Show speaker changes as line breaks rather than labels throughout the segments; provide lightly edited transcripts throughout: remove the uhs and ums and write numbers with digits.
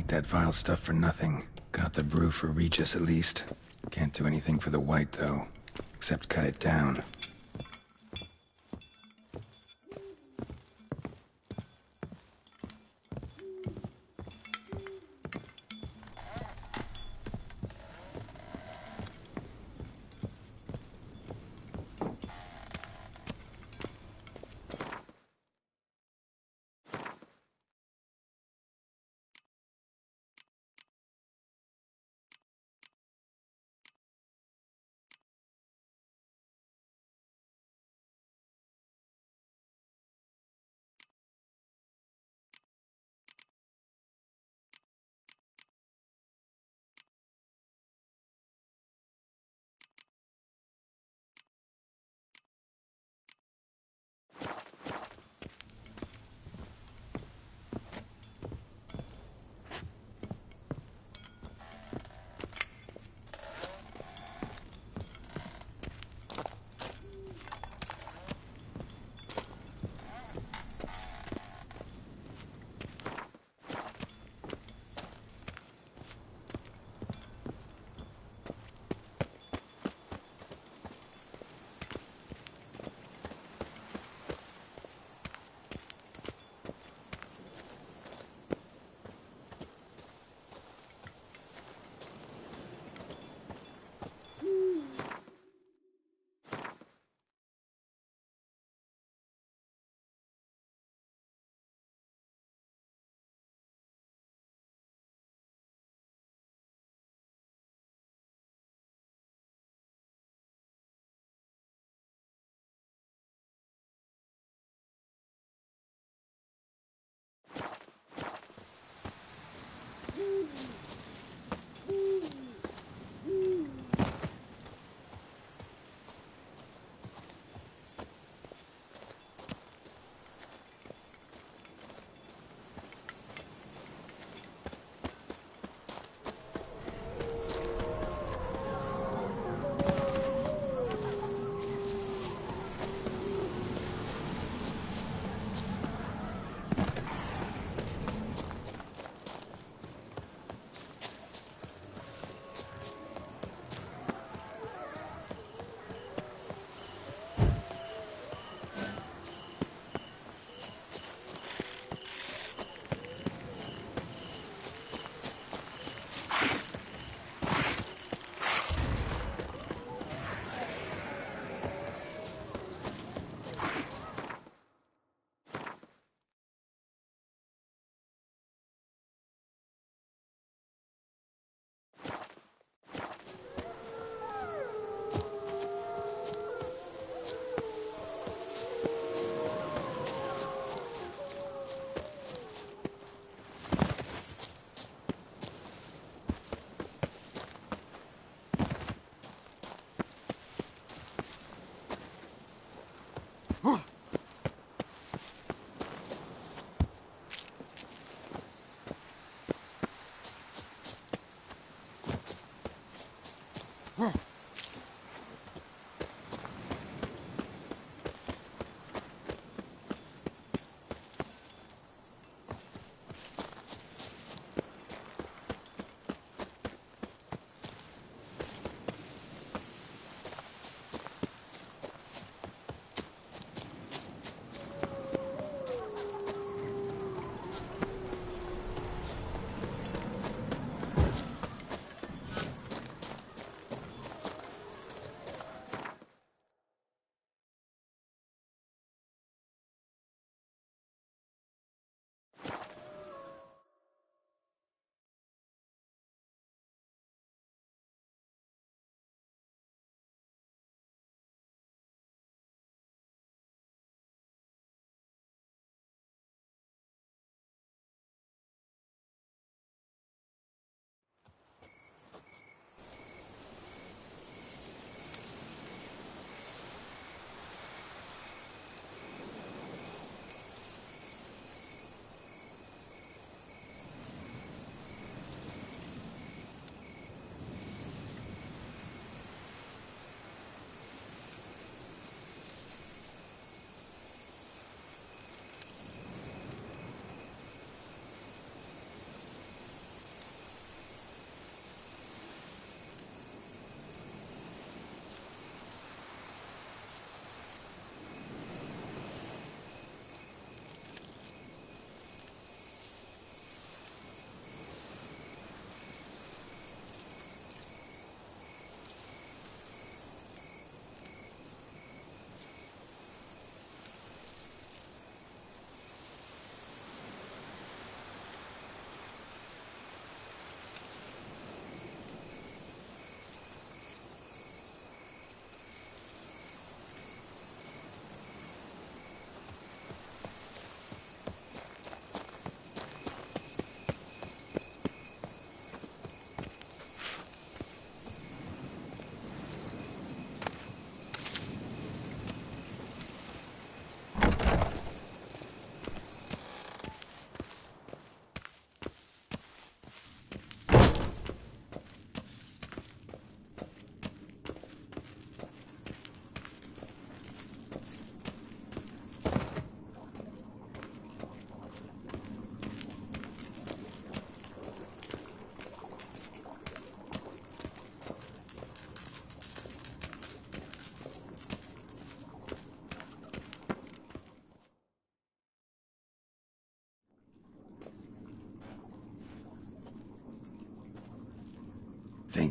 Ate that vile stuff for nothing. Got the brew for Regis at least. Can't do anything for the white, though. Except cut it down.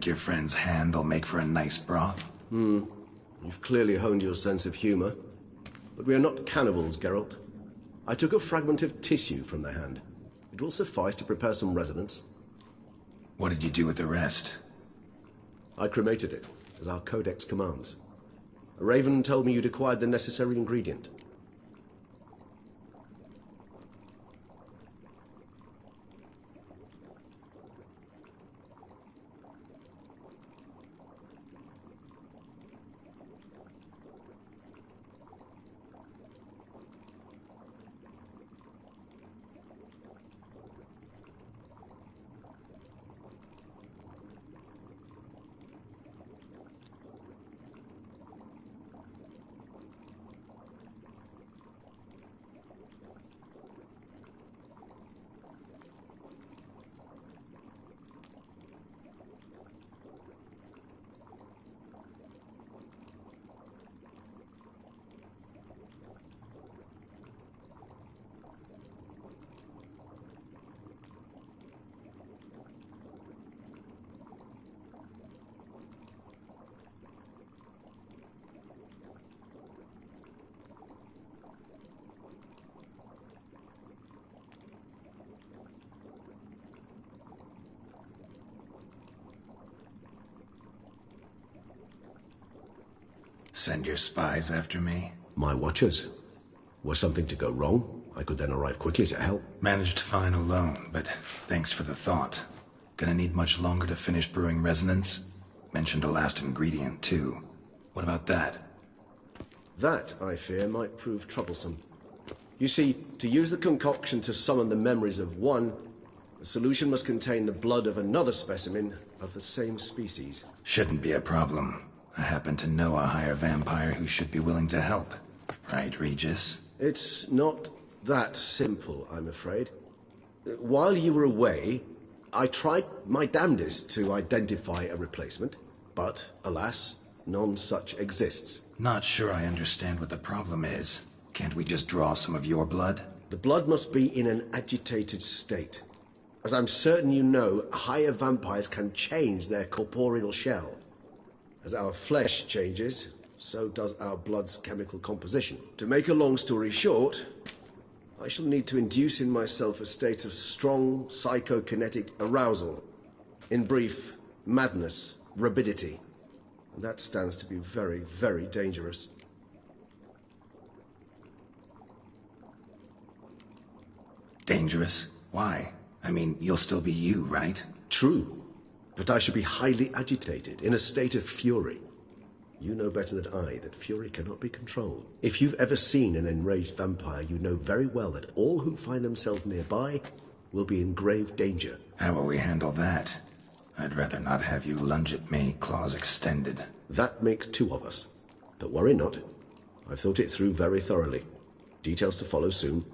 Think your friend's hand will make for a nice broth?
You've clearly honed your sense of humor. But we are not cannibals, Geralt. I took a fragment of tissue from the hand. It will suffice to prepare some resonance.
What did you do with the rest?
I cremated it, as our codex commands. A raven told me you'd acquired the necessary ingredient.
Send your spies after me?
My watchers. Were something to go wrong, I could then arrive quickly to help.
Managed fine alone, but thanks for the thought. Gonna need much longer to finish brewing resonance? Mentioned the last ingredient, too. What about that?
That, I fear, might prove troublesome. You see, to use the concoction to summon the memories of one, the solution must contain the blood of another specimen of the same species.
Shouldn't be a problem. I happen to know a higher vampire who should be willing to help. Right, Regis?
It's not that simple, I'm afraid. While you were away, I tried my damnedest to identify a replacement, but, alas, none such exists.
Not sure I understand what the problem is. Can't we just draw some of your blood?
The blood must be in an agitated state. As I'm certain you know, higher vampires can change their corporeal shell. As our flesh changes, so does our blood's chemical composition. To make a long story short, I shall need to induce in myself a state of strong psychokinetic arousal. In brief, madness, rabidity. And that stands to be very, very dangerous.
Dangerous? Why? I mean, you'll still be you, right?
True. But I should be highly agitated, in a state of fury. You know better than I that fury cannot be controlled. If you've ever seen an enraged vampire, you know very well that all who find themselves nearby will be in grave danger.
How will we handle that? I'd rather not have you lunge at me, claws extended.
That makes two of us. But worry not. I've thought it through very thoroughly. Details to follow soon.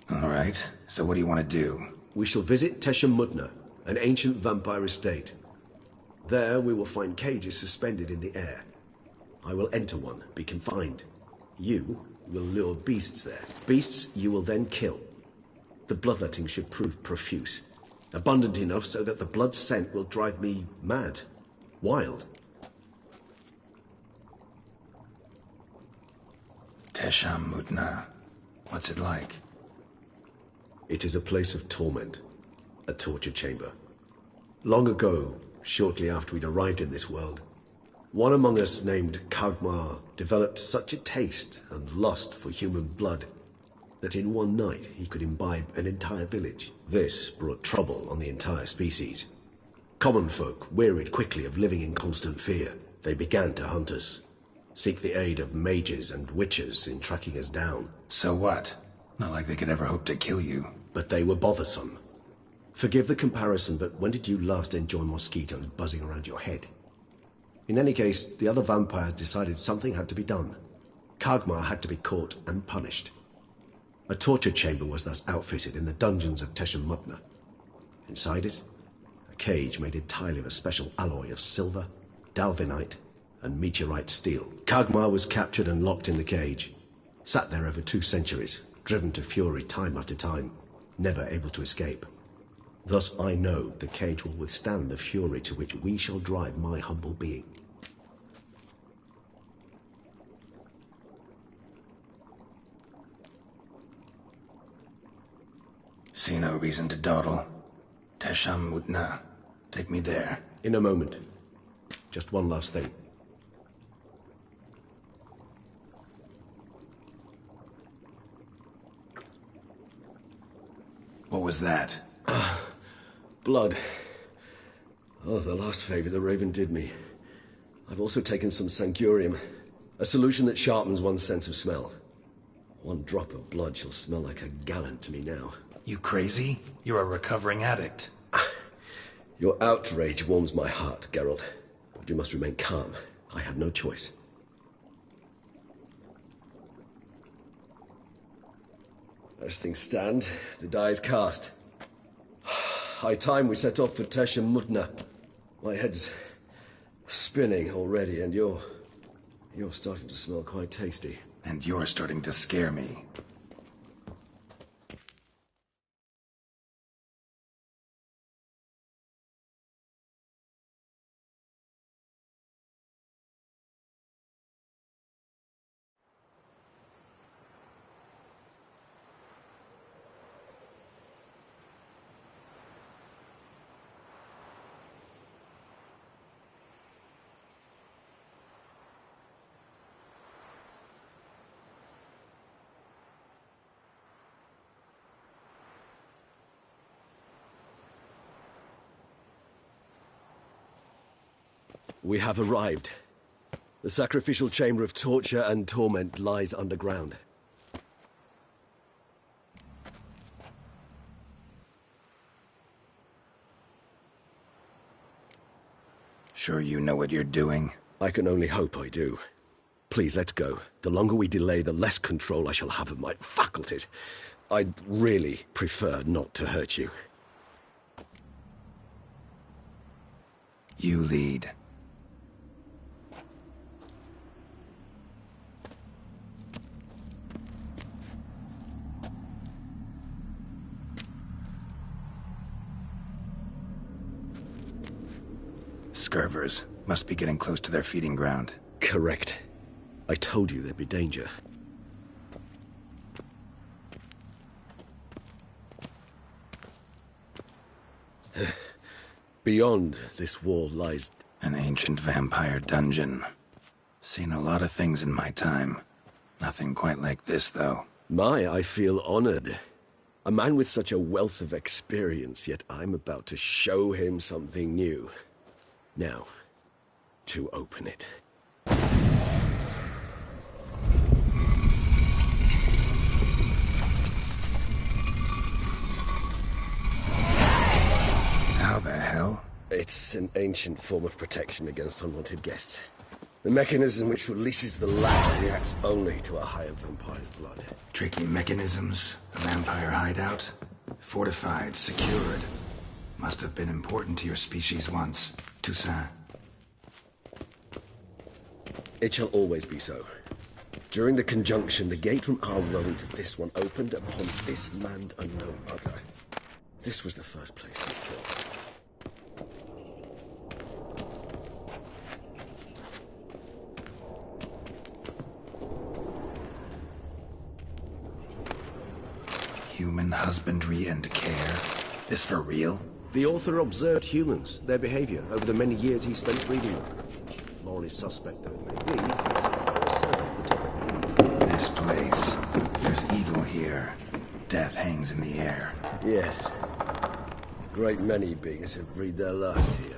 All right, so what do you want to do?
We shall visit Tesha Mudna, an ancient vampire estate. There we will find cages suspended in the air. I will enter one, be confined. You will lure beasts there. Beasts you will then kill. The bloodletting should prove profuse. Abundant enough so that the blood scent will drive me mad. Wild.
Tesha Mudna. What's it like?
It is a place of torment. A torture chamber. Long ago, shortly after we'd arrived in this world, one among us named Kagmar developed such a taste and lust for human blood that in one night he could imbibe an entire village. This brought trouble on the entire species. Common folk wearied quickly of living in constant fear. They began to hunt us, seek the aid of mages and witches in tracking us down.
So what? Not like they could ever hope to kill you.
But they were bothersome. Forgive the comparison, but when did you last enjoy mosquitoes buzzing around your head? In any case, the other vampires decided something had to be done. Kagmar had to be caught and punished. A torture chamber was thus outfitted in the dungeons of Tesha Mudna. Inside it, a cage made entirely of a special alloy of silver, dalvinite, and meteorite steel. Kagmar was captured and locked in the cage. Sat there over 2 centuries, driven to fury time after time, never able to escape. Thus I know the cage will withstand the fury to which we shall drive my humble being.
See no reason to dawdle. Tesham Mutna. Take me there.
In a moment. Just one last thing.
What was that?
Blood. Oh, the last favor the Raven did me. I've also taken some Sancurium, a solution that sharpens one's sense of smell. One drop of blood shall smell like a gallon to me now.
You crazy? You're a recovering addict.
Your outrage warms my heart, Geralt. But you must remain calm. I have no choice. As things stand, the die is cast. High time we set off for Tesham Mutna. My head's spinning already, and you're starting to smell quite tasty.
And you're starting to scare me.
We have arrived. The sacrificial chamber of torture and torment lies underground.
Sure you know what you're doing?
I can only hope I do. Please, let's go. The longer we delay, the less control I shall have of my faculties. I'd really prefer not to hurt you.
You lead. Scurvers must be getting close to their feeding ground.
Correct. I told you there'd be danger. Beyond this wall lies...
An ancient vampire dungeon. Seen a lot of things in my time. Nothing quite like this, though.
I feel honored. A man with such a wealth of experience, yet I'm about to show him something new. Now, to open it.
How the hell?
It's an ancient form of protection against unwanted guests. The mechanism which releases the latch reacts only to a higher vampire's blood.
Tricky mechanisms, a vampire hideout. Fortified, secured. Must have been important to your species once. Toussaint.
It shall always be so. During the conjunction, the gate from our world into this one opened upon this land and no other. This was the first place we saw.
Human husbandry and care? This for real?
The author observed humans, their behavior, over the many years he spent breeding them. Morally suspect though it may be, it's a thorough survey of the topic.
This place. There's evil here. Death hangs in the air.
Yes. A great many beings have breathed their last here.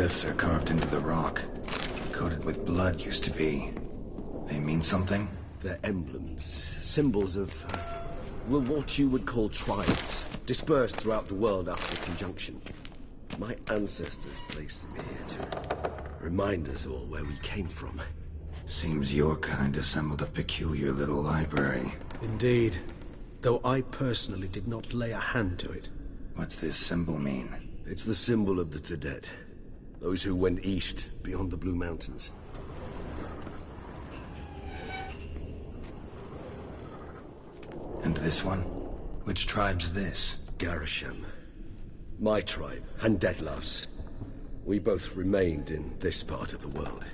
glyphs are carved into the rock. Coated with blood used to be. They mean something?
They're emblems, symbols of, well, what you would call tribes, dispersed throughout the world after conjunction. My ancestors placed them here to remind us all where we came from.
Seems your kind assembled a peculiar little library.
Indeed. Though I personally did not lay a hand to it.
What's this symbol mean?
It's the symbol of the Tedet. Those who went east, beyond the Blue Mountains.
And this one? Which tribe's this?
Garisham. My tribe, and Detlef's. We both remained in this part of the world.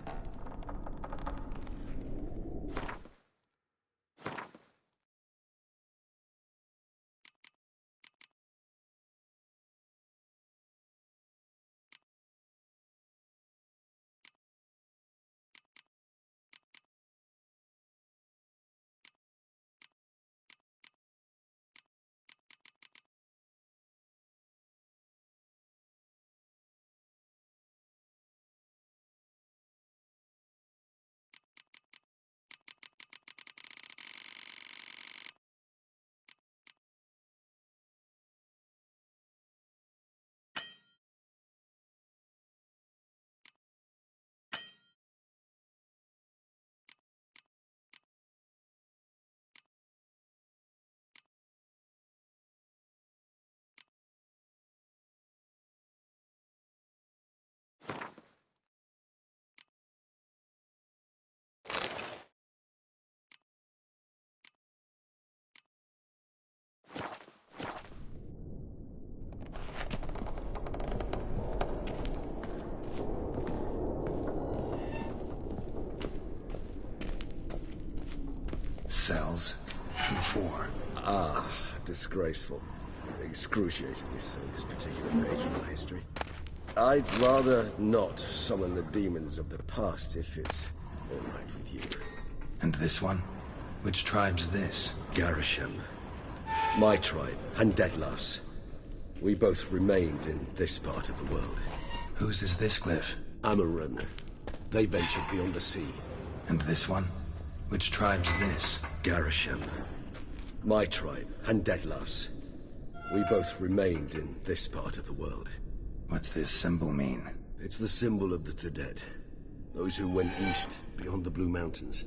Cells? Who for?
Disgraceful. Excruciatingly so, this particular page from my history. I'd rather not summon the demons of the past if it's all right with you.
And this one? Which tribe's this?
Garisham. My tribe, and Detlef's. We both remained in this part of the world.
Whose is this glyph?
Amaran. They ventured beyond the sea.
And this one? Which tribe's this?
Garisham. My tribe, and Detlef's. We both remained in this part of the world.
What's this symbol mean?
It's the symbol of the Tedet. Those who went east, beyond the Blue Mountains.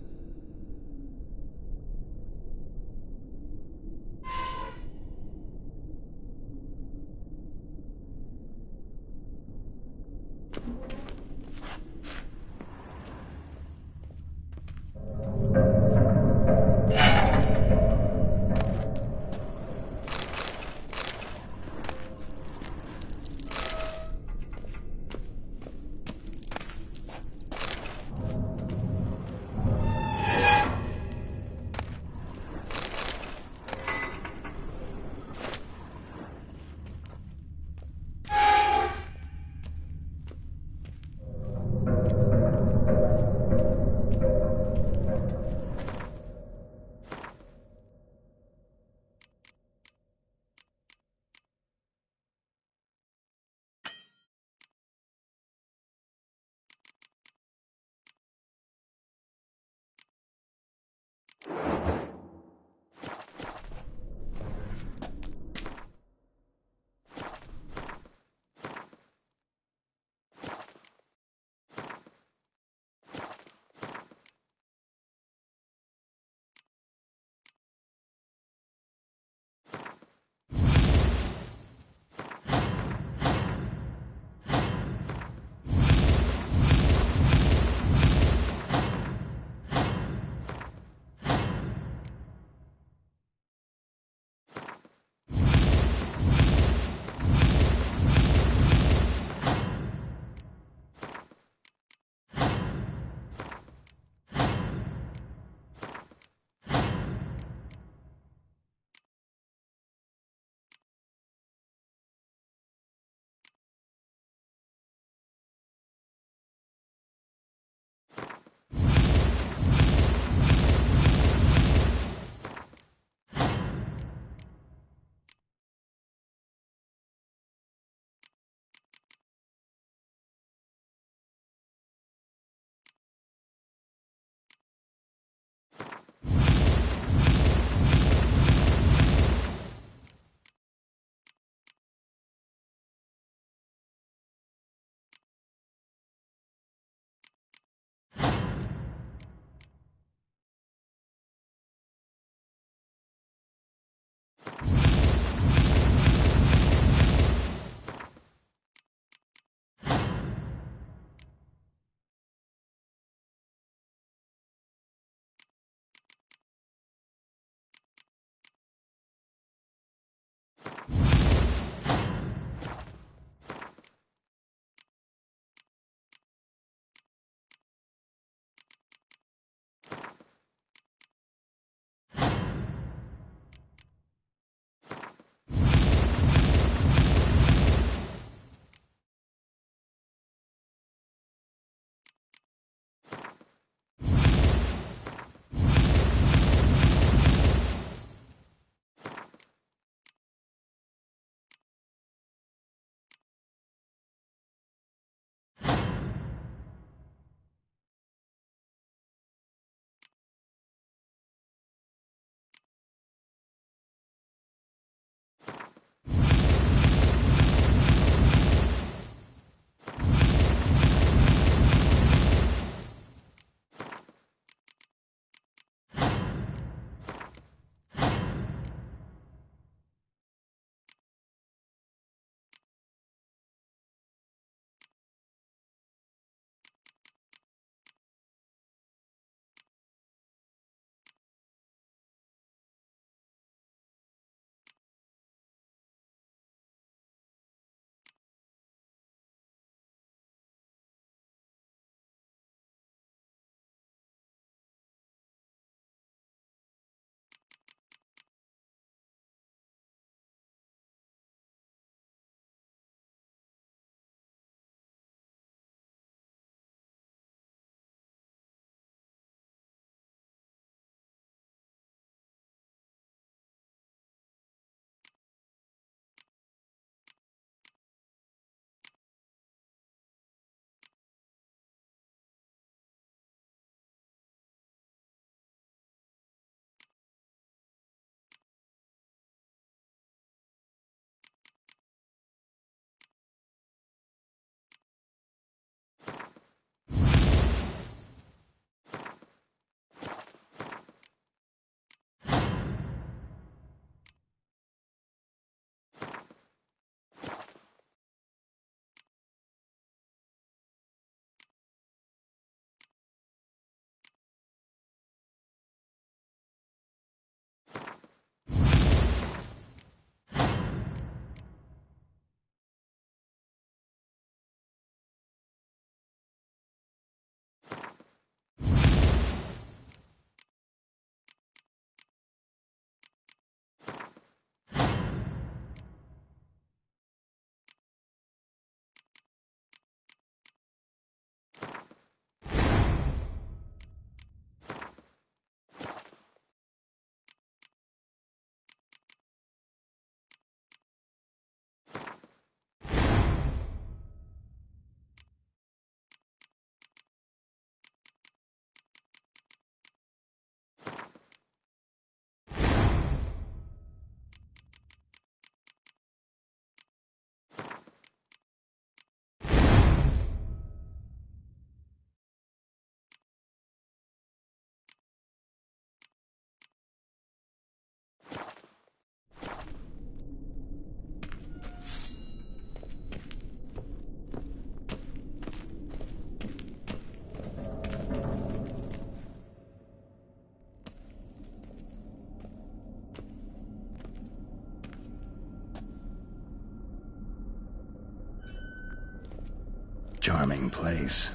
charming place.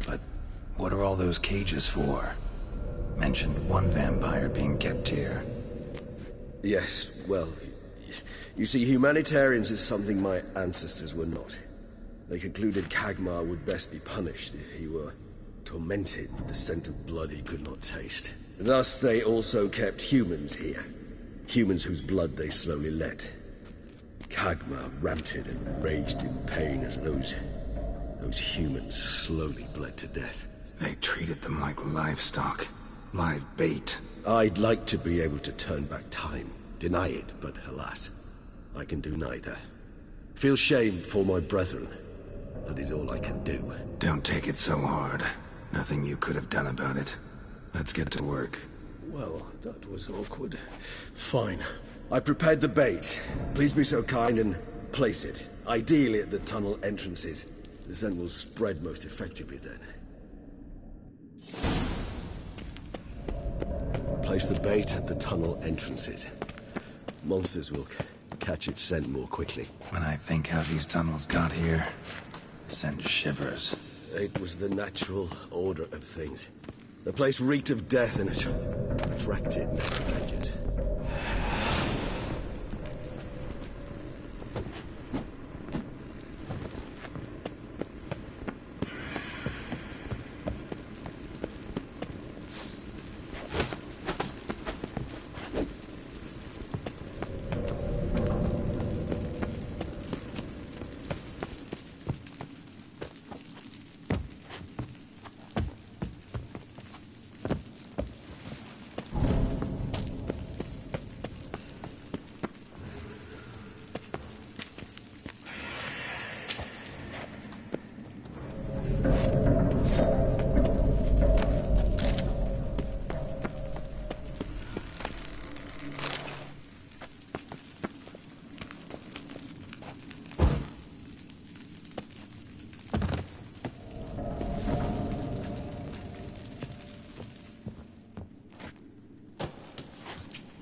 But what are all those cages for? Mentioned one vampire being kept here.
Yes, well, you see, humanitarians is something my ancestors were not. They concluded Kagmar would best be punished if he were tormented with the scent of blood he could not taste. Thus, they also kept humans here. Humans whose blood they slowly let. Kagmar ranted and raged in pain as those humans slowly bled to death.
They treated them like livestock. Live bait.
I'd like to be able to turn back time, deny it, but alas, I can do neither. Feel shame for my brethren. That is all I can do.
Don't take it so hard. Nothing you could have done about it. Let's get to work.
Well, that was awkward. Fine.
I prepared the bait. Please be so kind and place it. Ideally at the tunnel entrances. The scent will spread most effectively then. Place the bait at the tunnel entrances. Monsters will catch its scent more quickly.
When I think how these tunnels got here, sends shivers.
It was the natural order of things. The place reeked of death and it attracted necrophagers.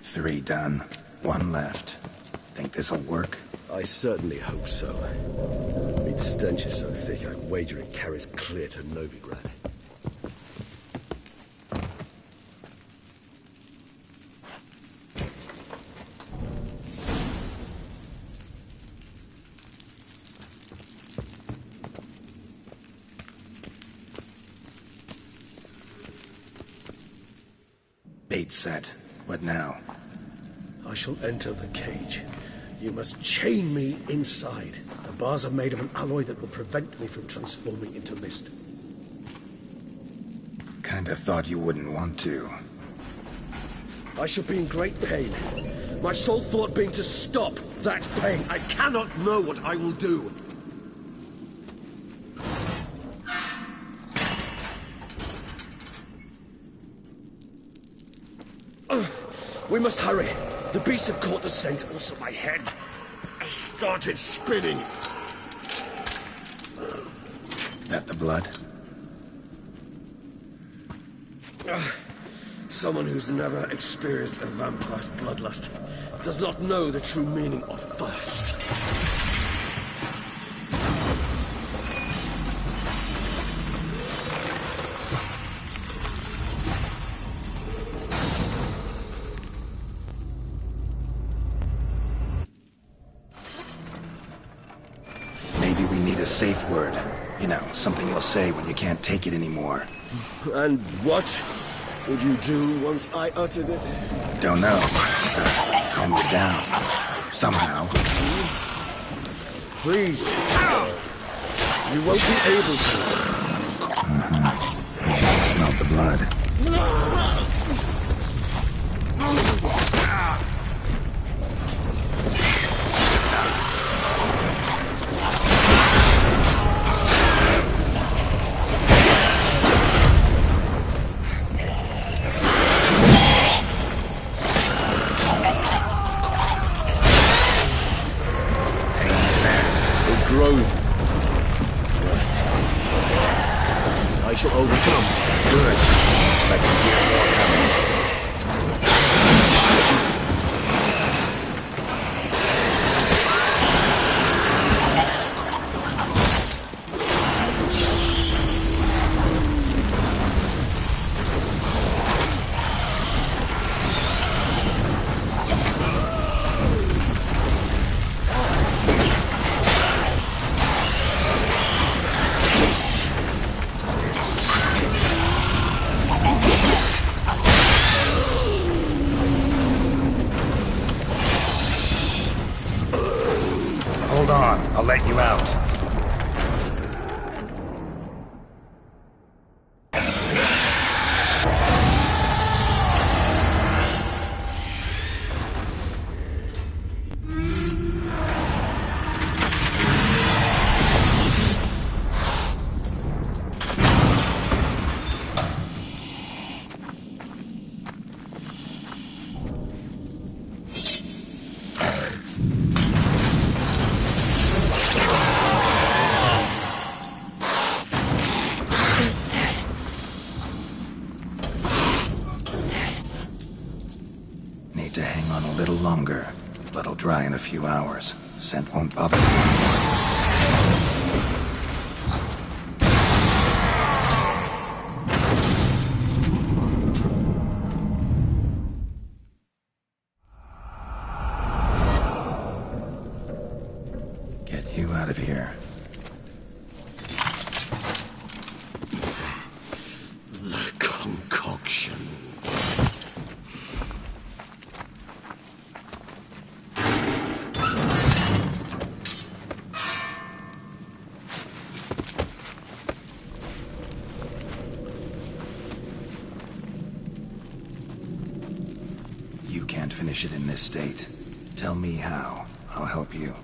Three done. One left. Think this'll work?
I certainly hope so. Its stench is so thick I'd wager it carries clear to Novigrad.
Bait set. What now?
I shall enter the cage. You must chain me inside. The bars are made of an alloy that will prevent me from transforming into mist.
Kinda thought you wouldn't want to.
I shall be in great pain. My sole thought being to stop that pain. I cannot know what I will do. We must hurry. The beasts have caught the scent, also my head. I started spinning.
That the blood?
Someone who's never experienced a vampire's bloodlust does not know the true meaning of thirst.
Maybe we need a safe word. You know, something you'll say when you can't take it anymore.
And what would you do once I uttered it?
Don't know. Calm you down. Somehow.
Please. You won't be able to.
Smell the blood.
Growth. I shall overcome.
Good. I can hear more coming. need to hang on a little longer. Blood'll dry in a few hours. Scent won't bother you anymore. Get you out of here.
The concoction.
You can't finish it in this state. Tell me how. I'll help you.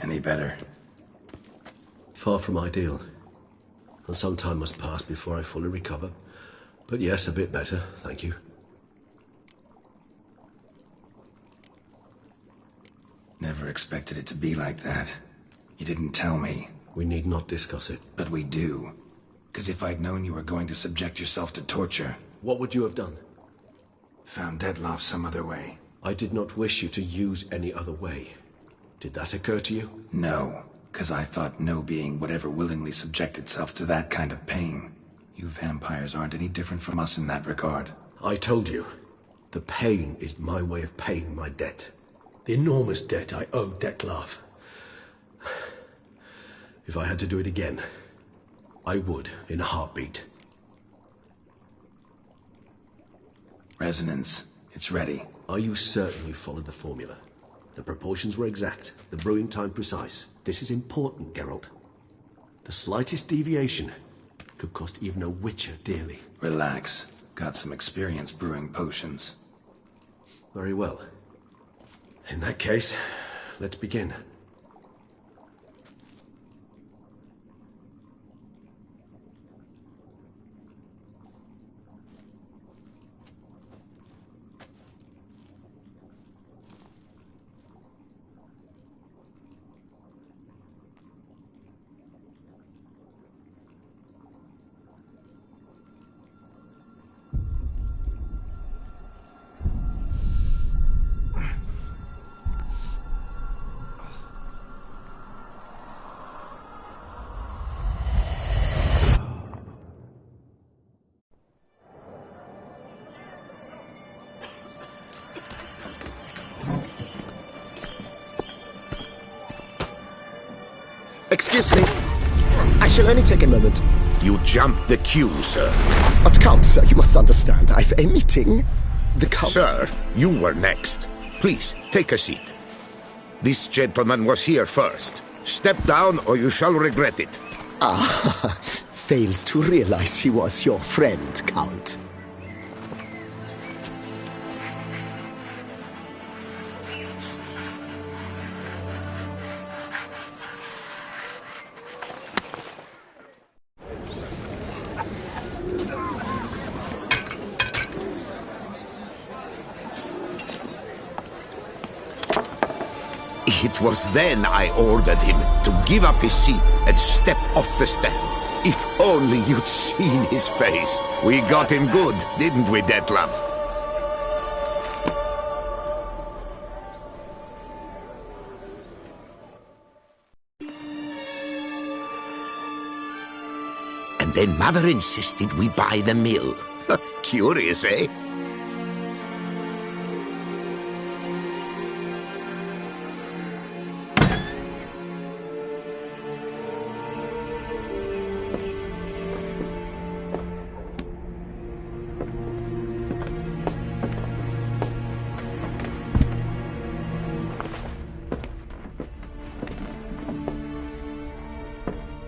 Any better?
Far from ideal. And some time must pass before I fully recover. But yes, a bit better, thank you.
Never expected it to be like that. You didn't tell me.
We need not discuss it.
But we do. Because if I'd known you were going to subject yourself to torture...
What would you have done?
Found Dettlaff some other way.
I did not wish you to use any other way. Did that occur to you?
No, because I thought no being would ever willingly subject itself to that kind of pain. You vampires aren't any different from us in that regard.
I told you. The pain is my way of paying my debt. The enormous debt I owe Dettlaff. If I had to do it again, I would, in a heartbeat.
Resonance. It's ready.
Are you certain you followed the formula? The proportions were exact, the brewing time precise. This is important, Geralt. The slightest deviation could cost even a witcher dearly.
Relax. Got some experience brewing potions.
Very well. In that case, let's begin.
Excuse me. I shall only take a moment.
You jumped the queue, sir.
But Count, sir, you must understand. I've a meeting. The Count...
Sir, you were next. Please, take a seat. This gentleman was here first. Step down or you shall regret it.
Ah, fails to realize he was your friend, Count.
It was then I ordered him to give up his seat and step off the stand. If only you'd seen his face. We got him good, didn't we, Dettlaff? And then Mother insisted we buy the mill. Curious, eh?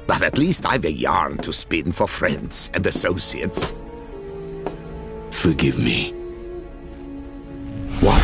But at least I've a yarn to spin for friends and associates. Forgive me. What?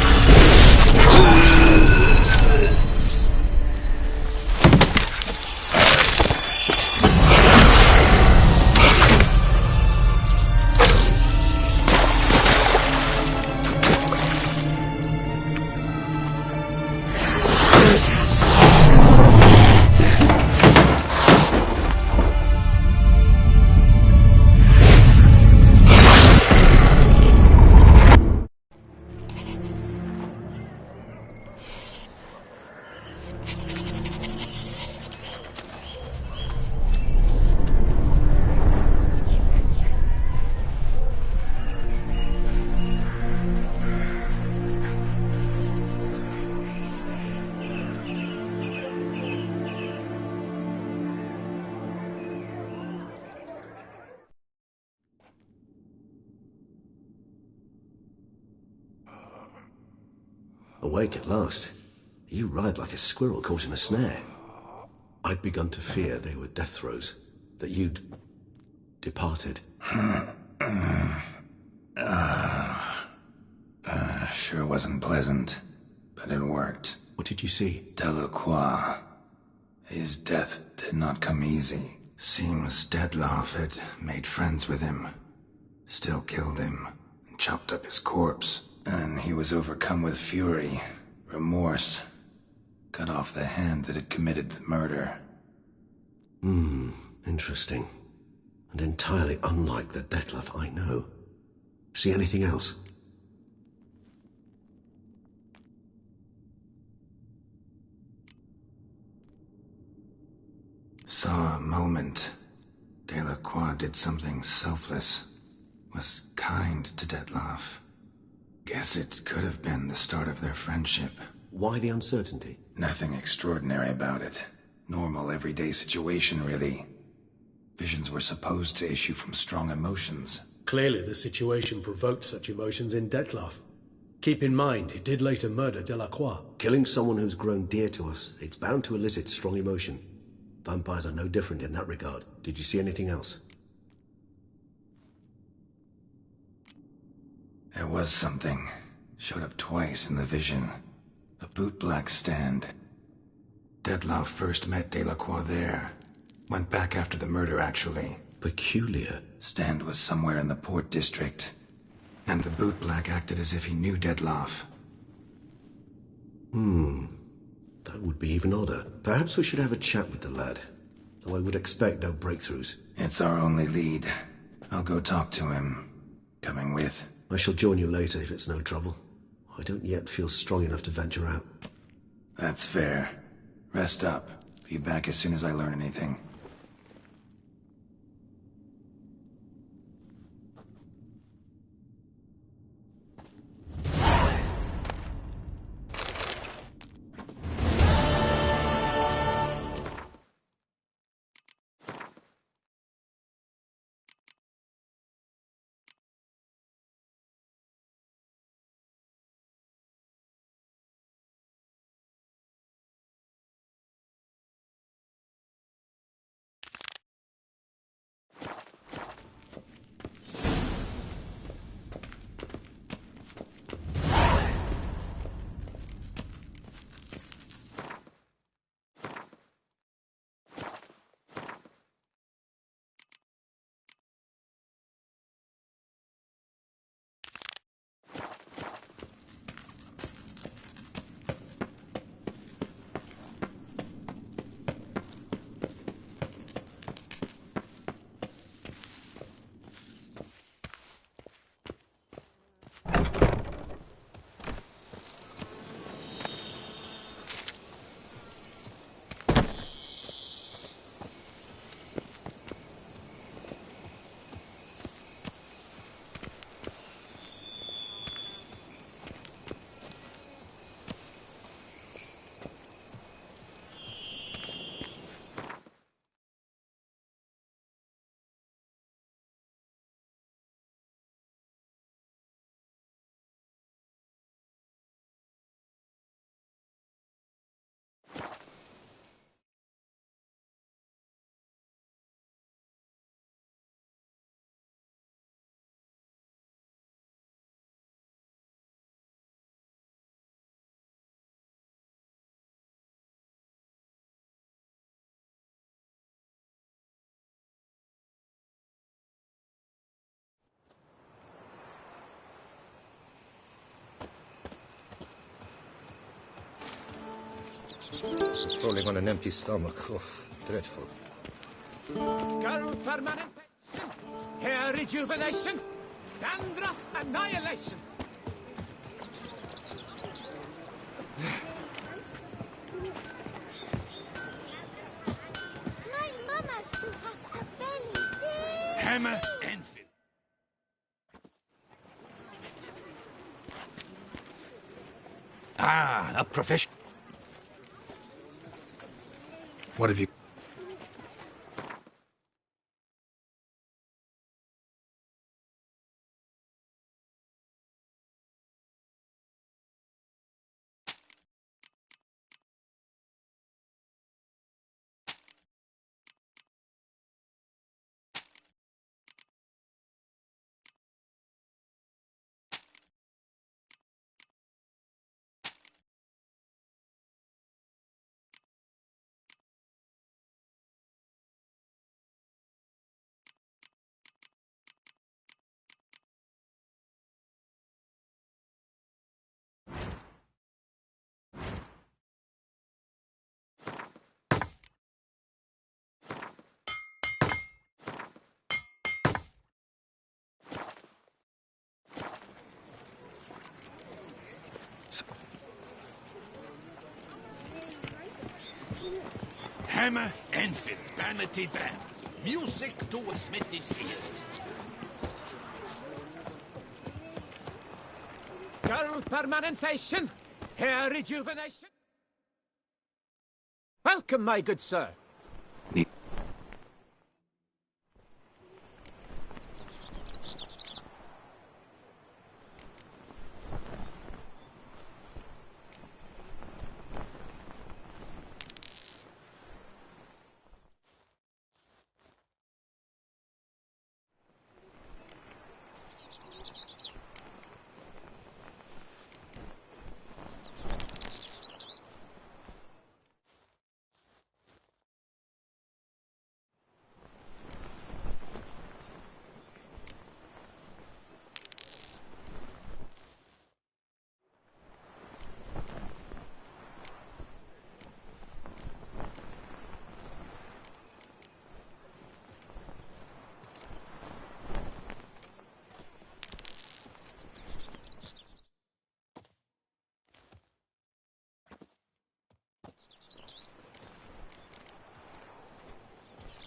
Awake at last. You ride like a squirrel caught in a snare. I'd begun to fear they were death throes, that you'd departed.
Sure wasn't pleasant, but it worked.
What did you see?
Delacroix. His death did not come easy. Seems Dettlaff had made friends with him, still killed him, and chopped up his corpse. And he was overcome with fury, remorse, cut off the hand that had committed the murder.
Interesting. And entirely unlike the Dettlaff I know. See anything else?
Saw a moment. Delacroix did something selfless. Was kind to Dettlaff. Guess it could have been the start of their friendship.
Why the uncertainty?
Nothing extraordinary about it. Normal, everyday situation, really. Visions were supposed to issue from strong emotions.
Clearly the situation provoked such emotions in Dettlaff. Keep in mind, he did later murder Delacroix.
Killing someone who's grown dear to us, it's bound to elicit strong emotion. Vampires are no different in that regard. Did you see anything else?
There was something. Showed up twice in the vision. A bootblack stand. Dettlaff first met Delacroix there. Went back after the murder, actually.
Peculiar.
Stand was somewhere in the Port District. And the bootblack acted as if he knew Dettlaff.
That would be even odder. Perhaps we should have a chat with the lad. Though I would expect no breakthroughs.
It's our only lead. I'll go talk to him. Coming with?
I shall join you later if it's no trouble. I don't yet feel strong enough to venture out.
That's fair. Rest up. Be back as soon as I learn anything.
Rolling on an empty stomach. Oh, dreadful.
Girl permanentation, hair rejuvenation, dandruff annihilation.
My mama's to have a belly.
Hammer Enfield. Ah, a professional.
What have you...
Hammer, Enfield, Vanity Band. Music to a smithy's ears. Girl permanentation, hair rejuvenation. Welcome, my good sir.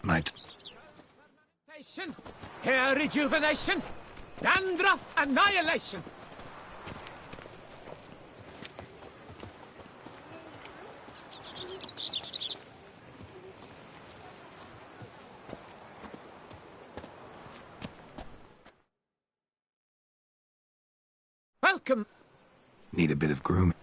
Might.
Hair rejuvenation, dandruff annihilation. Welcome.
Need a bit of grooming.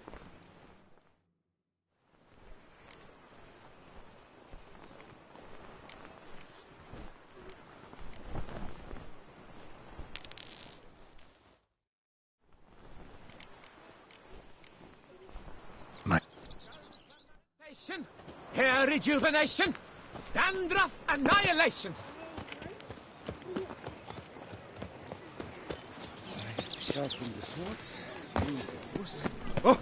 Hair rejuvenation, dandruff annihilation.
Sharpen the swords.
Oh!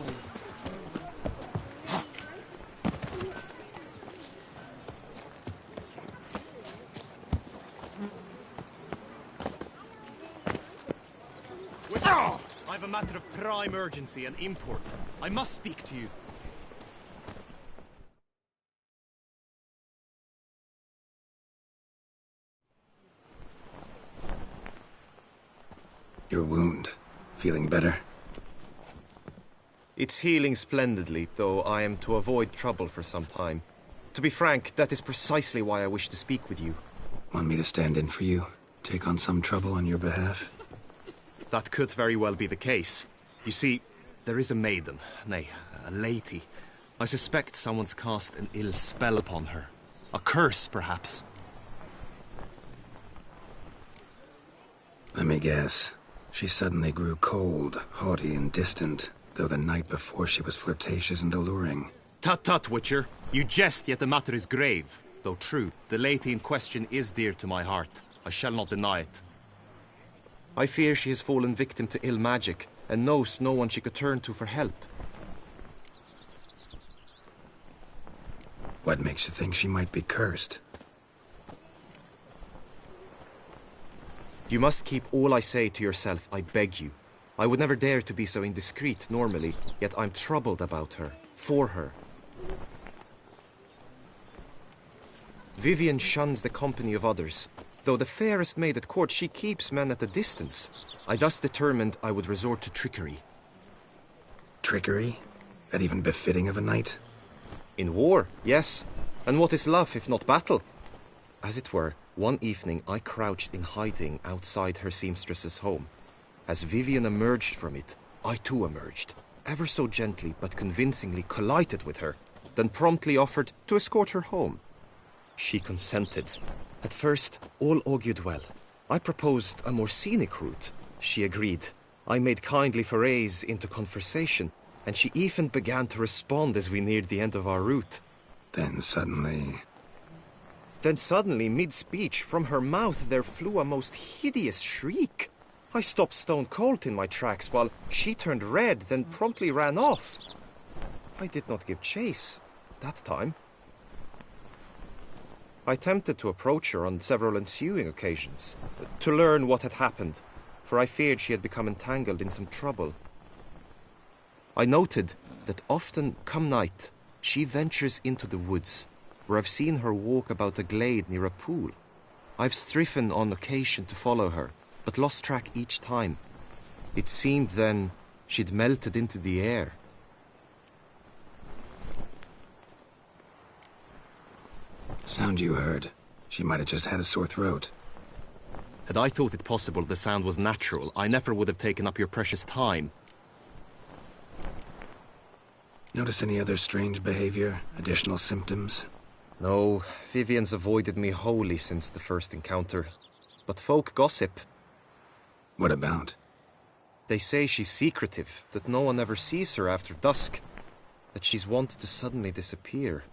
I have a matter of prime urgency and import. I must speak to you.
Your wound. Feeling better?
It's healing splendidly, though I am to avoid trouble for some time. To be frank, that is precisely why I wish to speak with you.
Want me to stand in for you? Take on some trouble on your behalf?
That could very well be the case. You see, there is a maiden, nay, a lady. I suspect someone's cast an ill spell upon her. A curse, perhaps.
Let me guess. She suddenly grew cold, haughty and distant, though the night before she was flirtatious and alluring.
Tut tut, Witcher. You jest, yet the matter is grave. Though true, the lady in question is dear to my heart. I shall not deny it. I fear she has fallen victim to ill magic, and knows no one she could turn to for help.
What makes you think she might be cursed?
You must keep all I say to yourself, I beg you. I would never dare to be so indiscreet normally, yet I'm troubled about her, for her. Vivian shuns the company of others. Though the fairest maid at court, she keeps men at a distance. I thus determined I would resort to trickery.
Trickery? That even befitting of a knight?
In war, yes. And what is love if not battle? As it were, one evening I crouched in hiding outside her seamstress's home. As Vivian emerged from it, I too emerged, ever so gently but convincingly collided with her, then promptly offered to escort her home. She consented. At first, all augured well. I proposed a more scenic route. She agreed. I made kindly forays into conversation, and she even began to respond as we neared the end of our route.
Then suddenly,
mid-speech, from her mouth there flew a most hideous shriek. I stopped stone cold in my tracks while she turned red, then promptly ran off. I did not give chase that time. I attempted to approach her on several ensuing occasions, to learn what had happened, for I feared she had become entangled in some trouble. I noted that often, come night, she ventures into the woods, where I've seen her walk about a glade near a pool. I've striven on occasion to follow her, but lost track each time. It seemed then she'd melted into the air.
Sound you heard. She might have just had a sore throat.
Had I thought it possible the sound was natural, I never would have taken up your precious time.
Notice any other strange behavior? Additional symptoms?
No, Vivian's avoided me wholly since the first encounter. But folk gossip.
What about?
They say she's secretive, that no one ever sees her after dusk, that she's wanted to suddenly disappear.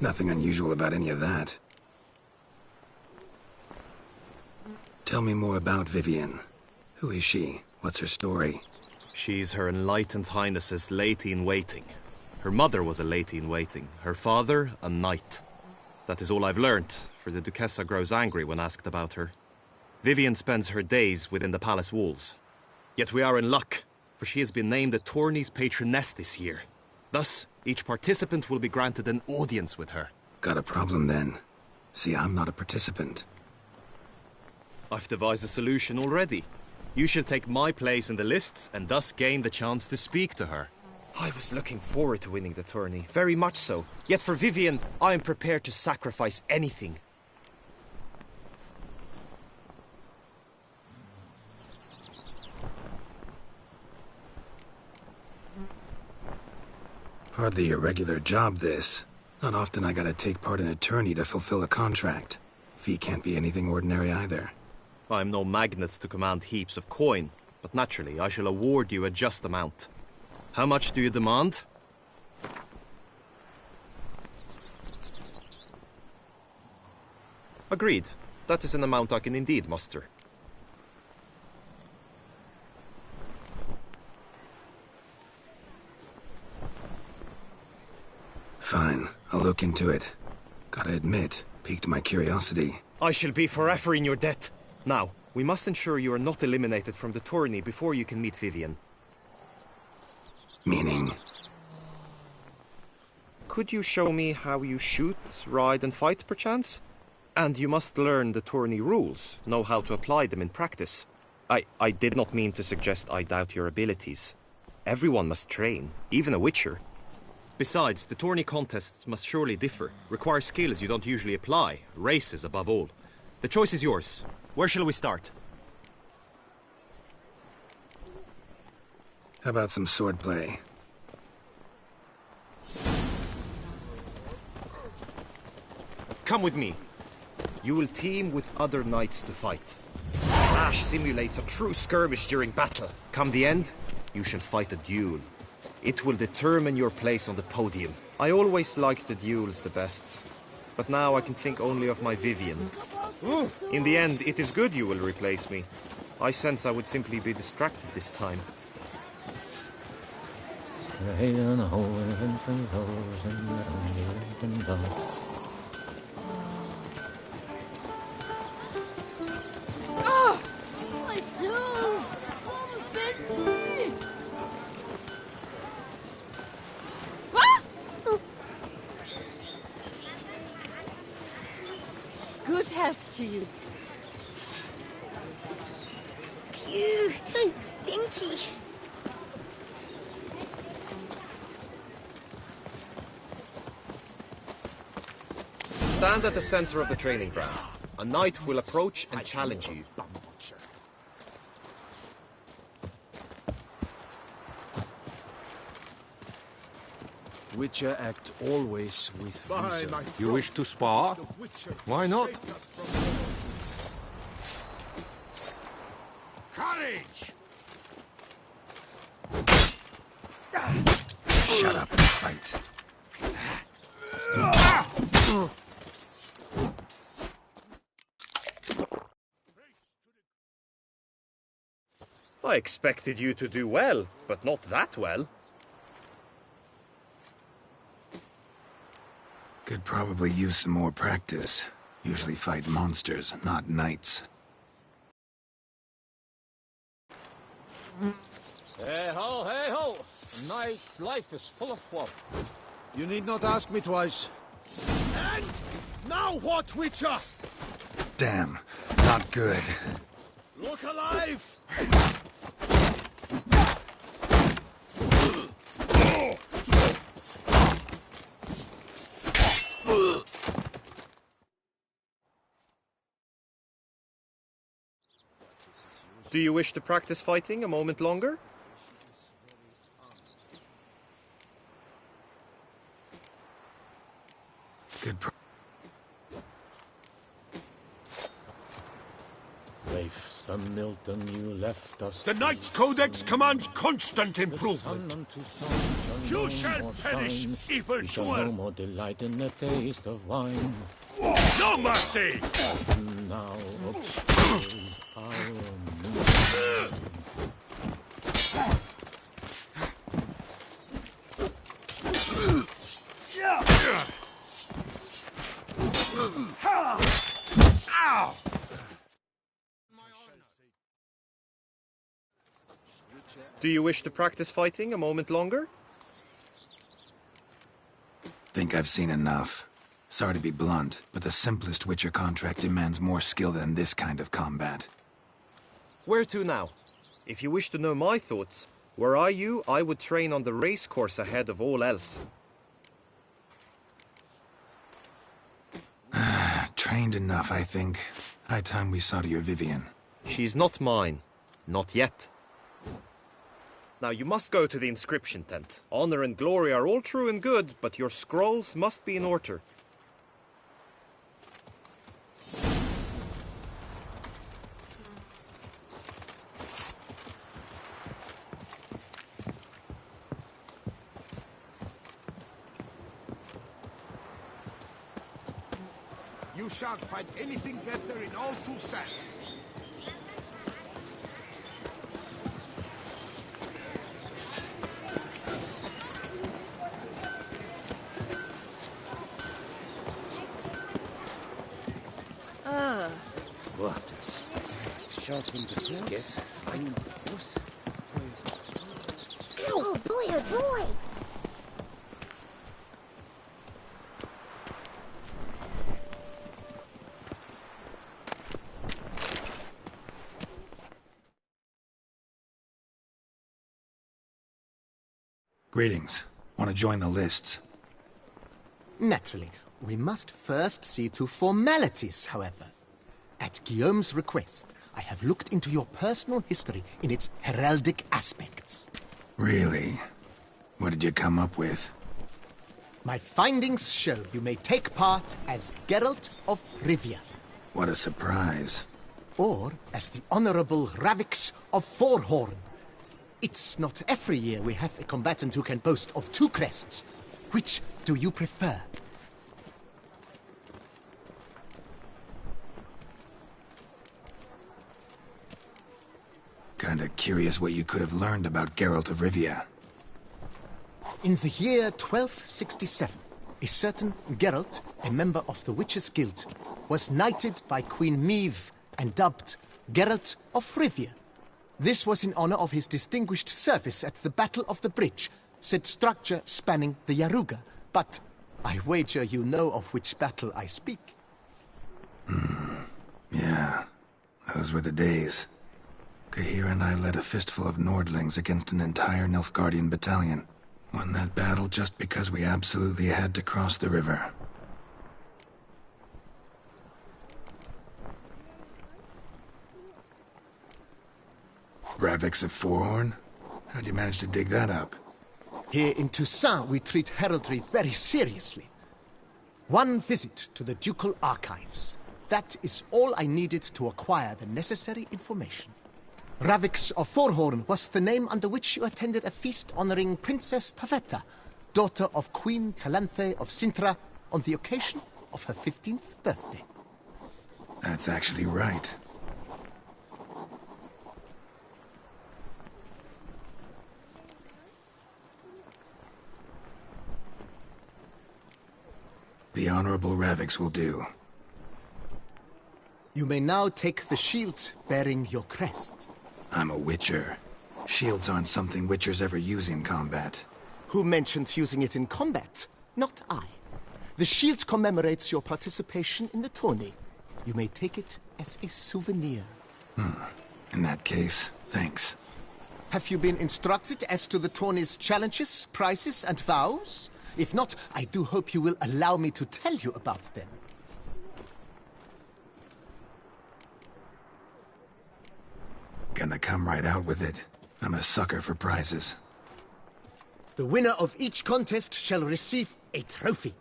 Nothing unusual about any of that. Tell me more about Vivian. Who is she? What's her story?
She's Her Enlightened Highness's lady-in-waiting. Her mother was a lady-in-waiting, her father a knight. That is all I've learnt, for the Duchessa grows angry when asked about her. Vivian spends her days within the palace walls. Yet we are in luck, for she has been named the tourney's patroness this year. Thus, each participant will be granted an audience with her.
Got a problem then. See, I'm not a participant.
I've devised a solution already. You shall take my place in the lists and thus gain the chance to speak to her. I was looking forward to winning the tourney, very much so. Yet for Vivian, I am prepared to sacrifice anything.
Hardly a regular job, this. Not often I gotta take part in a tourney to fulfill a contract. Fee can't be anything ordinary either.
I'm no magnet to command heaps of coin, but naturally I shall award you a just amount. How much do you demand? Agreed. That is an amount I can indeed muster.
Fine, I'll look into it. Gotta admit, piqued my curiosity.
I shall be forever in your debt. Now, we must ensure you are not eliminated from the tourney before you can meet Vivian.
Meaning?
Could you show me how you shoot, ride and fight, perchance? And you must learn the tourney rules, know how to apply them in practice. I did not mean to suggest I doubt your abilities. Everyone must train, even a witcher. Besides, the tourney contests must surely differ, require skills you don't usually apply, races above all. The choice is yours. Where shall we start?
How about some swordplay?
Come with me. You will team with other knights to fight. Clash simulates a true skirmish during battle. Come the end, you shall fight a duel. It will determine your place on the podium. I always liked the duels the best, but now I can think only of my Vivian. In the end, it is good you will replace me. I sense I would simply be distracted this time.
My toes! Someone send me! Good health to you.
Phew, stinky.
Stand at the center of the training ground. A knight will approach and challenge you.
Witcher act always with reason.
You wish to spar? Why not?
Courage!
Shut up and fight.
I expected you to do well, but not that well.
Could probably use some more practice. Usually fight monsters, not knights.
Hey ho, hey ho! Knight's life is full of woe.
You need not ask me twice.
And now what, Witcher?
Damn, not good.
Look alive!
Do you wish to practice fighting a moment longer?
Good.
Rafe, son Milton, you left us.
The Knight's Codex commands constant improvement. You shall perish, evil doer!
No more delight in the taste of wine.
No mercy!
Now obscures our moon.
Ow!
Do you wish to practice fighting a moment longer?
Think I've seen enough. Sorry to be blunt, but the simplest Witcher contract demands more skill than this kind of combat.
Where to now? If you wish to know my thoughts, were I you, I would train on the race course ahead of all else.
Trained enough, I think. High time we saw to your Vivian.
She's not mine. Not yet. Now you must go to the inscription tent. Honor and glory are all true and good, but your scrolls must be in order.
You shan't find anything better in all Toussaint.
What a safe shot in the skiff. Fine horse.
Oh boy, oh boy!
Greetings. Want to join the lists?
Naturally. We must first see to formalities, however. At Guillaume's request, I have looked into your personal history in its heraldic aspects.
Really? What did you come up with?
My findings show you may take part as Geralt of Rivia.
What a surprise.
Or as the Honorable Ravix of Forhorn. It's not every year we have a combatant who can boast of 2 crests. Which do you prefer?
Kinda curious what you could have learned about Geralt of Rivia.
In the year 1267, a certain Geralt, a member of the Witches' Guild, was knighted by Queen Meve and dubbed Geralt of Rivia. This was in honor of his distinguished service at the Battle of the Bridge, said structure spanning the Yaruga. But I wager you know of which battle I speak.
Yeah, those were the days. Kahir and I led a fistful of Nordlings against an entire Nilfgaardian battalion. Won that battle just because we absolutely had to cross the river. Ravix of Forhorn? How'd you manage to dig that up?
Here in Toussaint, we treat heraldry very seriously. One visit to the Ducal Archives. That is all I needed to acquire the necessary information. Ravix of Forhorn was the name under which you attended a feast honoring Princess Pavetta, daughter of Queen Calanthe of Sintra, on the occasion of her 15th birthday.
That's actually right. The Honorable Ravix will do.
You may now take the shield bearing your crest.
I'm a Witcher. Shields aren't something Witchers ever use in combat.
Who mentioned using it in combat? Not I. The shield commemorates your participation in the tourney. You may take it as a souvenir.
In that case, thanks.
Have you been instructed as to the tourney's challenges, prizes, and vows? If not, I do hope you will allow me to tell you about them.
Gonna come right out with it. I'm a sucker for prizes.
The winner of each contest shall receive a trophy.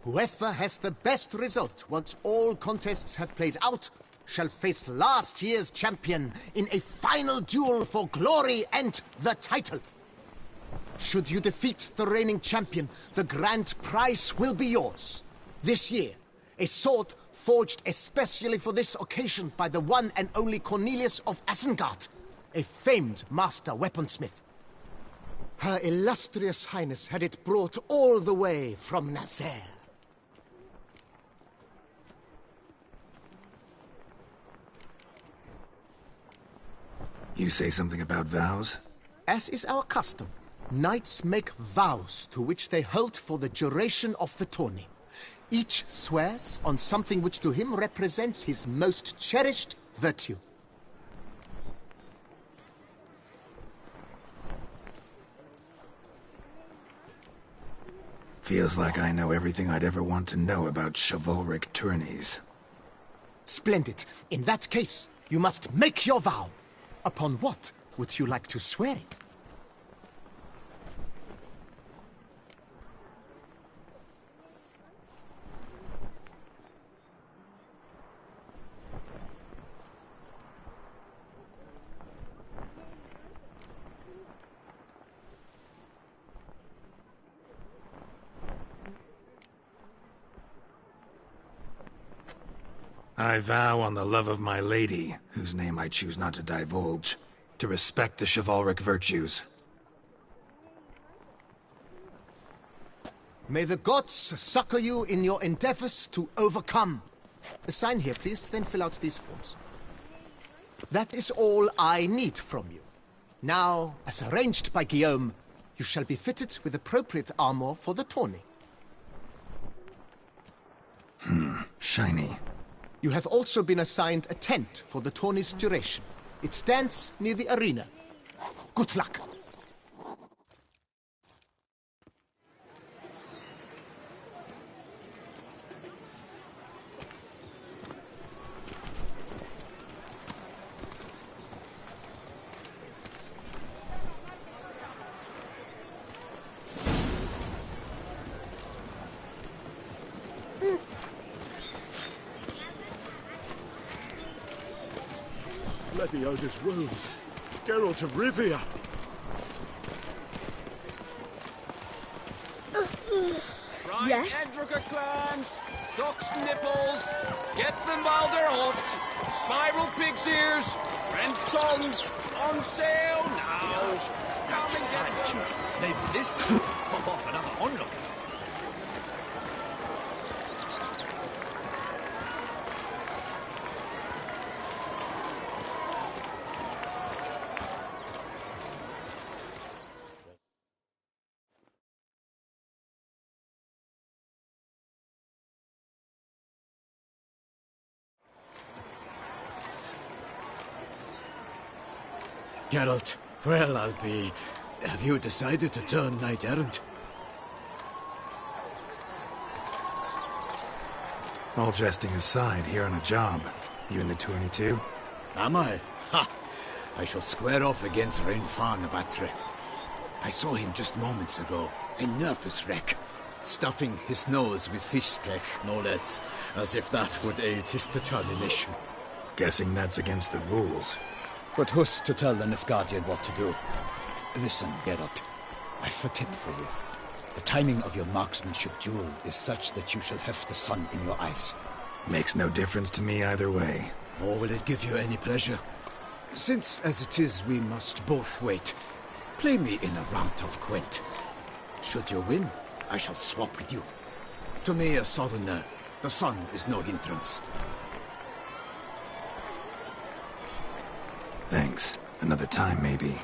Whoever has the best result once all contests have played out shall face last year's champion in a final duel for glory and the title. Should you defeat the reigning champion, the grand prize will be yours. This year, a sword forged especially for this occasion by the one and only Cornelius of Isengard, a famed master weaponsmith. Her illustrious highness had it brought all the way from Nazaire.
You say something about vows?
As is our custom, knights make vows to which they hold for the duration of the tourney. Each swears on something which to him represents his most cherished virtue.
Feels like I know everything I'd ever want to know about chivalric tourneys.
Splendid. In that case, you must make your vow. Upon what would you like to swear it?
I vow on the love of my lady, whose name I choose not to divulge, to respect the chivalric virtues.
May the gods succor you in your endeavors to overcome. Sign here, please, then fill out these forms. That is all I need from you. Now, as arranged by Guillaume, you shall be fitted with appropriate armor for the tourney.
Shiny.
You have also been assigned a tent for the tourney's duration. It stands near the arena. Good luck.
Leviosa's wounds. Geralt of Rivia.
Right,
Yes?
Edrica clans, duck's nipples, get them while they're hot, spiral pig's ears, Brent's tongues, on sale now.
That's exciting. Maybe this will pop off another 100.
Geralt, well, I'll be... Have you decided to turn knight-errant?
All jesting aside, here on a job. You in the tourney too?
Am I? Ha! I shall square off against Rainfan of Atre. I saw him just moments ago. A nervous wreck. Stuffing his nose with fish steak, no less. As if that would aid his determination.
Guessing that's against the rules.
But who's to tell the Nilfgaardian what to do? Listen, Geralt. I've a tip for you. The timing of your marksmanship duel is such that you shall have the sun in your eyes.
Makes no difference to me either way.
Nor will it give you any pleasure. Since, as it is, we must both wait, play me in a round of Gwent. Should you win, I shall swap with you. To me, a southerner, the sun is no hindrance.
Thanks. Another time, maybe.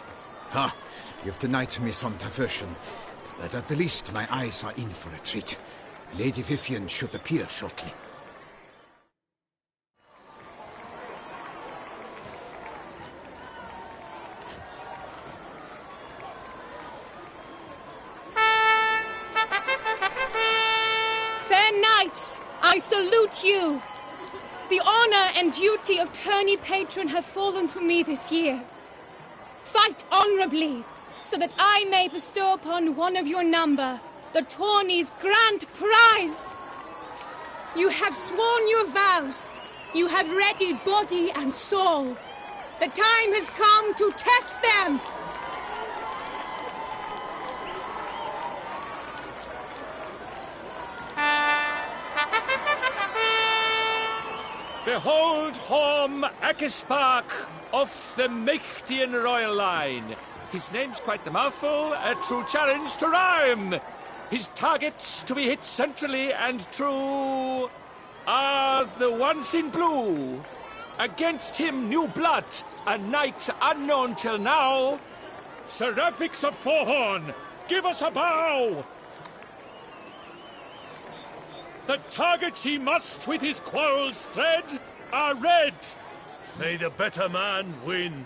Ha! You've denied me some diversion. But at the least, my eyes are in for a treat. Lady Vivian should appear shortly.
Fair knights, I salute you. The honor and duty of tourney patron have fallen to me this year. Fight honorably, so that I may bestow upon one of your number the tourney's grand prize. You have sworn your vows. You have readied body and soul. The time has come to test them.
Behold Horm Akispark of the Mechtian royal line. His name's quite the mouthful, a true challenge to rhyme. His targets to be hit centrally and true are the ones in blue. Against him, new blood, a knight unknown till now. Seraphix of Forehorn, give us a bow! The targets he must with his quarrels thread are red. May the better man win.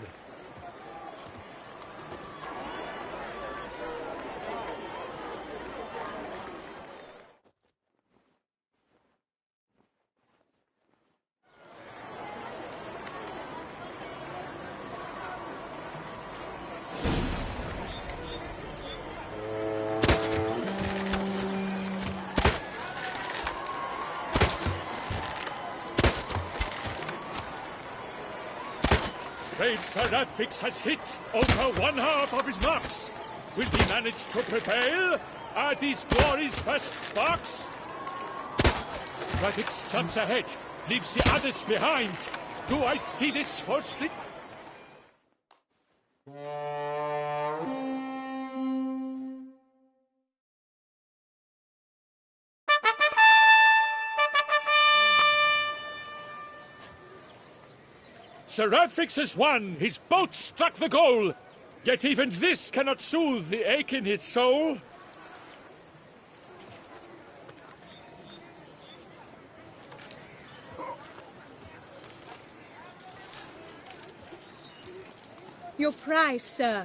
Brave Seraphix has hit over one half of his marks. Will he manage to prevail? Are these glories first sparks? Radix jumps ahead, leaves the others behind. Do I see this falsely? Seraphix has won! His boat struck the goal! Yet even this cannot soothe the ache in his soul.
Your prize, sir.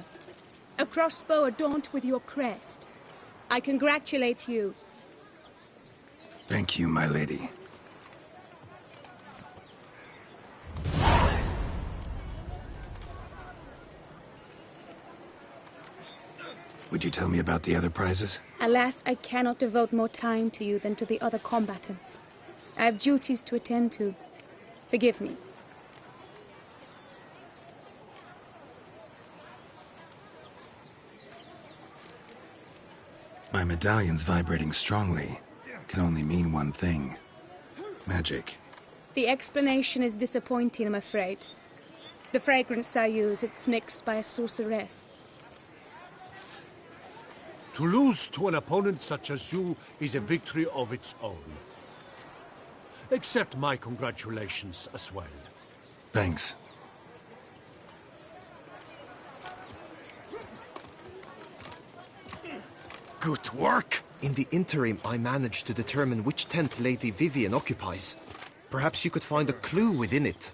A crossbow adorned with your crest. I congratulate you.
Thank you, my lady. Would you tell me about the other prizes?
Alas, I cannot devote more time to you than to the other combatants. I have duties to attend to. Forgive me.
My medallion's vibrating strongly. Can only mean one thing. Magic.
The explanation is disappointing, I'm afraid. The fragrance I use, it's mixed by a sorceress.
To lose to an opponent such as you is a victory of its own. Accept my congratulations as well.
Thanks.
Good work! In the interim, I managed to determine which tent Lady Vivian occupies. Perhaps you could find a clue within it.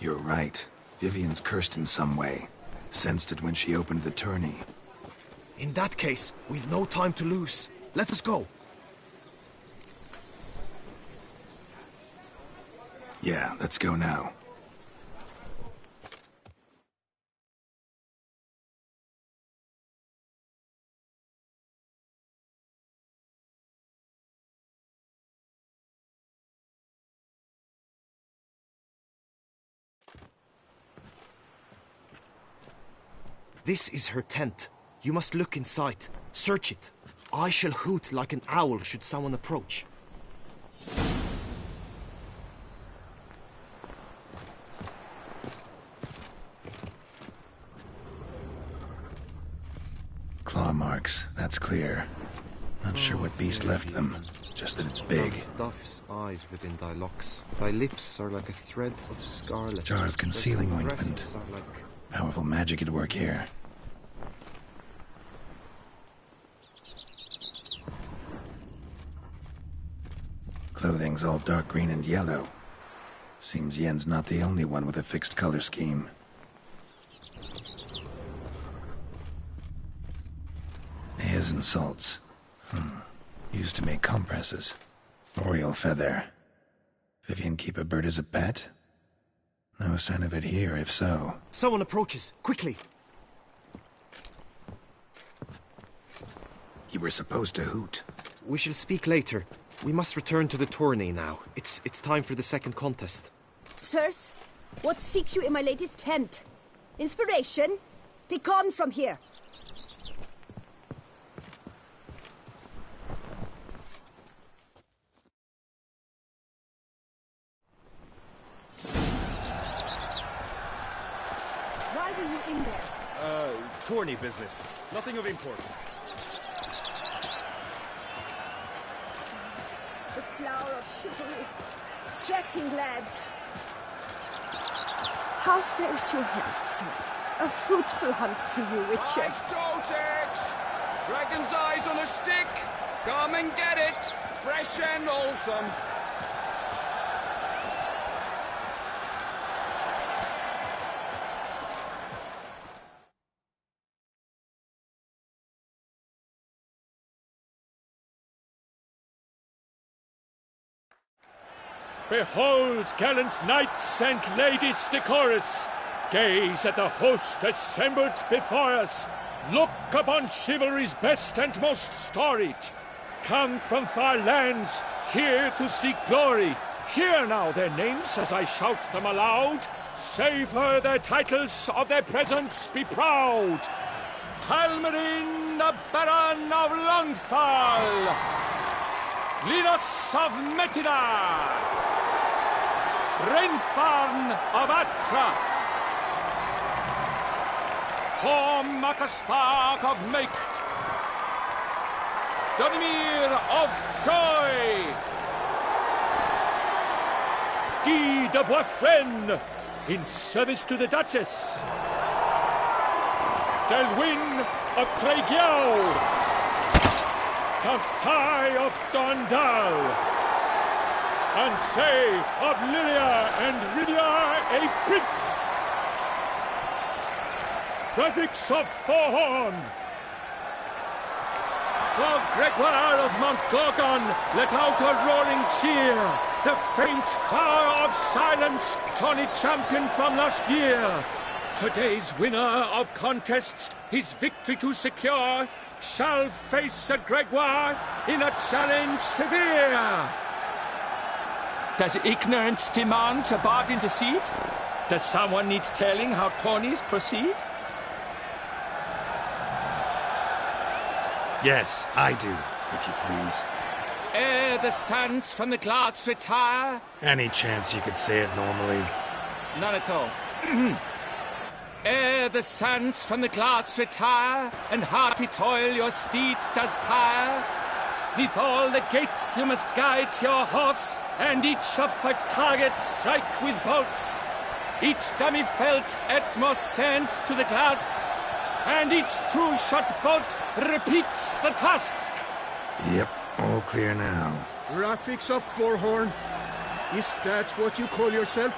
You're right. Vivian's cursed in some way. Sensed it when she opened the tourney.
In that case, we've no time to lose. Let us go.
Yeah, let's go now.
This is her tent. You must look inside. Search it. I shall hoot like an owl should someone approach.
Claw marks, that's clear. Not sure what beast left them, just that it's big.
Thou stuffs eyes within thy locks. Thy lips are like a thread of scarlet.
Jar of concealing
Thy
ointment.
breasts are like...
Powerful magic at work here. Clothing's all dark green and yellow. Seems Yen's not the only one with a fixed color scheme. Hairs and salts. Used to make compresses. Oriole feather. Vivian keep a bird as a pet? No sign of it here, if so.
Someone approaches. Quickly!
You were supposed to hoot.
We shall speak later. We must return to the tourney now. It's time for the second contest.
Sirs, what seeks you in my latest tent? Inspiration? Be gone from here. Why were you in there?
Tourney business. Nothing of import.
The flower of chivalry. Strapping lads. How fares your health, sir? A fruitful hunt to you, Richard.
Right, Totex! Dragon's eyes on a stick! Come and get it! Fresh and wholesome!
Behold, gallant knights and ladies decorous, gaze at the host assembled before us. Look upon chivalry's best and most storied. Come from far lands, here to seek glory. Hear now their names as I shout them aloud. Savor their titles, of their presence be proud. Halmarin, the Baron of Longfall. Linos of Metida. Renfarn of Atra, Horm Akaspark of Meikt, Donimir of Troy, Guy de Boisfren, in service to the Duchess, Delwyn of Craigiau, Count Tai of Dondal, and say of Lyria and Rydia a prince. Prefix of Forhorn. For Gregoire of Mount Gorgon, let out a roaring cheer. The faint flower of silence, tawny champion from last year. Today's winner of contests, his victory to secure, shall face Sir Gregoire in a challenge severe. Does ignorance demand a bard intercede? Does someone need telling how tourneys proceed?
Yes, I do, if you please.
Ere the suns from the glass retire.
Any chance you could say it normally?
None at all. Ere the suns from the glass retire, and hearty toil your steed does tire, neath all the gates you must guide your horse, and each of 5 targets strike with bolts. Each dummy felt adds more sand to the glass, and each true shot bolt repeats the task.
Yep, all clear now.
Rafix of Forhorn, is that what you call yourself?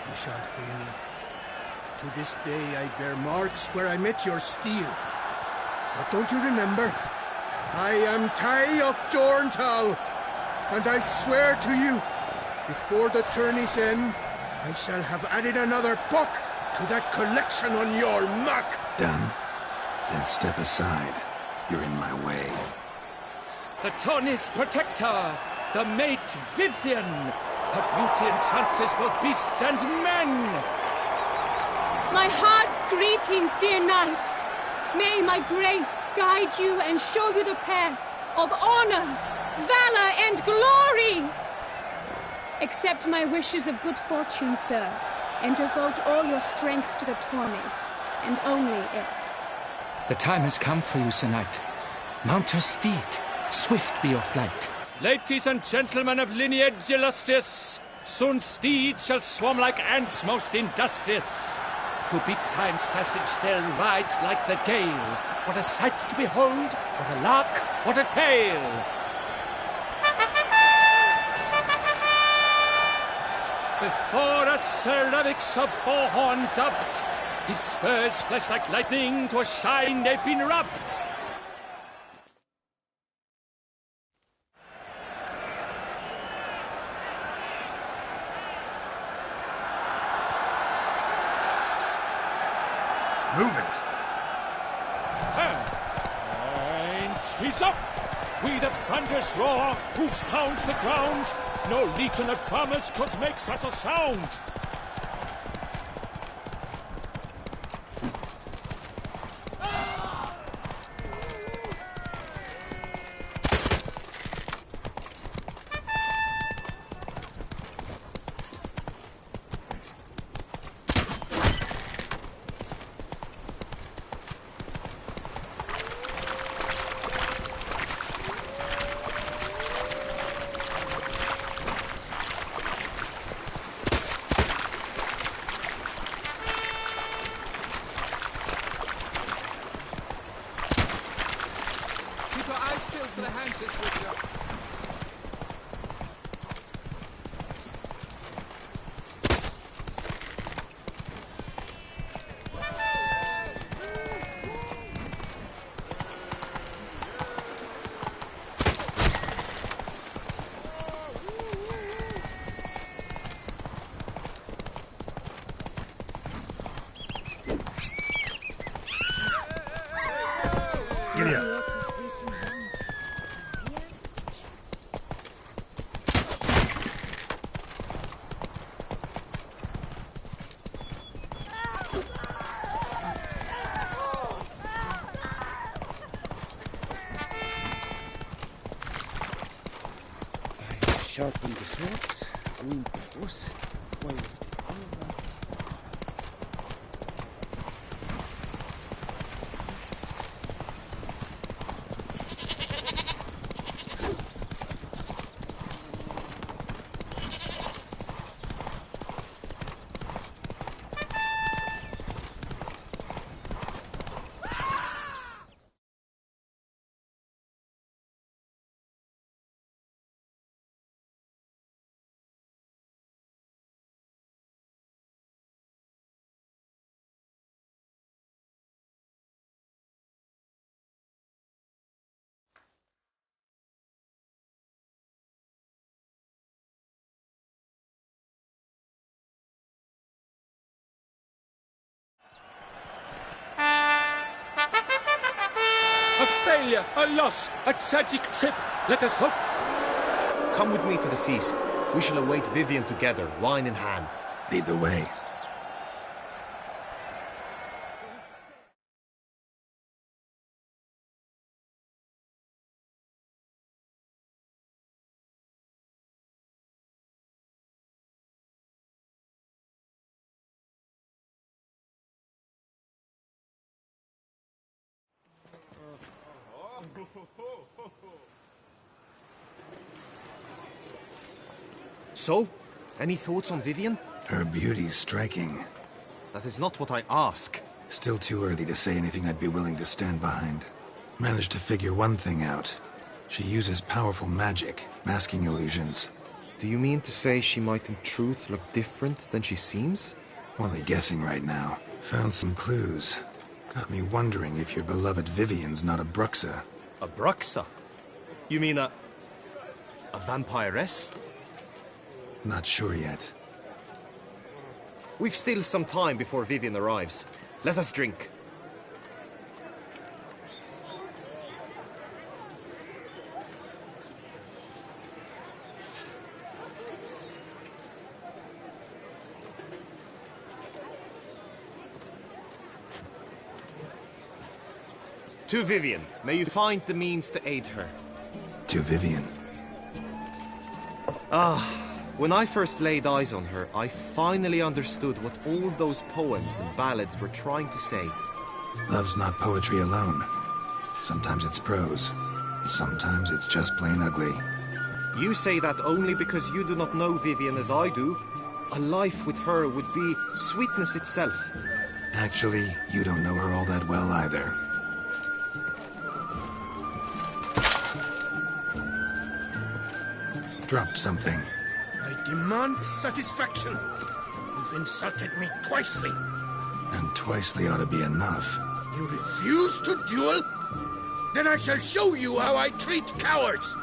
You shan't free me. To this day I bear marks where I met your steel. But don't you remember? I am Tai of Dorntal, and I swear to you, before the tourney's end, I shall have added another buck to that collection on your muck.
Done? Then step aside. You're in my way.
The tourney's protector, the mate Vivian. Her beauty entrances both beasts and men.
My heart's greetings, dear knights. May my grace guide you and show you the path of honor, valor, and glory. Accept my wishes of good fortune, sir, and devote all your strength to the tourney, and only it.
The time has come for you, Sir Knight. Mount your steed. Swift be your flight.
Ladies and gentlemen of lineage illustrious, soon steeds shall swarm like ants most industrious. To beat time's passage they'll ride like the gale. What a sight to behold, what a lark, what a tale. Before us Sir Ravix of Fourhorn dubbed, his spurs flash like lightning, to a shine they've been rubbed.
Move it!
And he's up! With a thunderous roar, hoofs pounds the ground. No legion of drummers could make such a sound.
Giddy up.
Sharpen the swords, wound the horse, while
A failure, a loss, a tragic trip. Let us hope.
Come with me to the feast. We shall await Vivian together, wine in hand.
Lead the way.
So, any thoughts on Vivian?
Her beauty's striking.
That is not what I ask.
Still too early to say anything I'd be willing to stand behind. Managed to figure one thing out. She uses powerful magic, masking illusions.
Do you mean to say she might in truth look different than she seems?
Only guessing right now. Found some clues. Got me wondering if your beloved Vivian's not a Bruxa.
A Bruxa? You mean a vampiress?
Not sure yet.
We've still some time before Vivian arrives. Let us drink. To Vivian, may you find the means to aid her.
To Vivian.
When I first laid eyes on her, I finally understood what all those poems and ballads were trying to say.
Love's not poetry alone. Sometimes it's prose. Sometimes it's just plain ugly.
You say that only because you do not know Vivian as I do. A life with her would be sweetness itself.
Actually, you don't know her all that well either. Dropped something.
I demand satisfaction. You've insulted me twicely.
And twicely ought to be enough.
You refuse to duel? Then I shall show you how I treat cowards!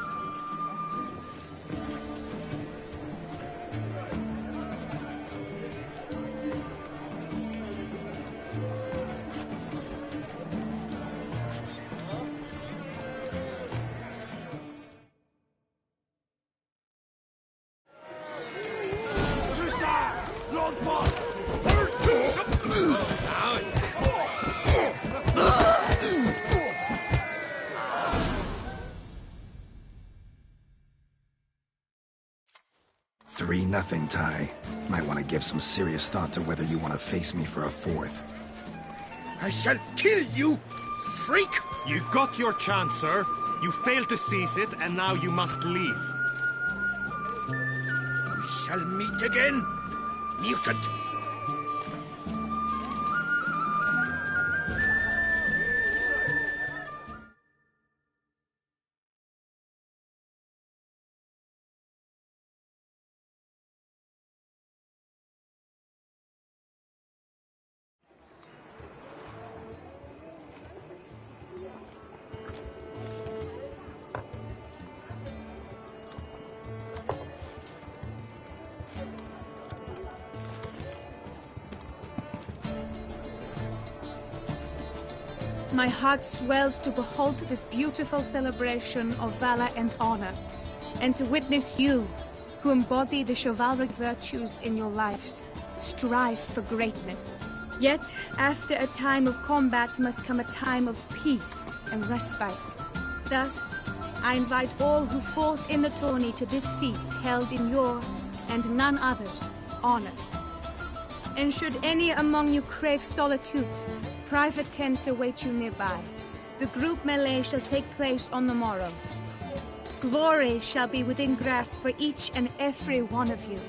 Nothing, Ty. Might want to give some serious thought to whether you want to face me for a fourth.
I shall kill you, freak!
You got your chance, sir. You failed to seize it, and now you must leave.
We shall meet again, mutant!
My heart swells to behold this beautiful celebration of valor and honor, and to witness you, who embody the chivalric virtues in your lives, strive for greatness. Yet, after a time of combat must come a time of peace and respite. Thus, I invite all who fought in the tourney to this feast held in your, and none other's, honor. And should any among you crave solitude, private tents await you nearby. The group melee shall take place on the morrow. Glory shall be within grasp for each and every one of you.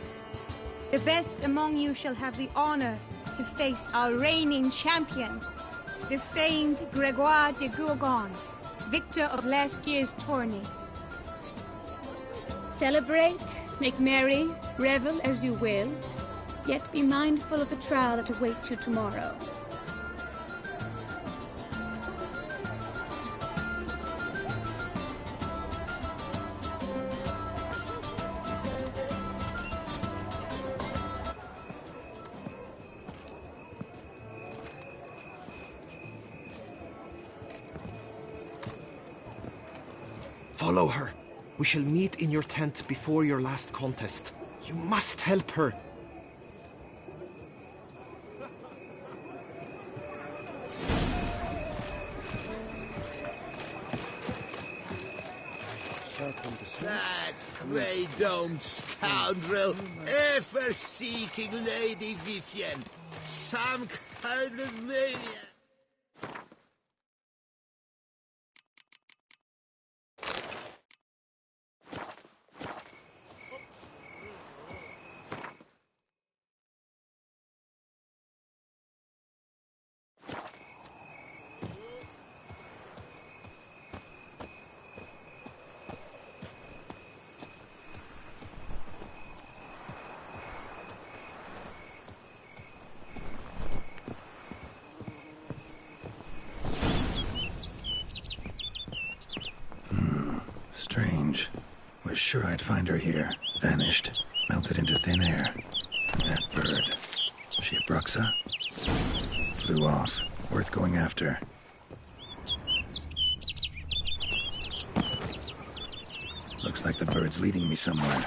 The best among you shall have the honor to face our reigning champion, the famed Gregoire de Gourgon, victor of last year's tourney. Celebrate, make merry, revel as you will, yet be mindful of the trial that awaits you tomorrow.
Follow her. We shall meet in your tent before your last contest. You must help her.
That grey-domed scoundrel, ever seeking Lady Vivienne. Some kind of maniac.
Strange. Was sure I'd find her here. Vanished. Melted into thin air. And that bird. She a Bruxa? Flew off. Worth going after. Looks like the bird's leading me somewhere.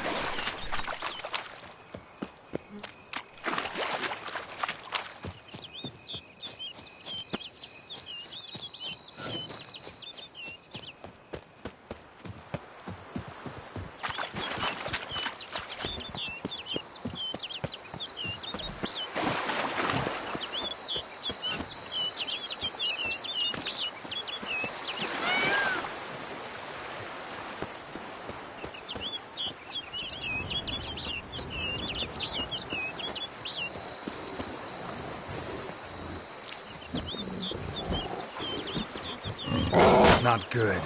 Not good.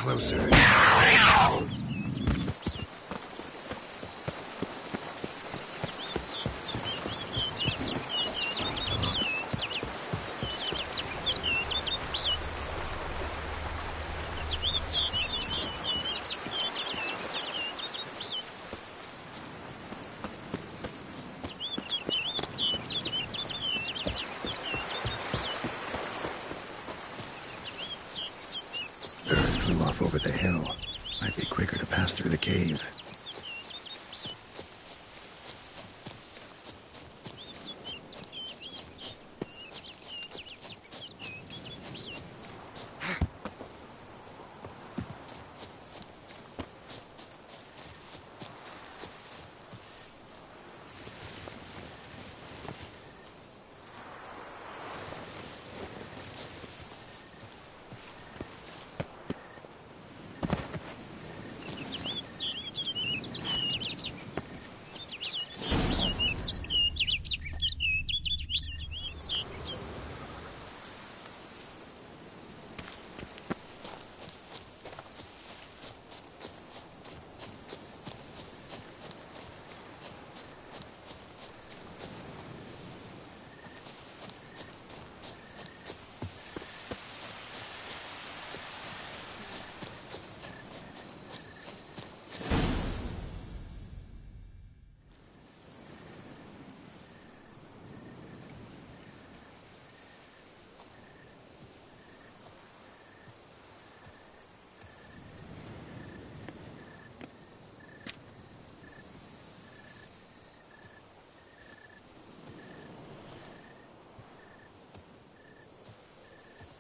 closer. Flew off over the hill. Might be quicker to pass through the cave.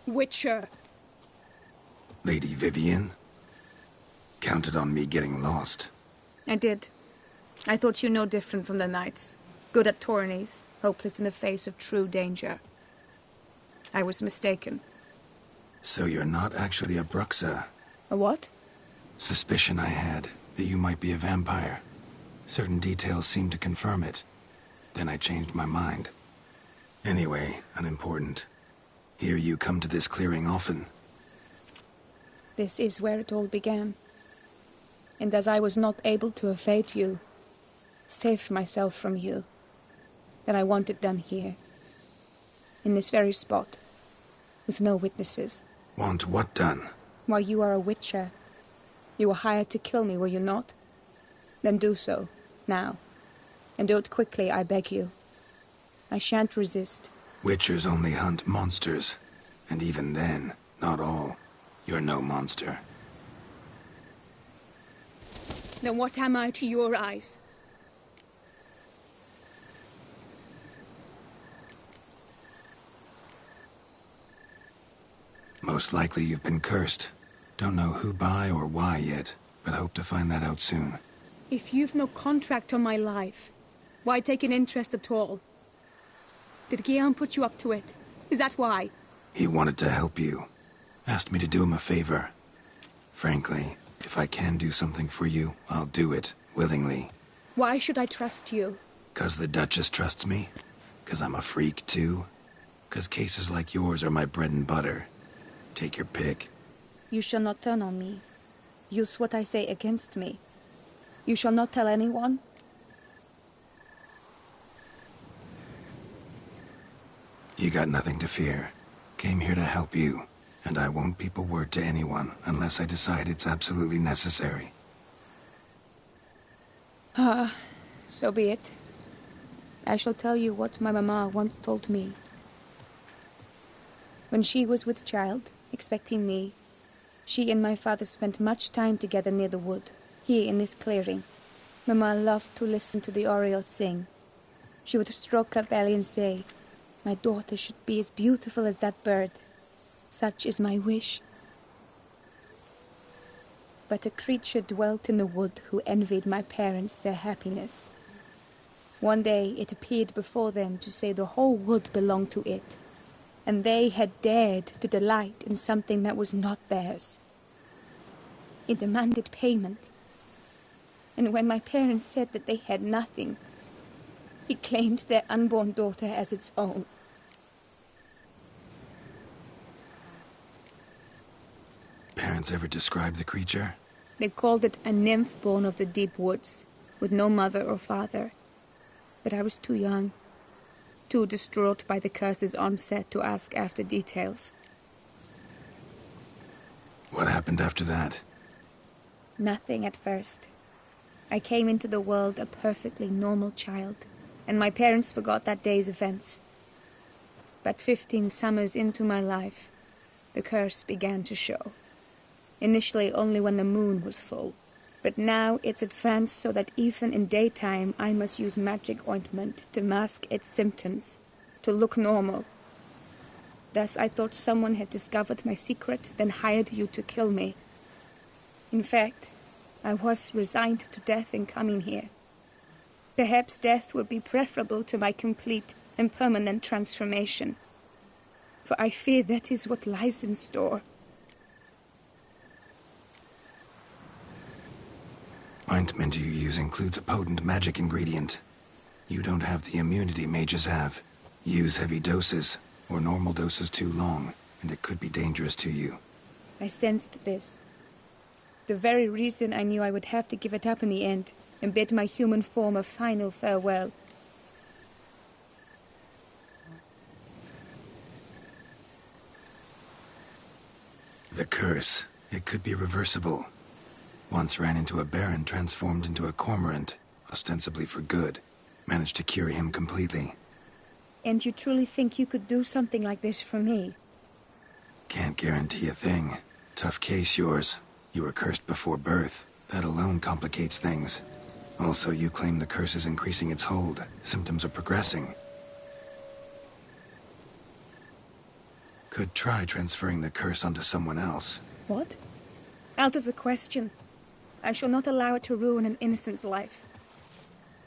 Witcher.
Lady Vivienne? Counted on me getting lost.
I did. I thought you no different from the knights. Good at tourneys, hopeless in the face of true danger. I was mistaken.
So you're not actually a Bruxa?
A what?
Suspicion I had, that you might be a vampire. Certain details seemed to confirm it. Then I changed my mind. Anyway, unimportant. Hear you come to this clearing often.
This is where it all began. And as I was not able to evade you, save myself from you, then I want it done here. In this very spot. With no witnesses.
Want what done?
While you are a witcher. You were hired to kill me, were you not? Then do so, now. And do it quickly, I beg you. I shan't resist.
Witchers only hunt monsters. And even then, not all. You're no monster.
Then what am I to your eyes?
Most likely you've been cursed. Don't know who by or why yet, but hope to find that out soon.
If you've no contract on my life, why take an interest at all? Did Guillaume put you up to it? Is that why?
He wanted to help you. Asked me to do him a favor. Frankly, if I can do something for you, I'll do it, willingly.
Why should I trust you?
'Cause the Duchess trusts me? 'Cause I'm a freak, too? 'Cause cases like yours are my bread and butter? Take your pick.
You shall not turn on me. Use what I say against me. You shall not tell anyone?
You got nothing to fear. Came here to help you, and I won't peep a word to anyone unless I decide it's absolutely necessary.
So be it. I shall tell you what my mamma once told me. When she was with child, expecting me, she and my father spent much time together near the wood, here in this clearing. Mamma loved to listen to the orioles sing. She would stroke her belly and say, "My daughter should be as beautiful as that bird. Such is my wish." But a creature dwelt in the wood who envied my parents their happiness. One day it appeared before them to say the whole wood belonged to it, and they had dared to delight in something that was not theirs. It demanded payment, and when my parents said that they had nothing, it claimed their unborn daughter as its own.
parents ever describe the creature?
They called it a nymph born of the deep woods, with no mother or father. But I was too young, too distraught by the curse's onset to ask after details.
What happened after that?
Nothing at first. I came into the world a perfectly normal child, and my parents forgot that day's events. But 15 summers into my life, the curse began to show. Initially only when the moon was full, but now it's advanced so that even in daytime I must use magic ointment to mask its symptoms, to look normal. Thus I thought someone had discovered my secret, then hired you to kill me. In fact, I was resigned to death in coming here. Perhaps death would be preferable to my complete and permanent transformation. For I fear that is what lies in store.
Ointment you use includes a potent magic ingredient. You don't have the immunity mages have. Use heavy doses, or normal doses too long, and it could be dangerous to you.
I sensed this. The very reason I knew I would have to give it up in the end, and bid my human form a final farewell.
The curse. It could be reversible. Once ran into a baron transformed into a cormorant, ostensibly for good. Managed to cure him completely.
And you truly think you could do something like this for me?
Can't guarantee a thing. Tough case, yours. You were cursed before birth. That alone complicates things. Also, you claim the curse is increasing its hold. Symptoms are progressing. Could try transferring the curse onto someone else.
What? Out of the question. I shall not allow it to ruin an innocent's life.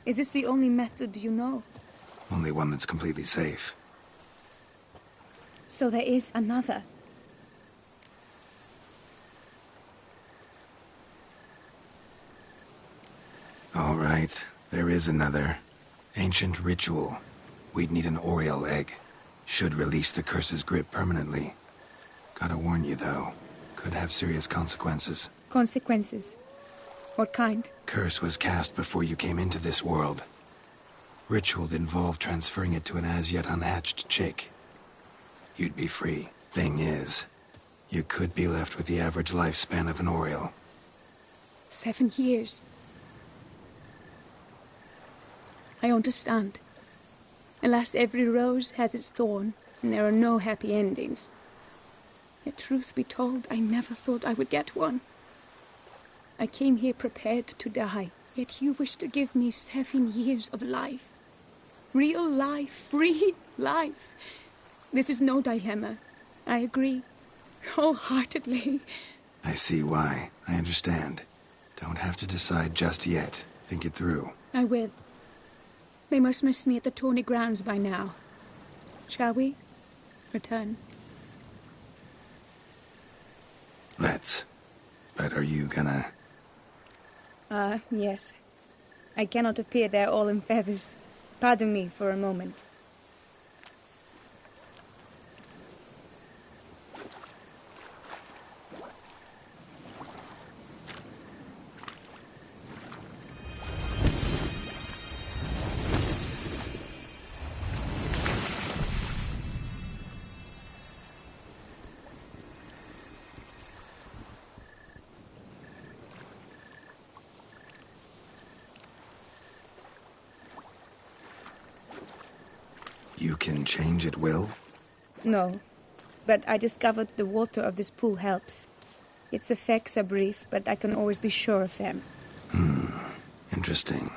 Is this the only method you know?
Only one that's completely safe.
So there is another.
All right, there is another. Ancient ritual. We'd need an Oriole egg. Should release the curse's grip permanently. Gotta warn you, though. Could have serious consequences.
Consequences? What kind?
Curse was cast before you came into this world. Ritual involved transferring it to an as-yet unhatched chick. You'd be free. Thing is, you could be left with the average lifespan of an Oriole.
7 years. I understand. Alas, every rose has its thorn, and there are no happy endings. Yet truth be told, I never thought I would get one. I came here prepared to die, yet you wish to give me 7 years of life. Real life, free life. This is no dilemma. I agree, wholeheartedly.
I see why. I understand. Don't have to decide just yet. Think it through.
I will. They must miss me at the tourney grounds by now. Shall we return?
Let's. But are you gonna...
Yes. I cannot appear there all in feathers. Pardon me for a moment.
You can change at will?
No, but I discovered the water of this pool helps. Its effects are brief, but I can always be sure of them.
Interesting.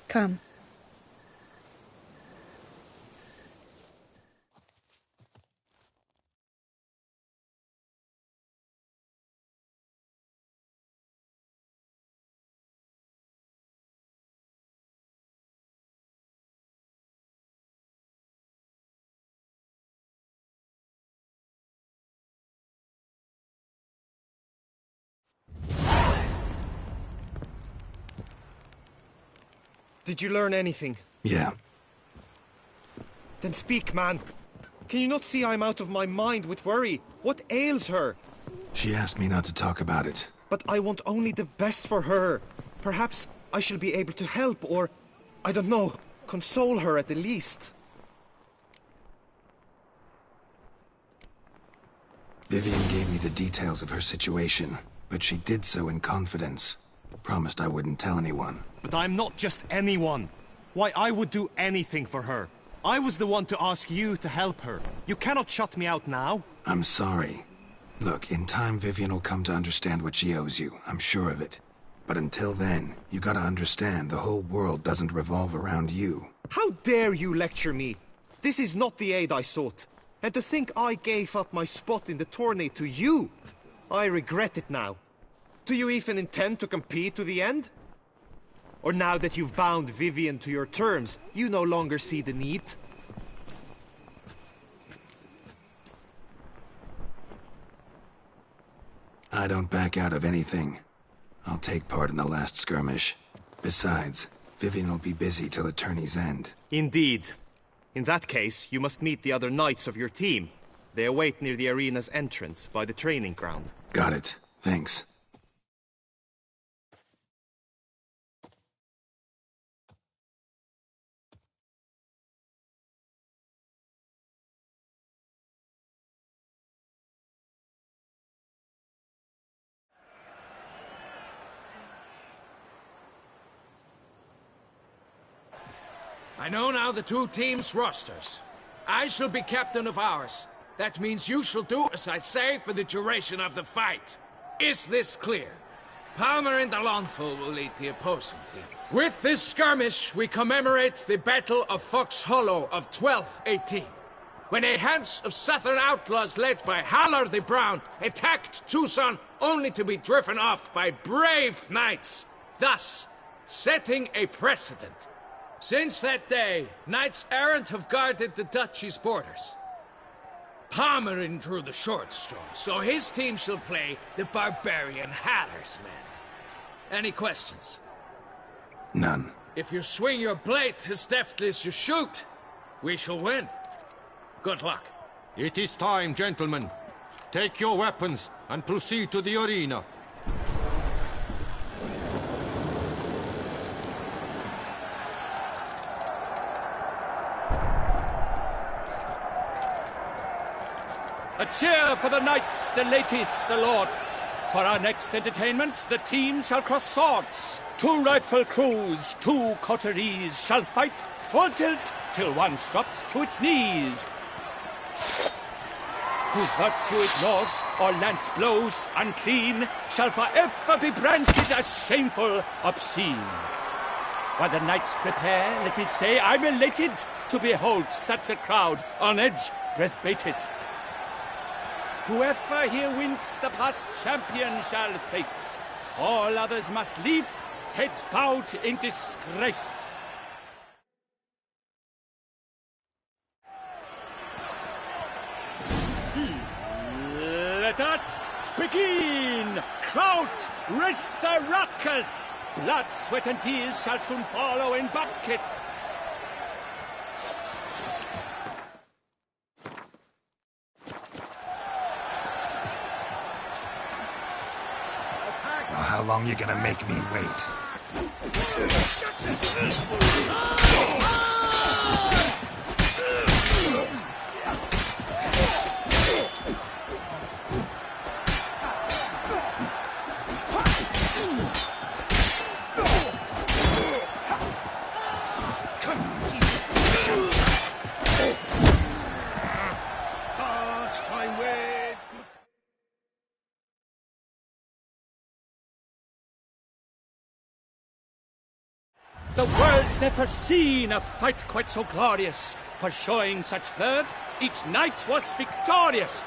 Come.
Did you learn anything?
Yeah.
Then speak, man. Can you not see I'm out of my mind with worry? What ails her?
She asked me not to talk about it.
But I want only the best for her. Perhaps I shall be able to help, or, I don't know, console her at the least.
Vivian gave me the details of her situation, but she did so in confidence. Promised I wouldn't tell anyone.
But I'm not just anyone. Why, I would do anything for her. I was the one to ask you to help her. You cannot shut me out now.
I'm sorry. Look, in time Vivian will come to understand what she owes you. I'm sure of it. But until then, you gotta understand the whole world doesn't revolve around you.
How dare you lecture me? This is not the aid I sought. And to think I gave up my spot in the tourney to you, I regret it now. Do you even intend to compete to the end? Or now that you've bound Vivian to your terms, you no longer see the need?
I don't back out of anything. I'll take part in the last skirmish. Besides, Vivian will be busy till the tourney's end.
Indeed. In that case, you must meet the other knights of your team. They await near the arena's entrance, by the training ground.
Got it. Thanks.
I know now the two teams' rosters. I shall be captain of ours. That means you shall do as I say for the duration of the fight. Is this clear? Palmer and Alonfo will lead the opposing team. With this skirmish, we commemorate the Battle of Fox Hollow of 1218, when a Hans of Southern outlaws led by Haller the Brown attacked Tucson only to be driven off by brave knights, thus setting a precedent. Since that day, knights-errant have guarded the duchy's borders. Palmerin drew the short straw, so his team shall play the barbarian Haller's men. Any questions?
None.
If you swing your blade as deftly as you shoot, we shall win. Good luck.
It is time, gentlemen. Take your weapons and proceed to the arena.
A cheer for the knights, the ladies, the lords. For our next entertainment, the teams shall cross swords. 2 rifle crews, 2 coteries shall fight full tilt till one drops to its knees. Who virtue ignores or lance blows unclean shall forever be branded as shameful, obscene. While the knights prepare, let me say I'm elated to behold such a crowd on edge, breath bated. Whoever here wins the past champion shall face. All others must leave, heads bowed in disgrace. Let us begin! Kraut, Risaracus! Blood, sweat, and tears shall soon follow in buckets.
How long you gonna make me wait?
The world's never seen a fight quite so glorious. For showing such verve, each knight was victorious.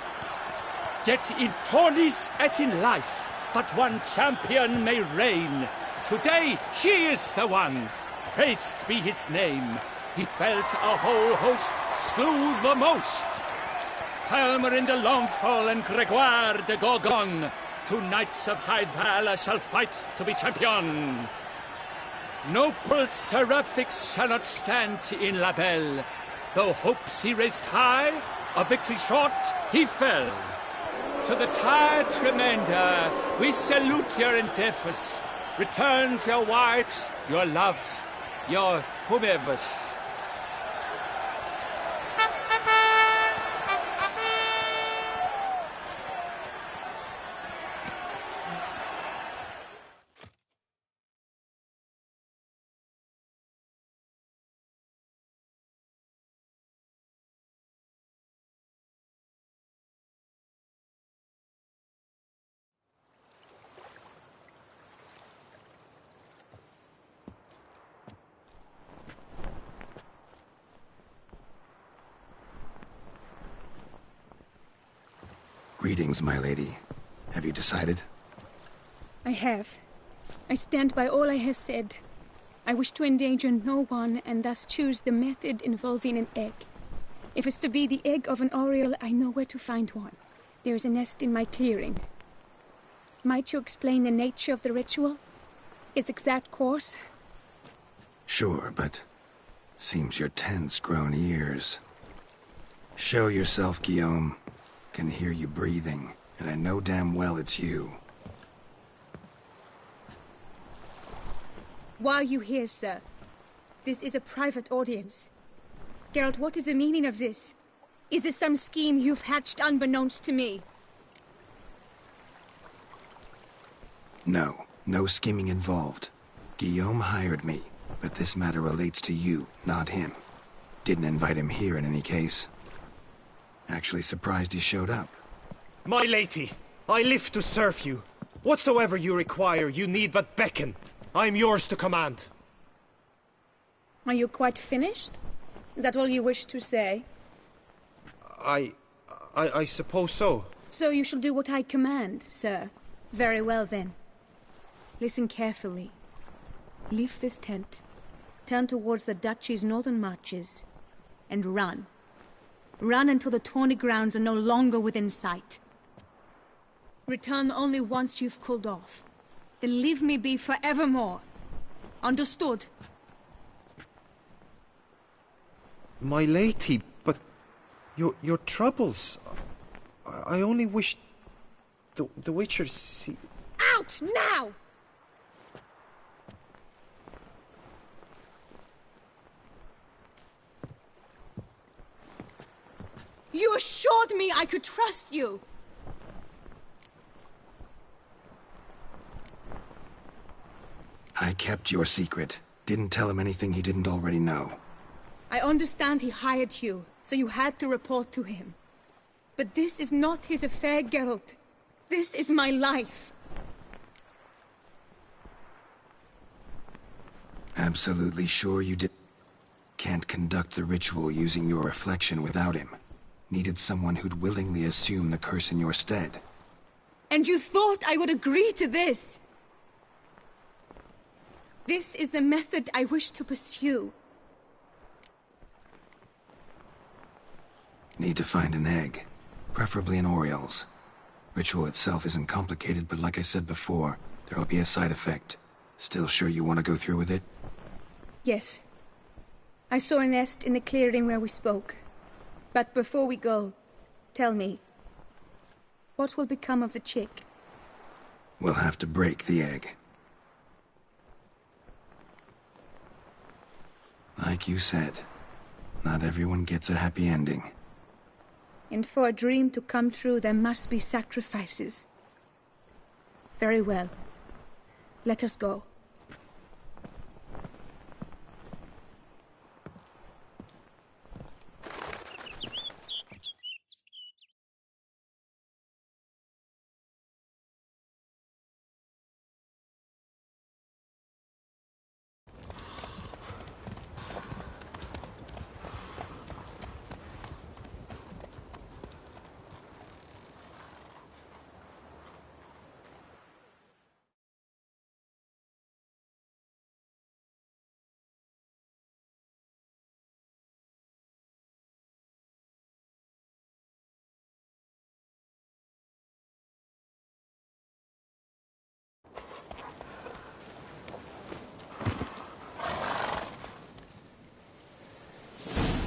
Yet in tourneys as in life, but one champion may reign. Today he is the one. Praised be his name. He felt a whole host, slew the most. Palmer de Longfall and Gregoire de Gorgon, 2 knights of high valor shall fight to be champion. Noble seraphics shall not stand in La Belle. Though hopes he raised high, of victory short, he fell. To the tired remainder, we salute your endeavors. Return to your wives, your loves, your whomevers.
Greetings, my lady. Have you decided?
I have. I stand by all I have said. I wish to endanger no one, and thus choose the method involving an egg. If it's to be the egg of an oriole, I know where to find one. There is a nest in my clearing. Might you explain the nature of the ritual? Its exact course?
Sure, but seems you're tense, grown ears. Show yourself, Guillaume. Can hear you breathing, and I know damn well it's you.
Why are you here, sir? This is a private audience. Geralt, what is the meaning of this? Is this some scheme you've hatched unbeknownst to me?
No, no scheming involved. Guillaume hired me, but this matter relates to you, not him. Didn't invite him here in any case. Actually surprised he showed up.
My lady, I live to serve you. Whatsoever you require, you need but beckon. I am yours to command.
Are you quite finished? Is that all you wish to say?
I suppose so.
So you shall do what I command, sir. Very well, then. Listen carefully. Leave this tent, turn towards the duchy's northern marches, and run. Run until the Tawny grounds are no longer within sight. Return only once you've cooled off. Then leave me be forevermore. Understood?
My lady, but your troubles. I only wish the Witchers see.
Out now! You assured me I could trust you!
I kept your secret. Didn't tell him anything he didn't already know.
I understand he hired you, so you had to report to him. But this is not his affair, Geralt. This is my life.
Absolutely sure you did. Can't conduct the ritual using your reflection without him. Needed someone who'd willingly assume the curse in your stead.
And you thought I would agree to this? This is the method I wish to pursue.
Need to find an egg. Preferably an oriole's. Ritual itself isn't complicated, but like I said before, there'll be a side effect. Still sure you want to go through with it?
Yes. I saw a nest in the clearing where we spoke. But before we go, tell me, what will become of the chick?
We'll have to break the egg. Like you said, not everyone gets a happy ending.
And for a dream to come true, there must be sacrifices. Very well. Let us go.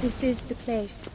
This is the place.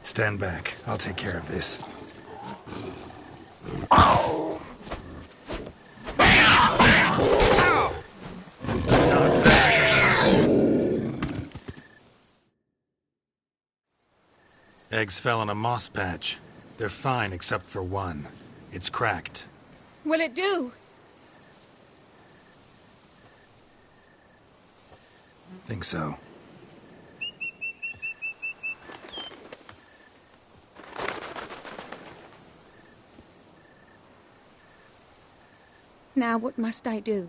Stand back. I'll take care of this. Eggs fell on a moss patch. They're fine except for one. It's cracked.
Will it do?
Think so.
Now what must I do?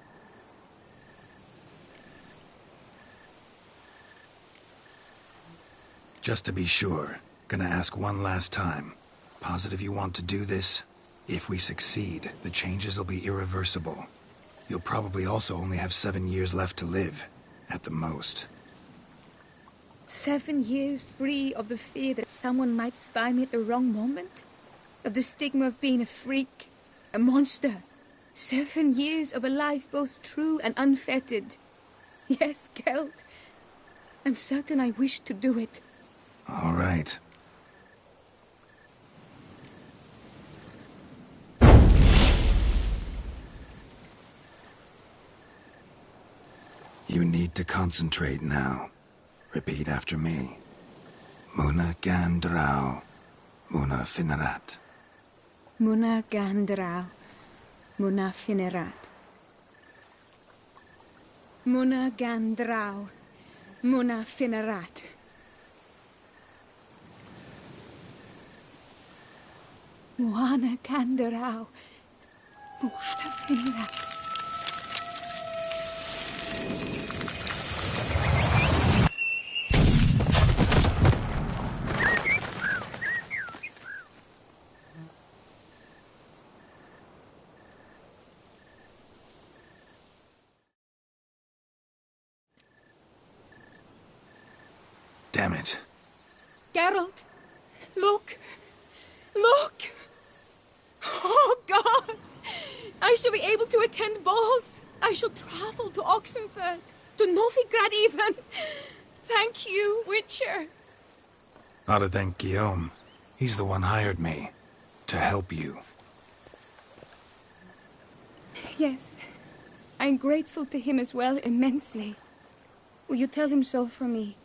Just to be sure, gonna ask one last time. Positive you want to do this? If we succeed, the changes will be irreversible. You'll probably also only have 7 years left to live, at the most.
7 years free of the fear that someone might spy me at the wrong moment? Of the stigma of being a freak, a monster? 7 years of a life both true and unfettered. Yes, Gelt. I'm certain I wish to do it.
All right. You need to concentrate now. Repeat after me. Muna Gandrau, Muna Finerat.
Muna Gandrau, Muna Finerat. Muna Gandrau, Muna Finerat. Muana Gandrau, Muana Finerat.
Damn it.
Geralt, look! Look! Oh, gods! I shall be able to attend balls. I shall travel to Oxenfurt, to Novigrad even. Thank you, Witcher.
Ought to thank Guillaume. He's the one hired me. To help you.
Yes. I'm grateful to him as well, immensely. Will you tell him so for me?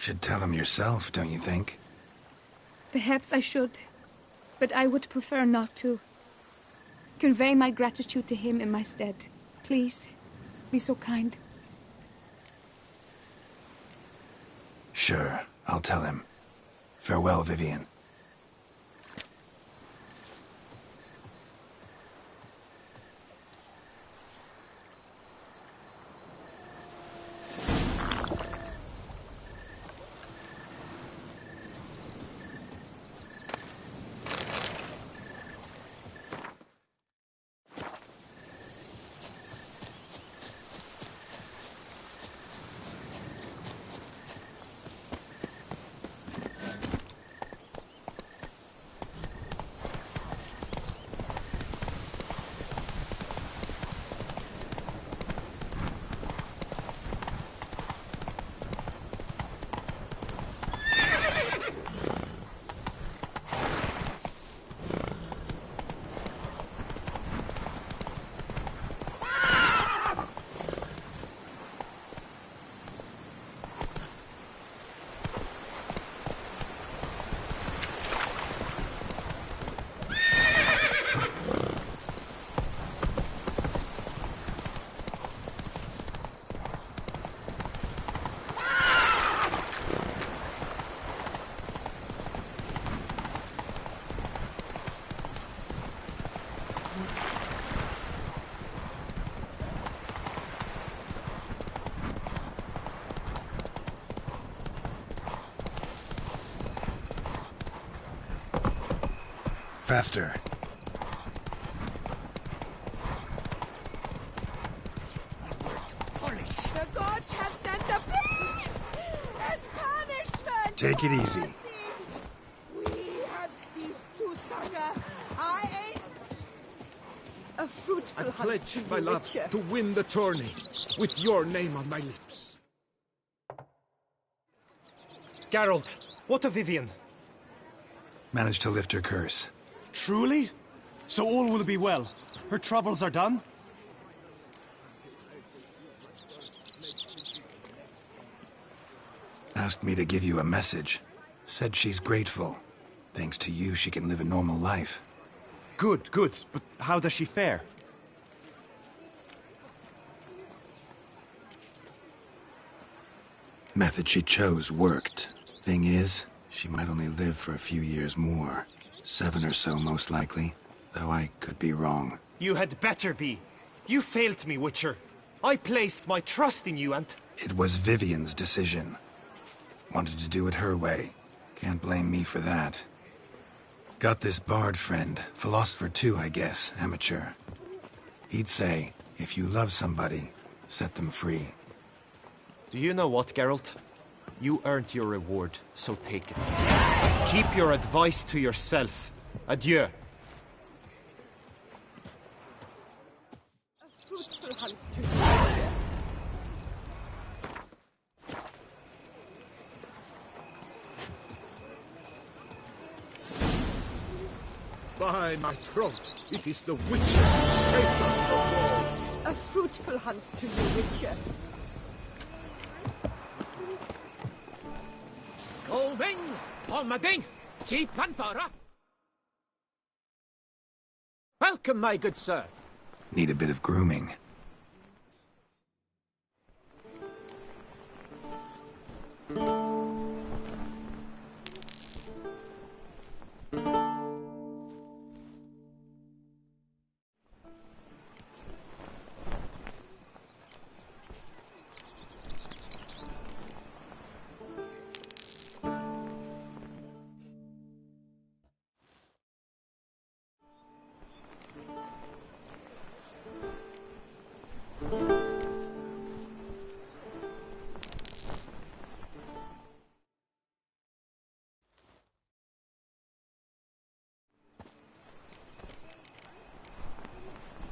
Should tell him yourself, don't you think?
Perhaps I should, but I would prefer not to. Convey my gratitude to him in my stead. Please, be so kind.
Sure, I'll tell him. Farewell, Vivienne. Faster.
The gods have sent the beast as punishment.
Take it easy.
We have ceased to succor. I ain't a fruitful
I
hunt
pledge,
to
my
you,
love,
Witcher.
to win the tourney, with your name on my lips. Geralt, what of Vivienne?
Managed to lift her curse.
Truly? So all will be well. Her troubles are done?
Asked me to give you a message. Said she's grateful. Thanks to you, she can live a normal life.
Good, good. But how does she fare?
Method she chose worked. Thing is, she might only live for a few years more. 7 or so, most likely. Though I could be wrong.
You had better be. You failed me, Witcher. I placed my trust in you and...
It was Vivienne's decision. Wanted to do it her way. Can't blame me for that. Got this bard friend. Philosopher too, I guess. Amateur. He'd say, if you love somebody, set them free.
Do you know what, Geralt? You earned your reward, so take it. But keep your advice to yourself. Adieu.
A fruitful hunt to you, Witcher.
By my troth, it is the Witcher who shaped us for war.
A fruitful hunt to you, Witcher.
Going, Holmading, Chief Panthara. Welcome, my good sir.
Need a bit of grooming.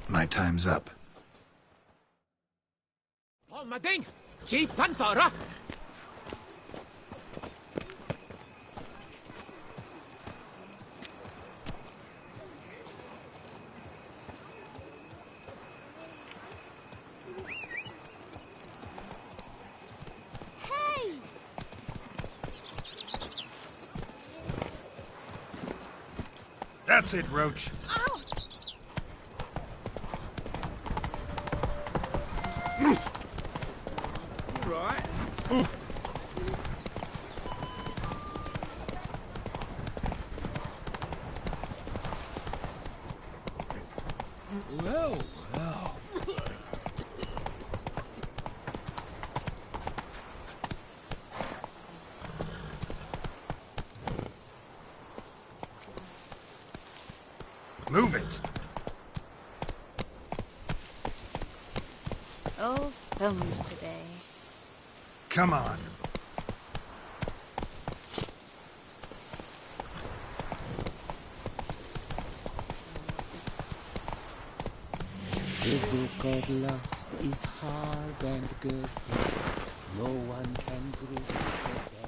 My time's up.
Holmading, Chief Panthara.
Hey!
That's it, Roach.
Ow!
Right.
Well, well.
Move it.
Oh, thumbs today.
Come on.
The book of lust is hard and good. No one can grip it again.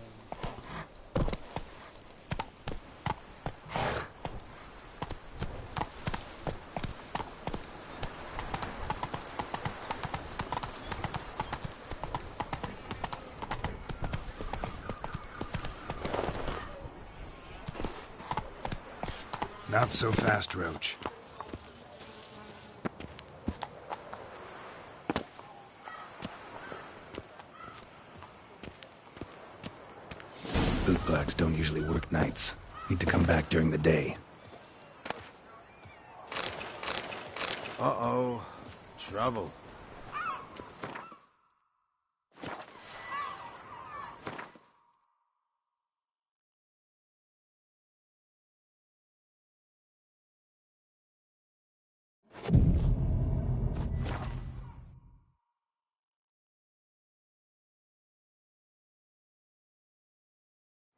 Not so fast, Roach. Bootblacks don't usually work nights. Need to come back during the day.
Uh-oh. Trouble.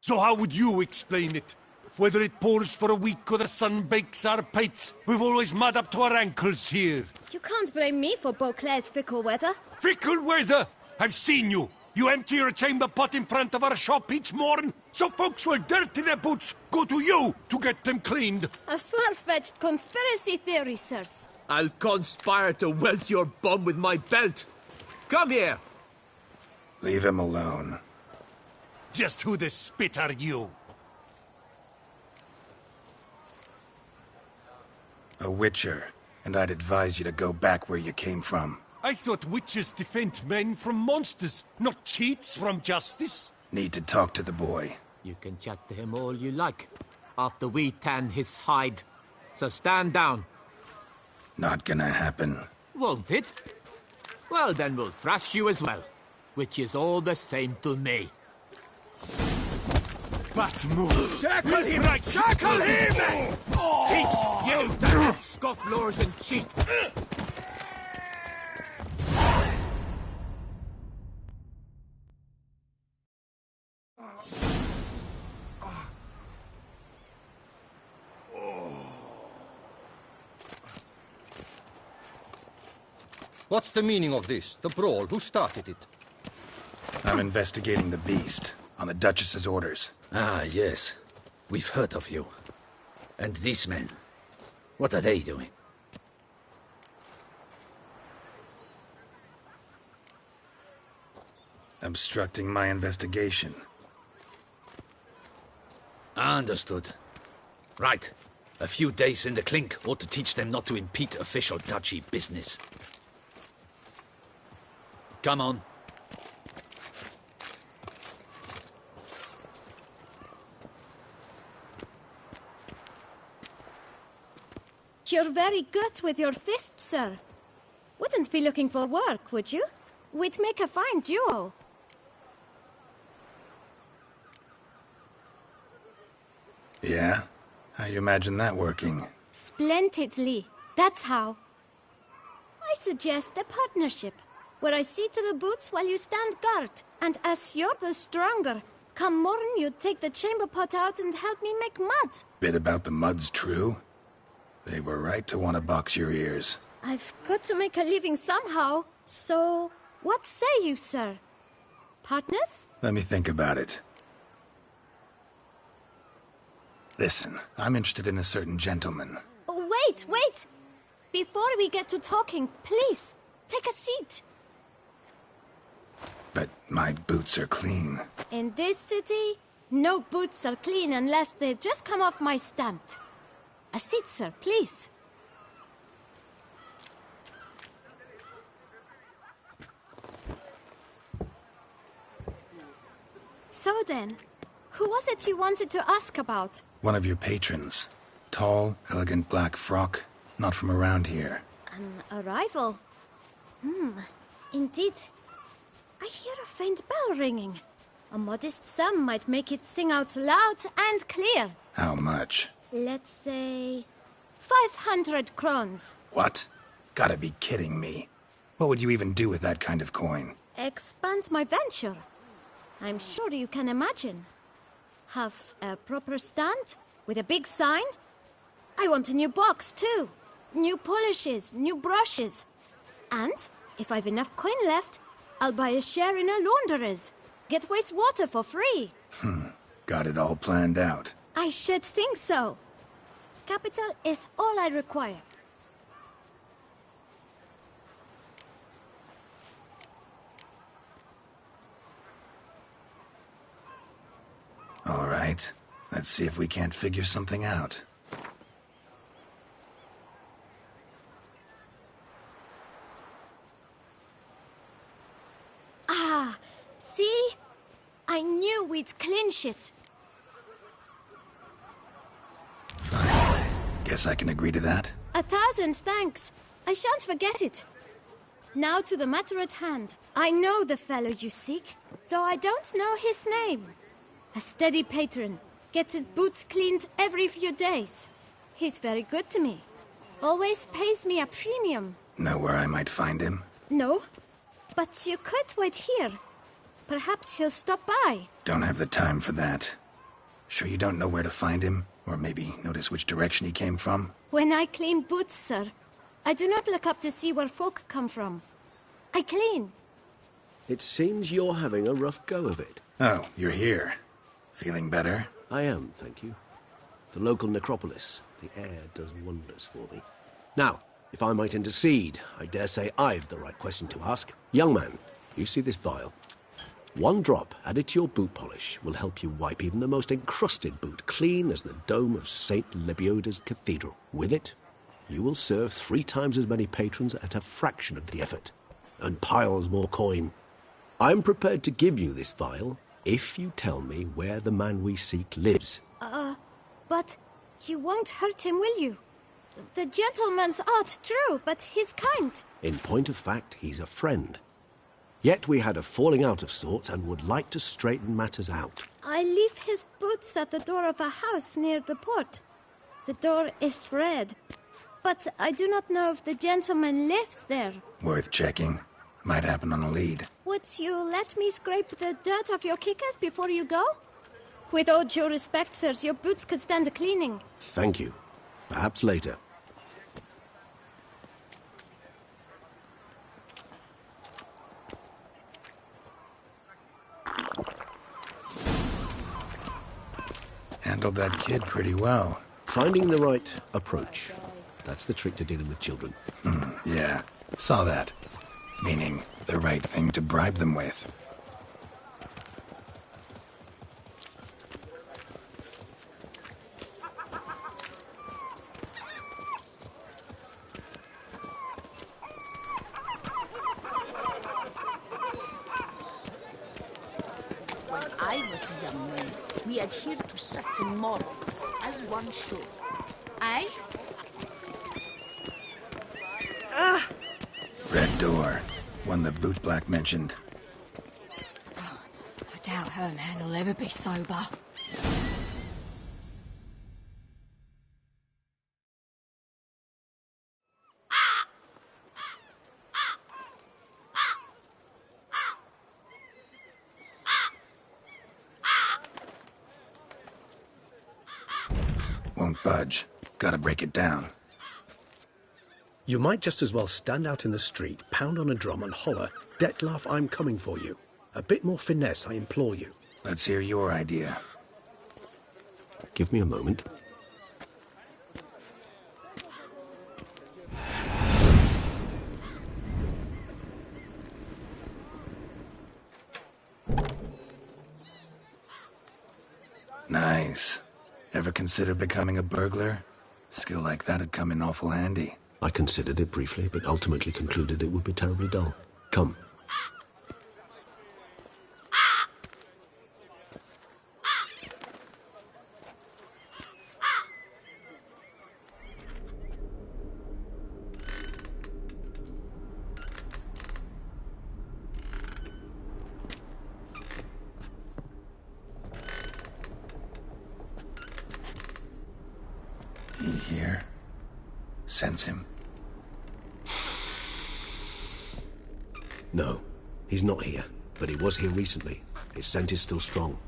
So how would you explain it? Whether it pours for a week or the sun bakes our pates, we've always mud up to our ankles here.
You can't blame me for Beauclair's fickle weather.
Fickle weather? I've seen you. You empty your chamber pot in front of our shop each morn, so folks will dirty their boots go to you to get them cleaned.
A far-fetched conspiracy theory, sirs.
I'll conspire to welt your bum with my belt. Come here.
Leave him alone.
Just who the spit are you?
A witcher, and I'd advise you to go back where you came from.
I thought witches defend men from monsters, not cheats from justice.
Need to talk to the boy.
You can chat to him all you like, after we tan his hide. So stand down.
Not gonna happen.
Won't it? Well, then we'll thrash you as well, which is all the same to me.
But move!
Circle him!
Right.
Circle him! Teach you to scofflaws and cheat!
What's the meaning of this? The brawl? Who started it?
I'm investigating the beast, on the Duchess's orders.
Ah, yes. We've heard of you. And these men, what are they doing?
Obstructing my investigation.
Understood. Right. A few days in the clink ought to teach them not to impede official duchy business. Come on.
You're very good with your fists, sir. Wouldn't be looking for work, would you? We'd make a fine duo.
Yeah? How you imagine that working?
Splendidly. That's how. I suggest a partnership, where I see to the boots while you stand guard. And as you're the stronger, come morn you take the chamber pot out and help me make mud.
Bit about the mud's true? They were right to want to box your ears.
I've got to make a living somehow, so what say you, sir? Partners?
Let me think about it. Listen, I'm interested in a certain gentleman.
Wait, wait! Before we get to talking, please, take a seat.
But my boots are clean.
In this city, no boots are clean unless they just come off my stand. A seat, sir, please. So then, who was it you wanted to ask about?
One of your patrons. Tall, elegant black frock. Not from around here.
An arrival? Indeed. I hear a faint bell ringing. A modest sum might make it sing out loud and clear.
How much?
Let's say 500 crowns.
What? Gotta be kidding me. What would you even do with that kind of coin?
Expand my venture. I'm sure you can imagine. Have a proper stand with a big sign. I want a new box too. New polishes, new brushes. And if I've enough coin left, I'll buy a share in a launderer's. Get wastewater for free.
Got it all planned out.
I should think so. Capital is all I require.
All right. Let's see if we can't figure something out.
Ah, see? I knew we'd clinch it.
Guess I can agree to that.
1,000 thanks. I shan't forget it. Now to the matter at hand. I know the fellow you seek, though I don't know his name. A steady patron. Gets his boots cleaned every few days. He's very good to me. Always pays me a premium.
Know where I might find him?
No, but you could wait here. Perhaps he'll stop by.
Don't have the time for that. Sure you don't know where to find him? Or maybe notice which direction he came from?
When I clean boots, sir, I do not look up to see where folk come from. I clean.
It seems you're having a rough go of it.
Oh, you're here. Feeling better?
I am, thank you. The local necropolis. The air does wonders for me. Now, if I might intercede, I dare say I've the right question to ask. Young man, you see this vial? One drop added to your boot polish will help you wipe even the most encrusted boot clean as the dome of St. Lebioda's Cathedral. With it, you will serve 3 times as many patrons at a fraction of the effort, and piles more coin. I'm prepared to give you this vial if you tell me where the man we seek lives.
But you won't hurt him, will you? The gentleman's art, true, but he's kind.
In point of fact, he's a friend. Yet we had a falling out of sorts and would like to straighten matters out.
I leave his boots at the door of a house near the port. The door is red, but I do not know if the gentleman lives there.
Worth checking. Might happen on a lead.
Would you let me scrape the dirt off your kickers before you go? With all due respect, sirs, your boots could stand a cleaning.
Thank you. Perhaps later.
Handled that kid pretty well.
Finding the right approach. That's the trick to dealing with children.
Yeah, saw that. Meaning, the right thing to bribe them with.
When I was a young man, we adhered to certain morals, as one should. Aye?
Red door. One the boot black mentioned.
I doubt her man will ever be sober.
Won't budge. Gotta break it down.
You might just as well stand out in the street, pound on a drum and holler, "Dettlaff, I'm coming for you." A bit more finesse, I implore you.
Let's hear your idea.
Give me a moment.
Nice. Ever consider becoming a burglar? Skill like that'd come in awful handy.
I considered it briefly, but ultimately concluded it would be terribly dull. Come.
He here? Sense him?
No, he's not here, but he was here recently. His scent is still strong.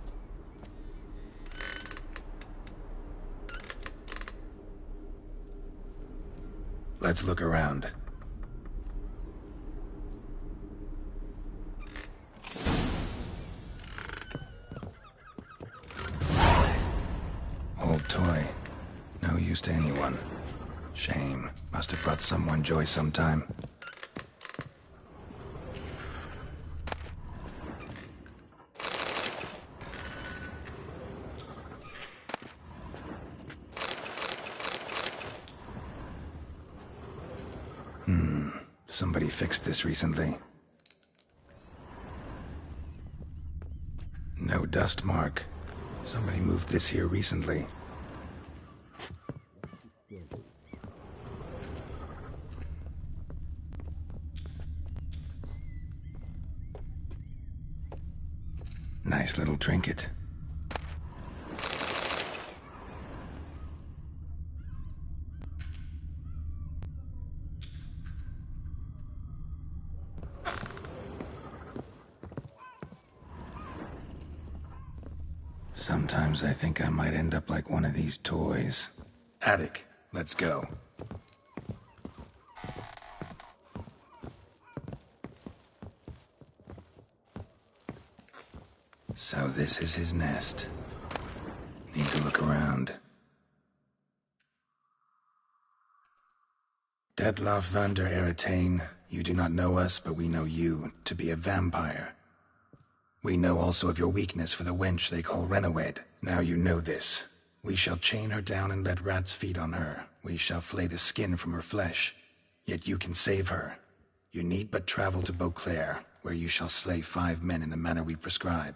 Let's look around. Old toy. No use to anyone. Shame. Must have brought someone joy sometime. Somebody fixed this recently. No dust mark. Somebody moved this here recently. Nice little trinket. Sometimes I think I might end up like one of these toys. Attic, let's go. So this is his nest. Need to look around. Detlaff van der Eretain, you do not know us, but we know you to be a vampire. We know also of your weakness for the wench they call Renawed. Now you know this. We shall chain her down and let rats feed on her. We shall flay the skin from her flesh. Yet you can save her. You need but travel to Beauclair, where you shall slay 5 men in the manner we prescribe.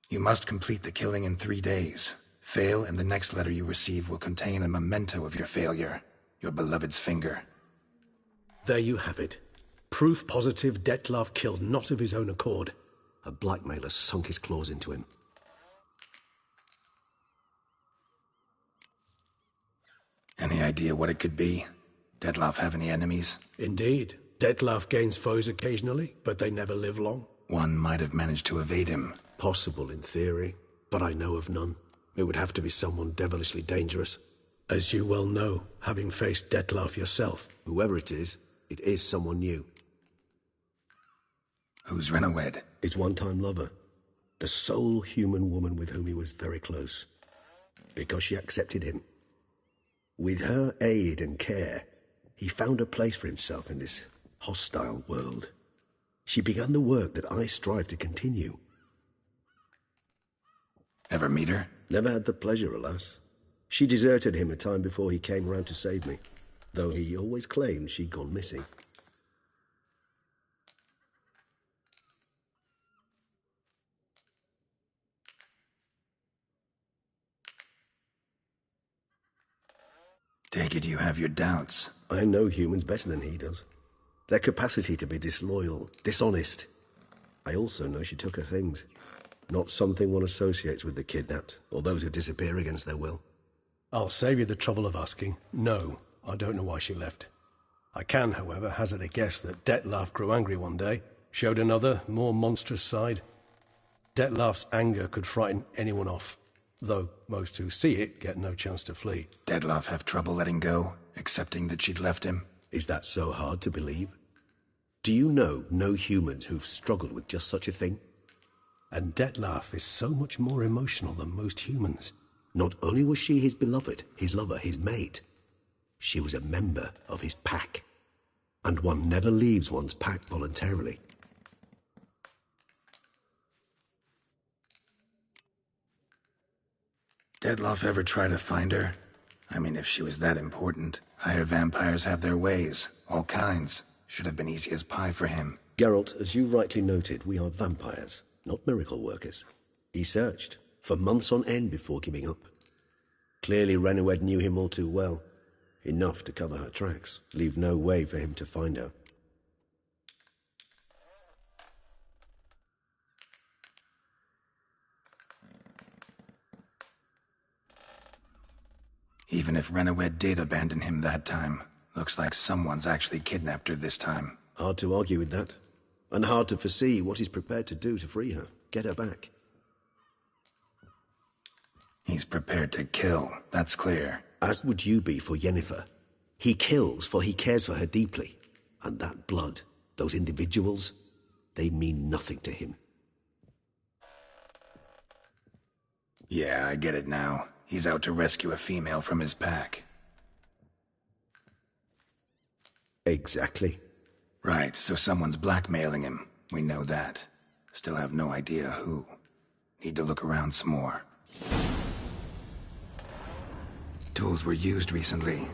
You must complete the killing in 3 days. Fail, and the next letter you receive will contain a memento of your failure. Your beloved's finger.
There you have it. Proof positive Detlaff killed not of his own accord. A blackmailer sunk his claws into him.
Any idea what it could be? Detlaff have any enemies?
Indeed. Detlaff gains foes occasionally, but they never live long.
One might have managed to evade him.
Possible in theory, but I know of none. It would have to be someone devilishly dangerous. As you well know, having faced Detlaff yourself, whoever it is someone new.
Who's Renawed?
His one-time lover. The sole human woman with whom he was very close. Because she accepted him. With her aid and care, he found a place for himself in this hostile world. She began the work that I strive to continue.
Ever meet her?
Never had the pleasure, alas. She deserted him a time before he came round to save me, though he always claimed she'd gone missing.
Take it you have your doubts.
I know humans better than he does. Their capacity to be disloyal, dishonest. I also know she took her things. Not something one associates with the kidnapped, or those who disappear against their will. I'll save you the trouble of asking. No, I don't know why she left. I can, however, hazard a guess that Detlaff grew angry one day, showed another, more monstrous side. Detlaff's anger could frighten anyone off, though most who see it get no chance to flee.
Detlaff have trouble letting go, accepting that she'd left him?
Is that so hard to believe? Do you know no humans who've struggled with just such a thing? And Detlaff is so much more emotional than most humans. Not only was she his beloved, his lover, his mate, she was a member of his pack. And one never leaves one's pack voluntarily.
Detlaff ever try to find her? I mean, if she was that important. Higher vampires have their ways, all kinds. Should have been easy as pie for him.
Geralt, as you rightly noted, we are vampires, not miracle workers. He searched, for months on end before giving up. Clearly Renawed knew him all too well. Enough to cover her tracks, leave no way for him to find her.
Even if Renawed did abandon him that time, looks like someone's actually kidnapped her this time.
Hard to argue with that. And hard to foresee what he's prepared to do to free her, get her back.
He's prepared to kill, that's clear.
As would you be for Yennefer. He kills for he cares for her deeply. And that blood, those individuals, they mean nothing to him.
Yeah, I get it now. He's out to rescue a female from his pack.
Exactly.
Right, so someone's blackmailing him. We know that. Still have no idea who. Need to look around some more. Tools were used recently.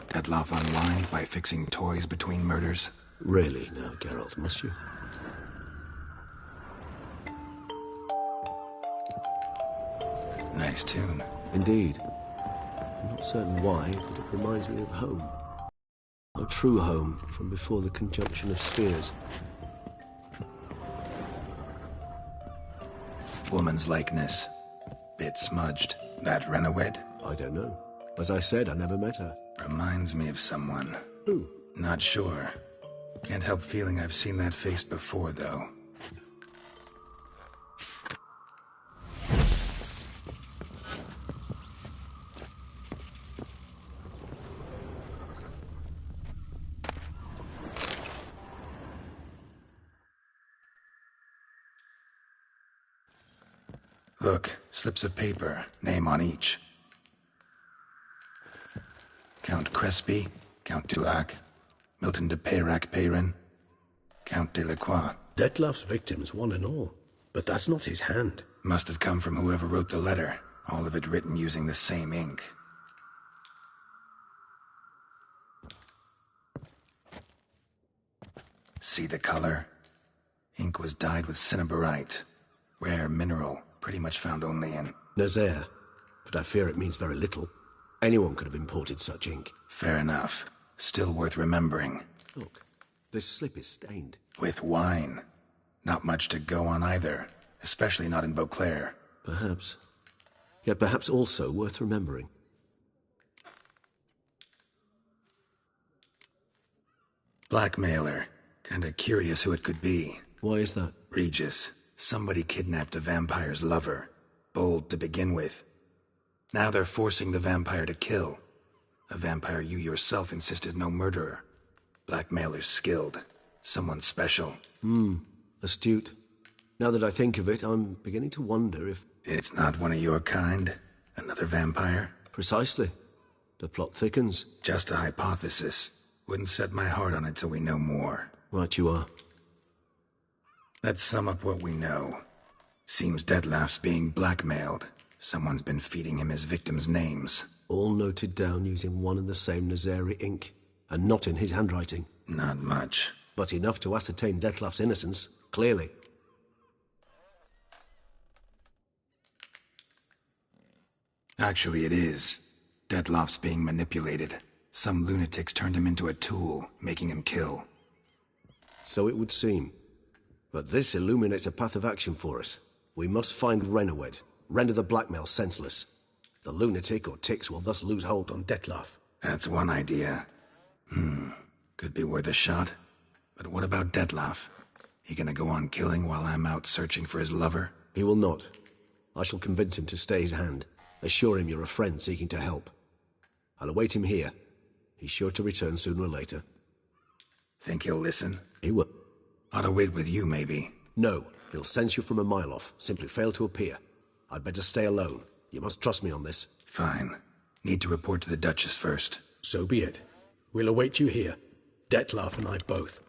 Detlaff unwind by fixing toys between murders.
Really now, Geralt, must you?
Nice tune.
Indeed. I'm not certain why, but it reminds me of home. Our true home from before the conjunction of spheres.
Woman's likeness. Bit smudged. That Renawed?
I don't know. As I said, I never met her.
Reminds me of someone.
Who?
Not sure. Can't help feeling I've seen that face before, though. Look, slips of paper, name on each. Count Crespi, Count Dulac, Milton de Peyrac Peyrin, Count Delacroix.
Detlef's victims, one and all. But that's not his hand.
Must have come from whoever wrote the letter, all of it written using the same ink. See the color? Ink was dyed with cinnabarite. Rare mineral, pretty much found only in
Nazaire. But I fear it means very little. Anyone could have imported such ink.
Fair enough. Still worth remembering.
Look, this slip is stained.
With wine. Not much to go on either, especially not in Beauclair.
Perhaps. Yet perhaps also worth remembering.
Blackmailer. Kinda curious who it could be.
Why is that?
Regis. Somebody kidnapped a vampire's lover. Bold to begin with. Now they're forcing the vampire to kill. A vampire you yourself insisted no murderer. Blackmailer's skilled. Someone special.
Astute. Now that I think of it, I'm beginning to wonder if...
It's not one of your kind? Another vampire?
Precisely. The plot thickens.
Just a hypothesis. Wouldn't set my heart on it till we know more.
Right you are.
Let's sum up what we know. Seems Detlef's being blackmailed. Someone's been feeding him his victims' names.
All noted down using one and the same Nazari ink, and not in his handwriting.
Not much.
But enough to ascertain Detlef's innocence, clearly.
Actually, it is. Detlef's being manipulated. Some lunatics turned him into a tool, making him kill.
So it would seem. But this illuminates a path of action for us. We must find Renowed, render the blackmail senseless. The lunatic or ticks will thus lose hold on Detlef.
That's one idea. Could be worth a shot. But what about Detlef? He gonna go on killing while I'm out searching for his lover?
He will not. I shall convince him to stay his hand. Assure him you're a friend seeking to help. I'll await him here. He's sure to return sooner or later.
Think he'll listen?
He will.
Ought to wait with you, maybe.
No, he'll sense you from a mile off. Simply fail to appear. I'd better stay alone. You must trust me on this.
Fine. Need to report to the Duchess first.
So be it. We'll await you here. Detlef and I both.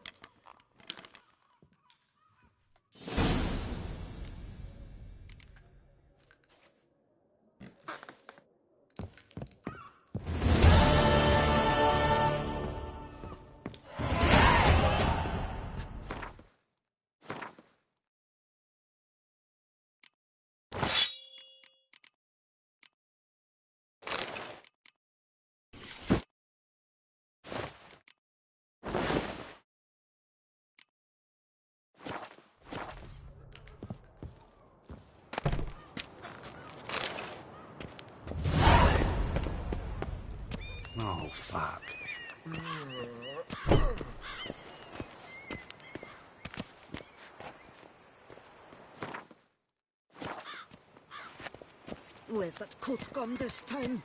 Oh, fuck.
Where's that coat gone this time?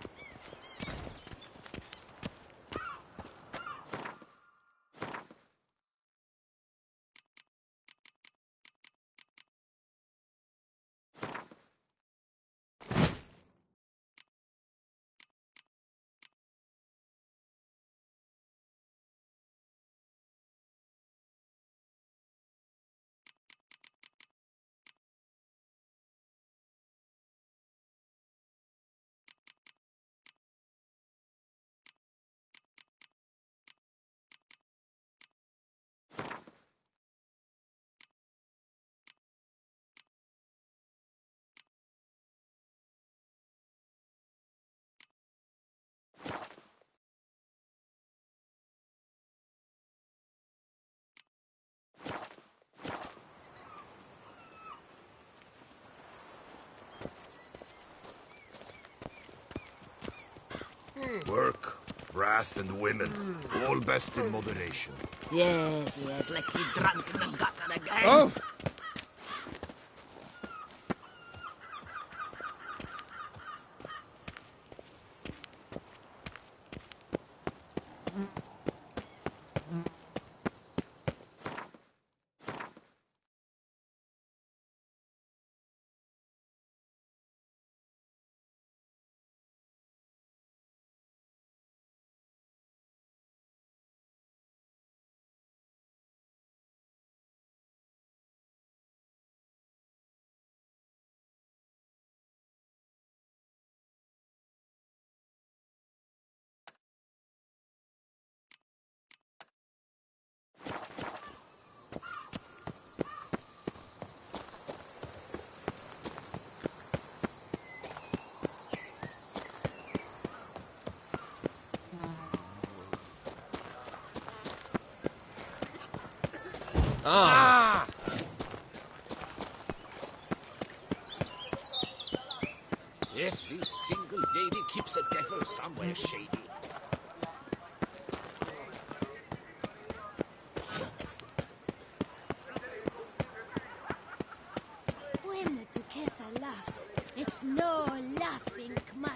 Work, wrath, and women. All best in moderation.
Yes, let's be drunk in the gutter again.
Oh!
Ah!
Every single lady keeps a devil somewhere shady.
When the Duquesa laughs, it's no laughing matter.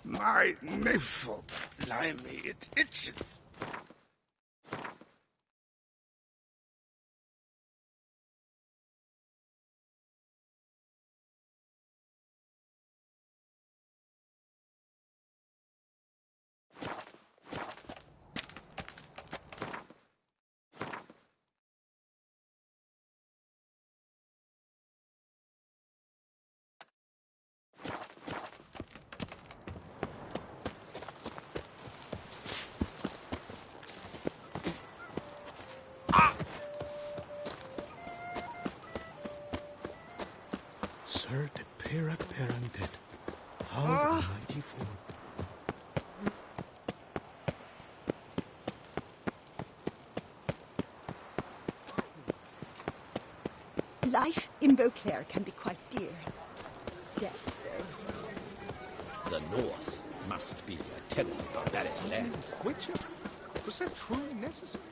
My navel, blimey, it itches.
Sir de Perak Perundet, how the mighty fall.
Life in Beauclair can be quite dear. Death, though.
The North must be a terribly barbaric land.
Witcher? Was that truly necessary?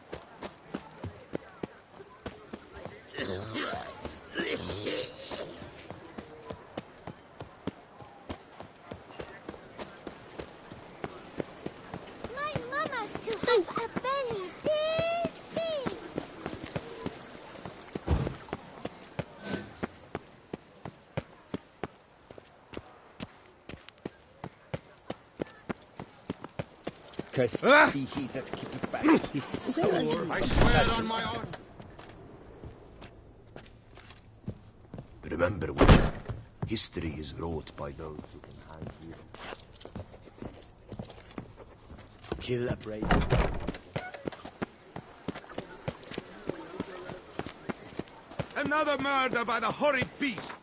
My mama's to have a belly this big.
Cursed be he that keepeth back his soul.
I swear on my honor.
Remember, Witcher, history is wrought by those who can hand heal. Kill a brave.
Another murder by the horrid beast!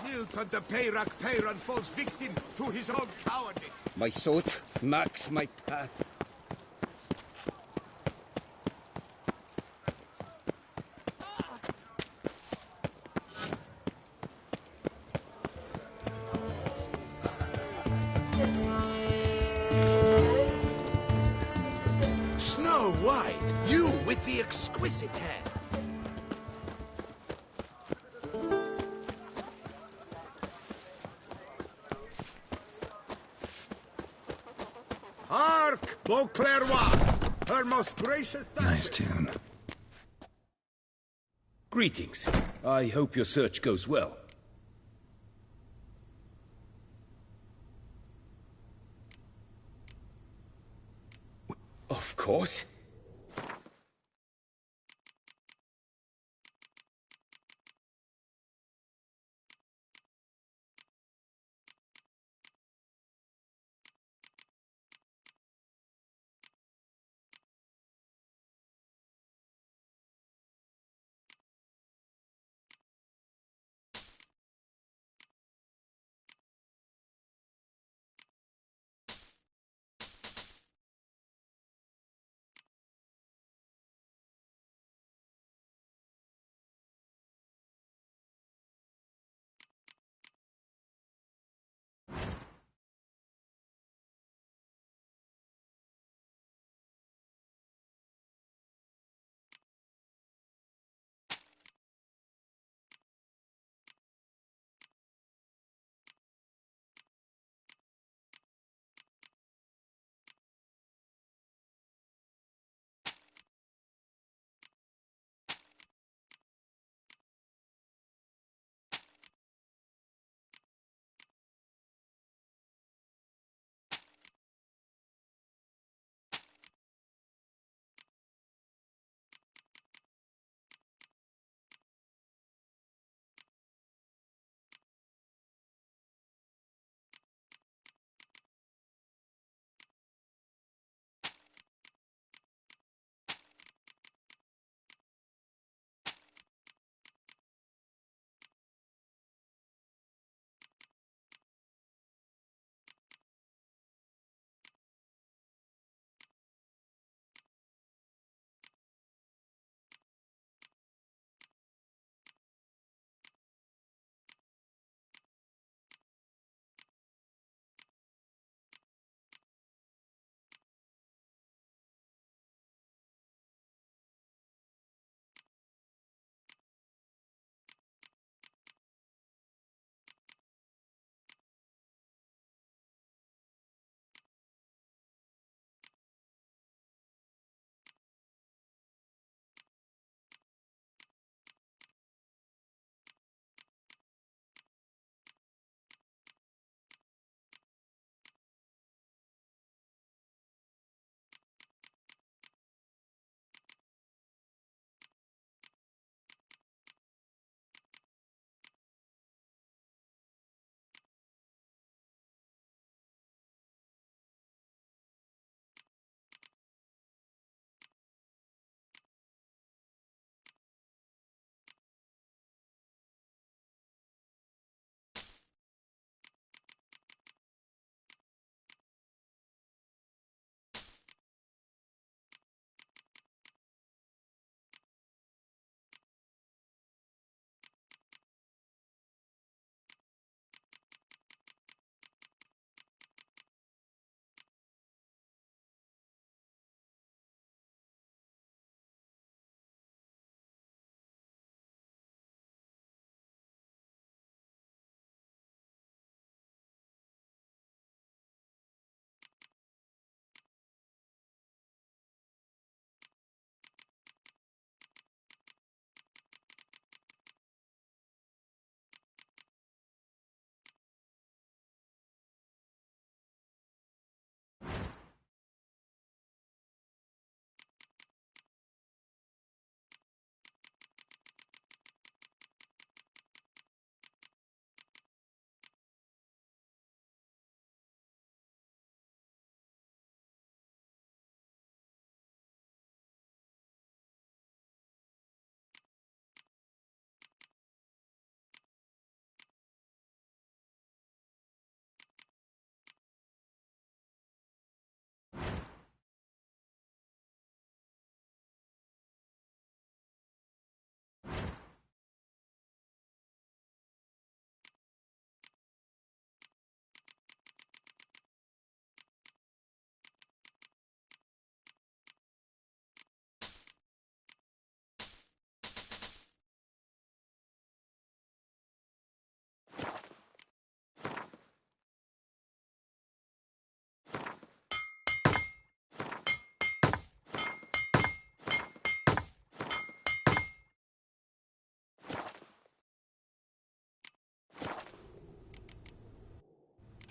Nilton de Peyrak Peyran falls victim to his own cowardice.
My sword marks my path.
Snow White, you with the exquisite hair.
Hark, Beauclervois, her most gracious...
Nice tune.
Greetings. I hope your search goes well. Of course.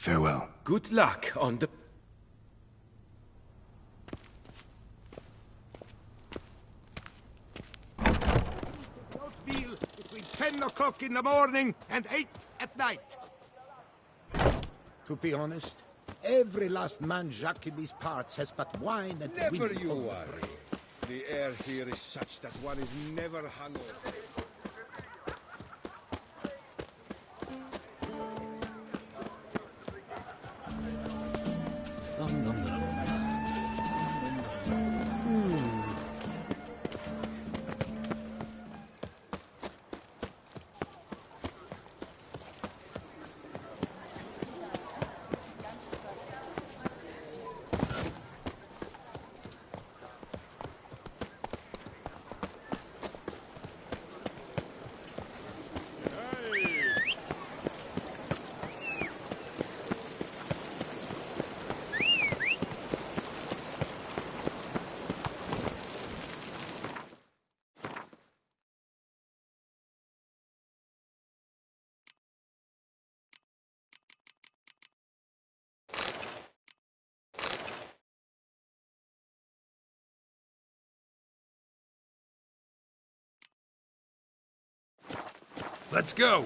Farewell.
Good luck on the...
Between 10 o'clock in the morning and 8 at night. To be honest, every last man Jacques in these parts has but wine and
Never
wind
you
on the
worry.
brain.
The air here is such that one is never hungover.
Let's go!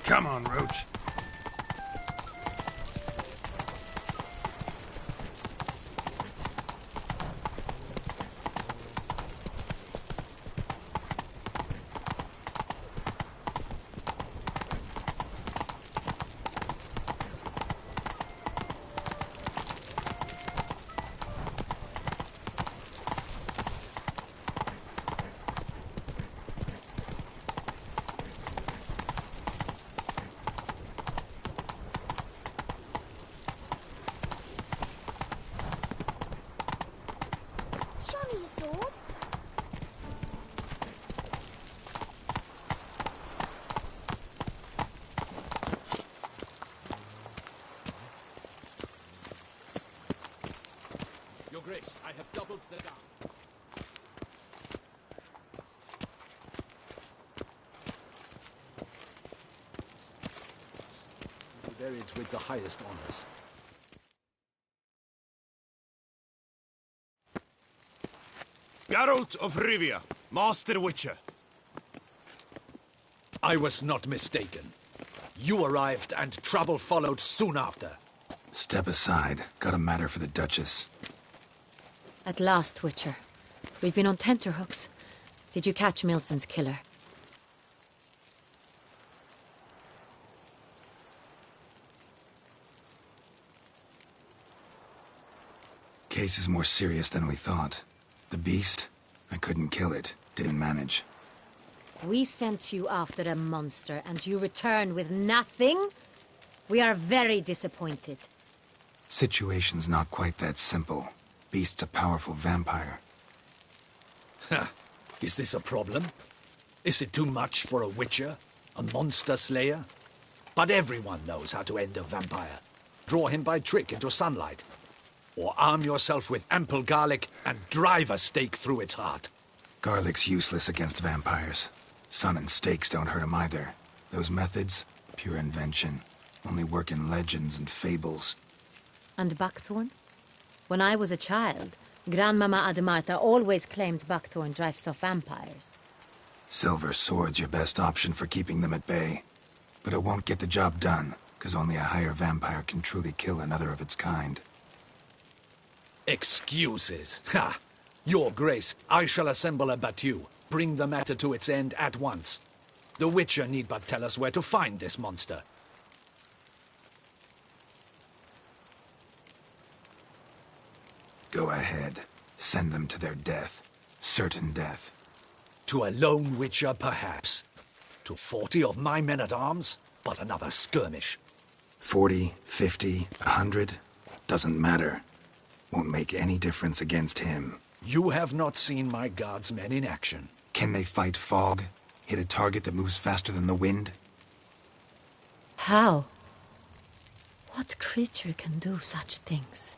Come on, Roach.
Show me your sword.
Your Grace, I have doubled the guard.
Buried with the highest honors.
Geralt of Rivia, Master Witcher.
I was not mistaken. You arrived and trouble followed soon after.
Step aside. Got a matter for the Duchess.
At last, Witcher. We've been on tenterhooks. Did you catch Milton's killer?
Case is more serious than we thought. The beast? I couldn't kill it. Didn't manage.
We sent you after a monster, and you returned with nothing? We are very disappointed.
Situation's not quite that simple. Beast's a powerful vampire.
Ha! Is this a problem? Is it too much for a witcher? A monster slayer? But everyone knows how to end a vampire. Draw him by trick into sunlight. Or arm yourself with ample garlic and drive a stake through its heart.
Garlic's useless against vampires. Sun and stakes don't hurt him either. Those methods, pure invention. Only work in legends and fables.
And Buckthorn? When I was a child, Grandmama Ademarta always claimed Buckthorn drives off vampires.
Silver sword's your best option for keeping them at bay. But it won't get the job done, because only a higher vampire can truly kill another of its kind.
Excuses. Ha! Your Grace, I shall assemble a battue. Bring the matter to its end at once. The Witcher need but tell us where to find this monster.
Go ahead. Send them to their death. Certain death.
To a lone Witcher, perhaps. To 40 of my men-at-arms, but another skirmish.
40, 50, 100? Doesn't matter. Won't make any difference against him.
You have not seen my guardsmen in action.
Can they fight fog? Hit a target that moves faster than the wind?
How? What creature can do such things?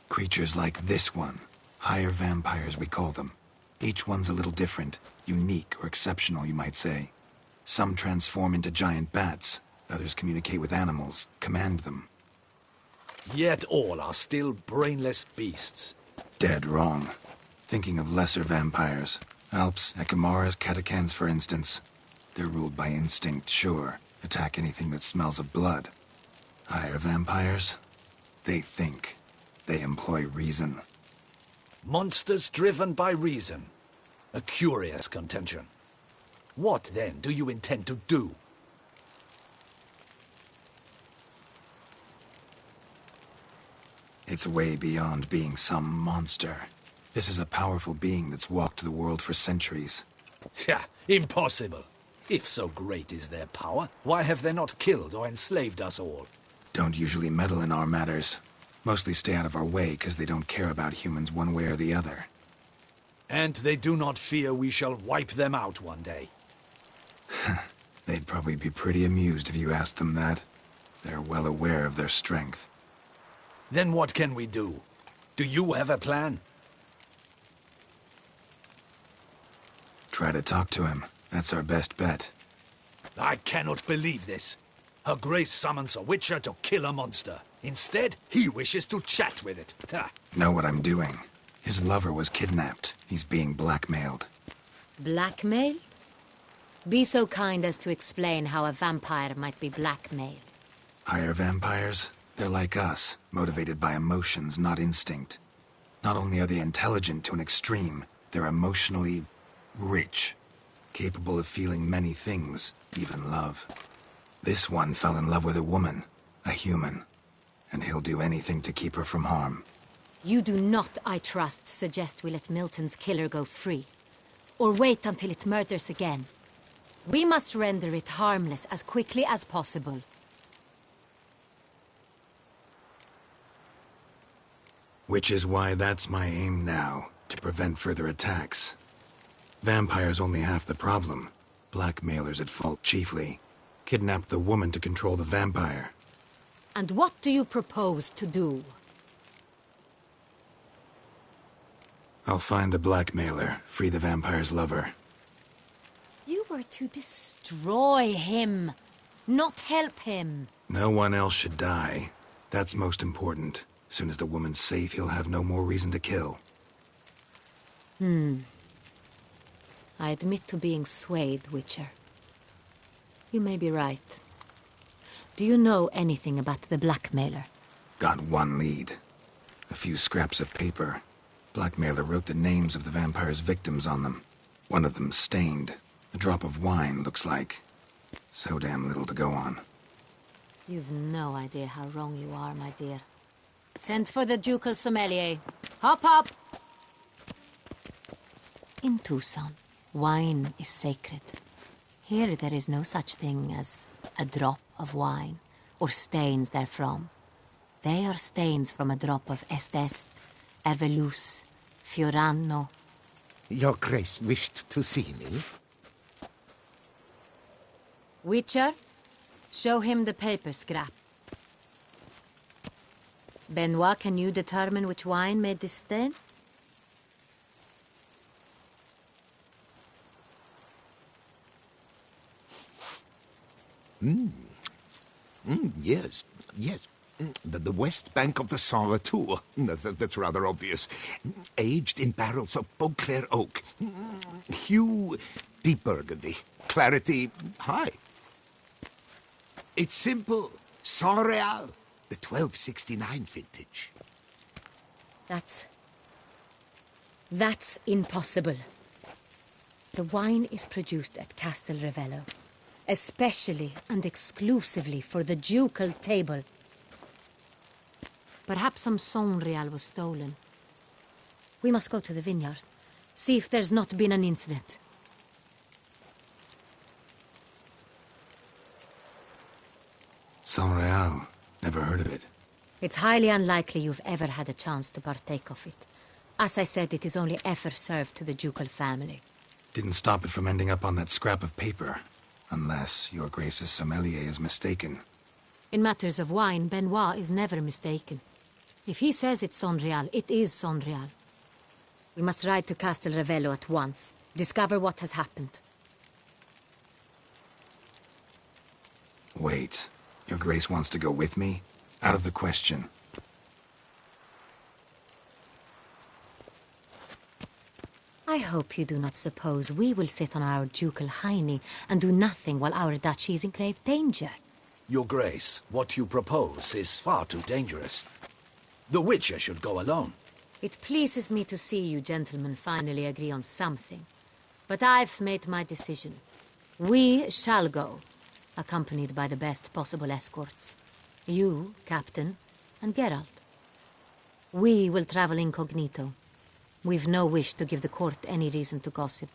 Creatures like this one. Higher vampires, we call them. Each one's a little different. Unique or exceptional, you might say. Some transform into giant bats. Others communicate with animals, command them.
Yet all are still brainless beasts.
Dead wrong. Thinking of lesser vampires. Alps, Ekamaras, Catacans, for instance. They're ruled by instinct, sure. Attack anything that smells of blood. Higher vampires? They think. They employ reason.
Monsters driven by reason. A curious contention. What, then, do you intend to do?
It's way beyond being some monster. This is a powerful being that's walked the world for centuries.
Yeah, impossible. If so great is their power, why have they not killed or enslaved us all?
Don't usually meddle in our matters. Mostly stay out of our way because they don't care about humans one way or the other.
And they do not fear we shall wipe them out one day.
They'd probably be pretty amused if you asked them that. They're well aware of their strength.
Then what can we do? Do you have a plan?
Try to talk to him. That's our best bet.
I cannot believe this. Her Grace summons a witcher to kill a monster. Instead, he wishes to chat with it. Ha.
Know what I'm doing. His lover was kidnapped. He's being blackmailed.
Blackmailed? Be so kind as to explain how a vampire might be blackmailed.
Higher vampires? They're like us, motivated by emotions, not instinct. Not only are they intelligent to an extreme, they're emotionally rich. Capable of feeling many things, even love. This one fell in love with a woman, a human. And he'll do anything to keep her from harm.
You do not, I trust, suggest we let Milton's killer go free. Or wait until it murders again. We must render it harmless as quickly as possible.
Which is why that's my aim now, to prevent further attacks. Vampires only half the problem. Blackmailers at fault chiefly. Kidnapped the woman to control the vampire.
And what do you propose to do?
I'll find the blackmailer, free the vampire's lover.
You were to destroy him, not help him.
No one else should die. That's most important. Soon as the woman's safe, he'll have no more reason to kill.
I admit to being swayed, Witcher. You may be right. Do you know anything about the blackmailer?
Got one lead. A few scraps of paper. Blackmailer wrote the names of the vampire's victims on them. One of them stained. A drop of wine, looks like. So damn little to go on.
You've no idea how wrong you are, my dear. Send for the ducal sommelier. Hop, hop! In Tucson, wine is sacred. Here there is no such thing as a drop of wine, or stains therefrom. They are stains from a drop of Est, Ervelus, Fiorano.
Your Grace wished to see me?
Witcher, show him the paper scrap. Benoit, can you determine which wine made this stain?
Yes, yes. The west bank of the Saint Retour. That's rather obvious. Aged in barrels of Beauclair oak. Hue, deep burgundy. Clarity, high. It's simple. Saint Real, the 1269 vintage.
That's impossible. The wine is produced at Castel Revello, especially and exclusively for the ducal table. Perhaps some Saint Real was stolen. We must go to the vineyard, see if there's not been an incident.
Saint Real. Never heard of it.
It's highly unlikely you've ever had a chance to partake of it. As I said, it is only ever served to the ducal family.
Didn't stop it from ending up on that scrap of paper. Unless your Grace's sommelier is mistaken.
In matters of wine, Benoit is never mistaken. If he says it's Sonreal, it is Sonreal. We must ride to Castel Ravello at once. Discover what has happened.
Wait. Your Grace wants to go with me? Out of the question.
I hope you do not suppose we will sit on our ducal hiney and do nothing while our duchy is in grave danger.
Your Grace, what you propose is far too dangerous. The Witcher should go alone.
It pleases me to see you gentlemen finally agree on something. But I've made my decision. We shall go, accompanied by the best possible escorts. You, Captain, and Geralt. We will travel incognito. We've no wish to give the court any reason to gossip.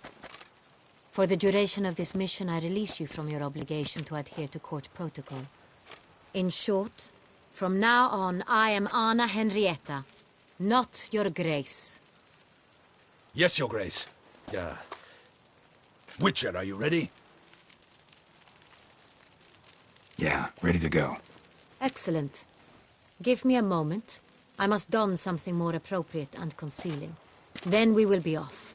For the duration of this mission, I release you from your obligation to adhere to court protocol. In short, from now on, I am Anna Henrietta, not your Grace.
Yes, Your Grace. Witcher, are you ready?
Yeah, ready to go.
Excellent. Give me a moment. I must don something more appropriate and concealing. Then we will be off.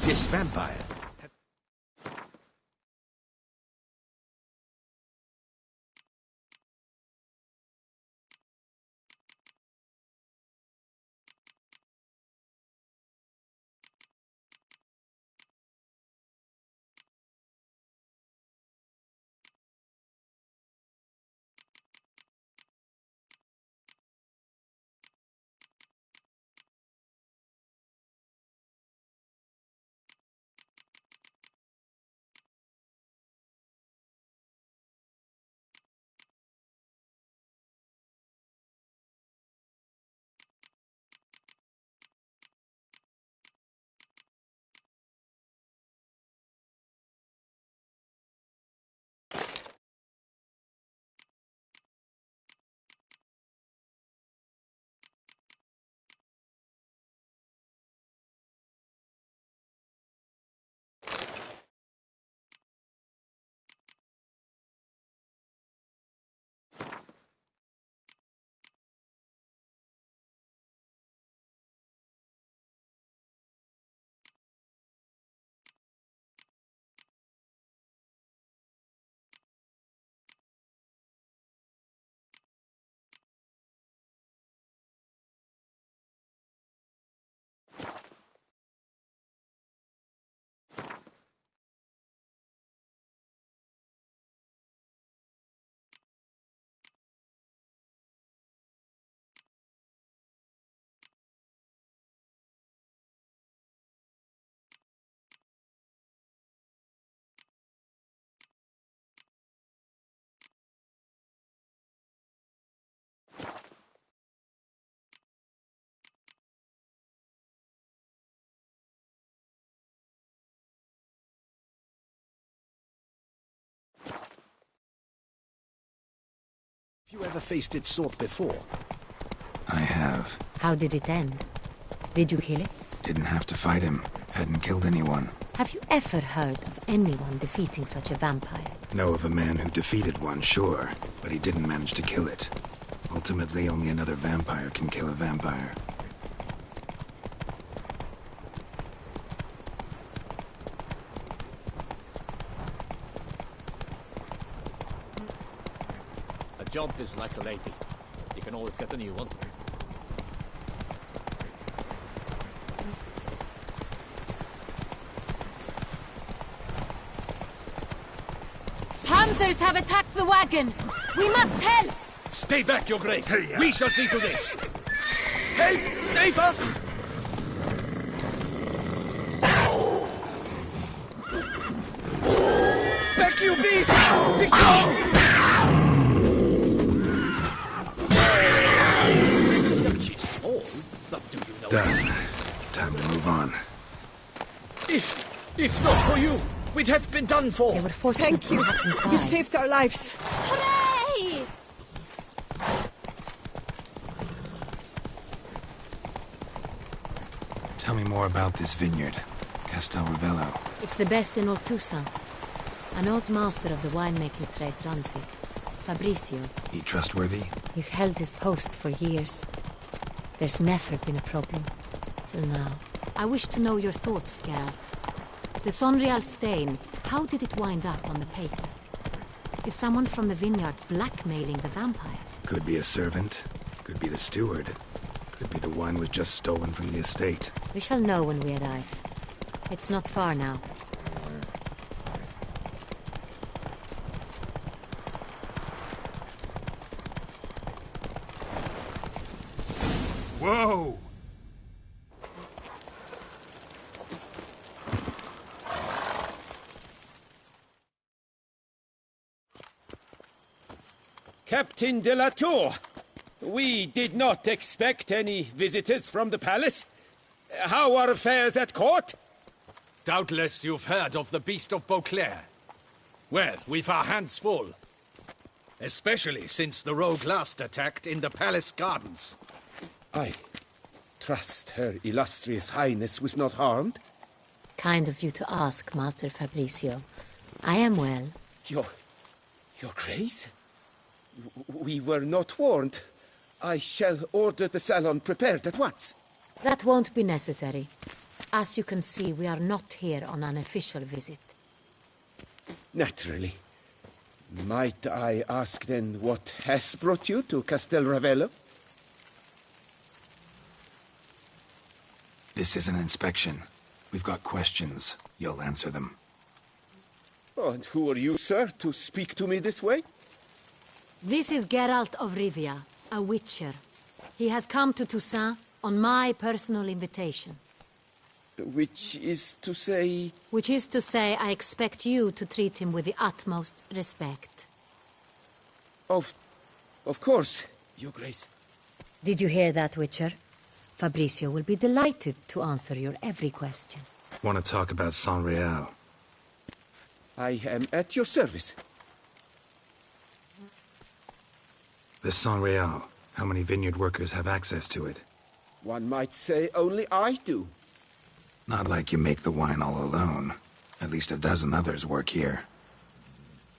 This vampire.
Have you ever faced its sort before?
I have.
How did it end? Did you kill it?
Didn't have to fight him. Hadn't killed anyone.
Have you ever heard of anyone defeating such a vampire?
Know of a man who defeated one, sure, but he didn't manage to kill it. Ultimately, only another vampire can kill a vampire.
jump is like a lady. You can always get a new one.
Panthers have attacked the wagon! We must help!
Stay back, Your Grace! We shall see to this! Help! Save us! Back, you beast! Be gone!
Done. Time to move on.
If not for you, we'd have been done for.
They were fortunate.
Thank you. You saved our lives.
Hooray!
Tell me more about this vineyard, Castel Ravello.
It's the best in all Toussaint. An old master of the winemaking trade runs it. Fabricio.
He trustworthy?
He's held his post for years. There's never been a problem. Till now. I wish to know your thoughts, Geralt. The Sonreal stain, how did it wind up on the paper? Is someone from the vineyard blackmailing the vampire?
Could be a servant. Could be the steward. Could be the wine was just stolen from the estate.
We shall know when we arrive. It's not far now.
Whoa!
Captain de la Tour, we did not expect any visitors from the palace. How are affairs at court?
Doubtless you've heard of the Beast of Beauclair. Well, we've our hands full. Especially since the rogue last attacked in the palace gardens.
I trust Her Illustrious Highness was not harmed?
Kind of you to ask, Master Fabricio. I am well.
Your Grace? We were not warned. I shall order the salon prepared at once.
That won't be necessary. As you can see, we are not here on an official visit.
Naturally. Might I ask then what has brought you to Castel Ravello?
This is an inspection. We've got questions. You'll answer them.
Oh, and who are you, sir, to speak to me this way?
This is Geralt of Rivia, a witcher. He has come to Toussaint on my personal invitation.
Which is to say...
Which is to say, I expect you to treat him with the utmost respect.
Of course, Your Grace.
Did you hear that, Witcher? Fabricio will be delighted to answer your every question.
Want to talk about Sonreal?
I am at your service.
The Sonreal. How many vineyard workers have access to it?
One might say only I do.
Not like you make the wine all alone. At least a dozen others work here.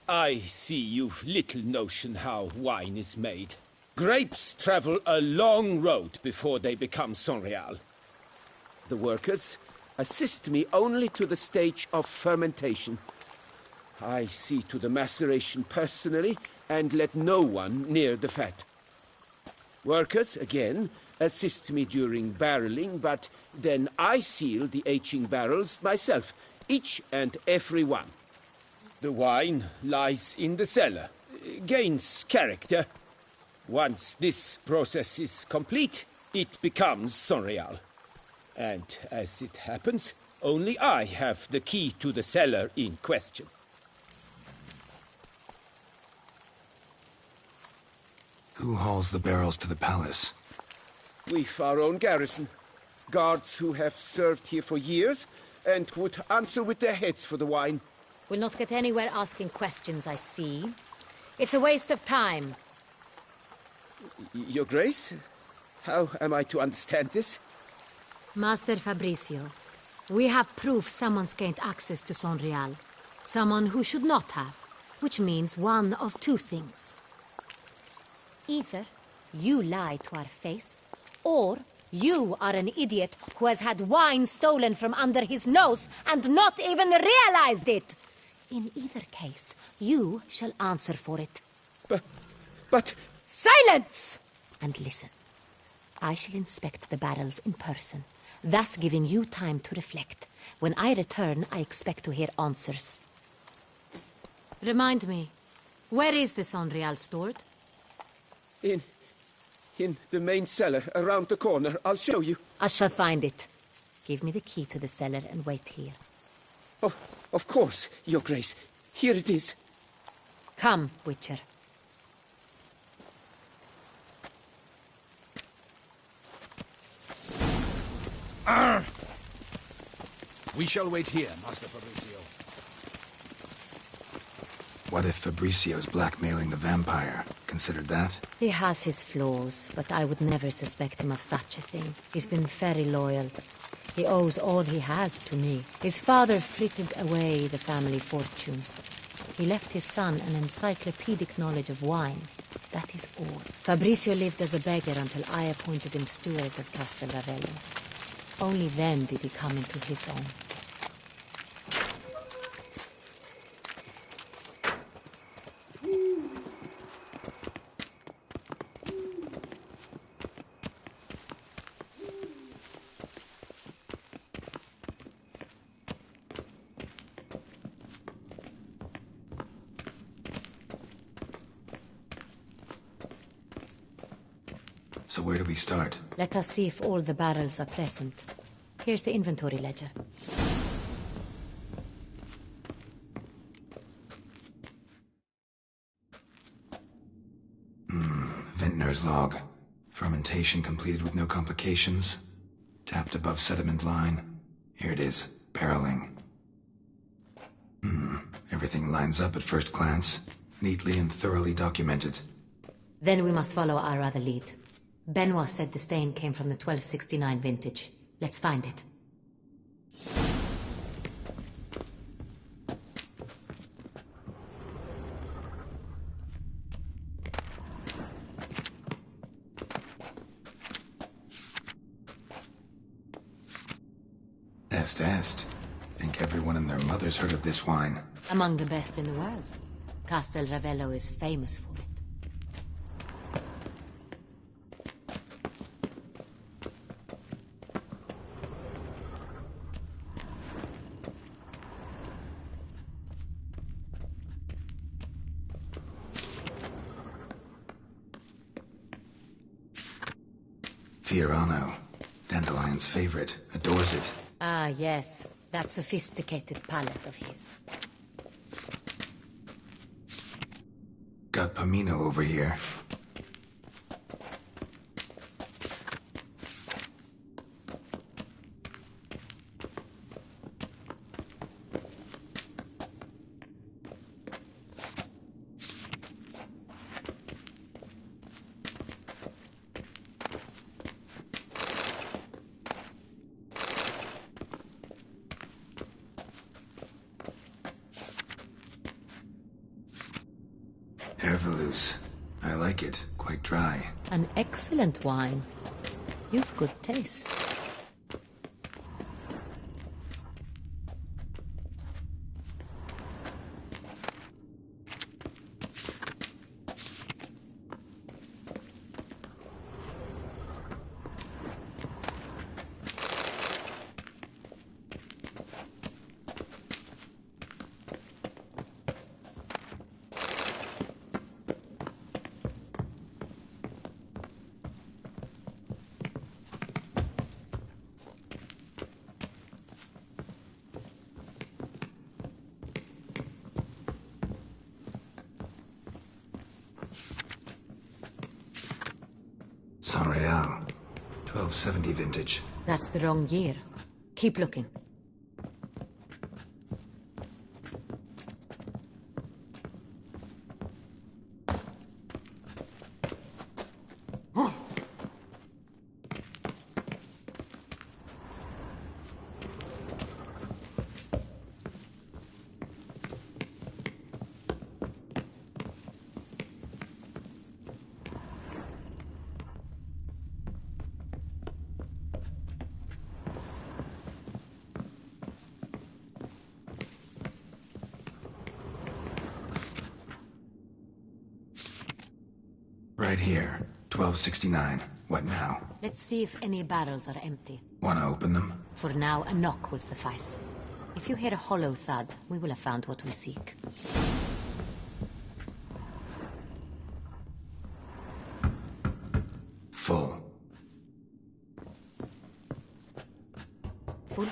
I see you've little notion how wine is made. Grapes travel a long road before they become Sonreal. The workers assist me only to the stage of fermentation. I see to the maceration personally and let no one near the fat. Workers, again, assist me during barreling, but then I seal the aging barrels myself, each and every one. The wine lies in the cellar, gains character. Once this process is complete, it becomes Sonreal. And as it happens, only I have the key to the cellar in question.
Who hauls the barrels to the palace?
We've our own garrison. Guards who have served here for years and would answer with their heads for the wine.
We'll not get anywhere asking questions, I see. It's a waste of time.
Your Grace? How am I to understand this?
Master Fabricio, we have proof someone's gained access to Sonreal. Someone who should not have. Which means one of two things. Either you lie to our face, or you are an idiot who has had wine stolen from under his nose and not even realized it. In either case, you shall answer for it.
But...
Silence! And listen. I shall inspect the barrels in person, thus giving you time to reflect. When I return, I expect to hear answers. Remind me, where is the Sonreal stored?
In the main cellar, around the corner. I'll show you.
I shall find it. Give me the key to the cellar and wait here.
Oh, of course, Your Grace. Here it is.
Come, Witcher.
We shall wait here, Master Fabricio.
What if Fabricio's blackmailing the vampire? Considered that?
He has his flaws, but I would never suspect him of such a thing. He's been very loyal. He owes all he has to me. His father frittered away the family fortune. He left his son an encyclopedic knowledge of wine. That is all. Fabricio lived as a beggar until I appointed him steward of Castel Ravello. Only then did he come into his own.
So where do we start?
Let us see if all the barrels are present. Here's the inventory ledger.
Vintner's log. Fermentation completed with no complications. Tapped above sediment line. Here it is. Barreling. Everything lines up at first glance. Neatly and thoroughly documented.
Then we must follow our other lead. Benoit said the stain came from the 1269 vintage. Let's find it.
Est. Think everyone and their mother's heard of this wine.
Among the best in the world. Castel Ravello is famous for it.
Fiorano. Dandelion's favorite. Adores it.
Ah, yes. That sophisticated palate of his.
Got Pomino over here. Hervelous. I like it. Quite dry.
An excellent wine. You've good taste.
Sonreal. 1270 vintage.
That's the wrong year. Keep looking.
Right here. 1269. What now?
Let's see if any barrels are empty.
Wanna open them?
For now, a knock will suffice. If you hear a hollow thud, we will have found what we seek.
Full.
Full?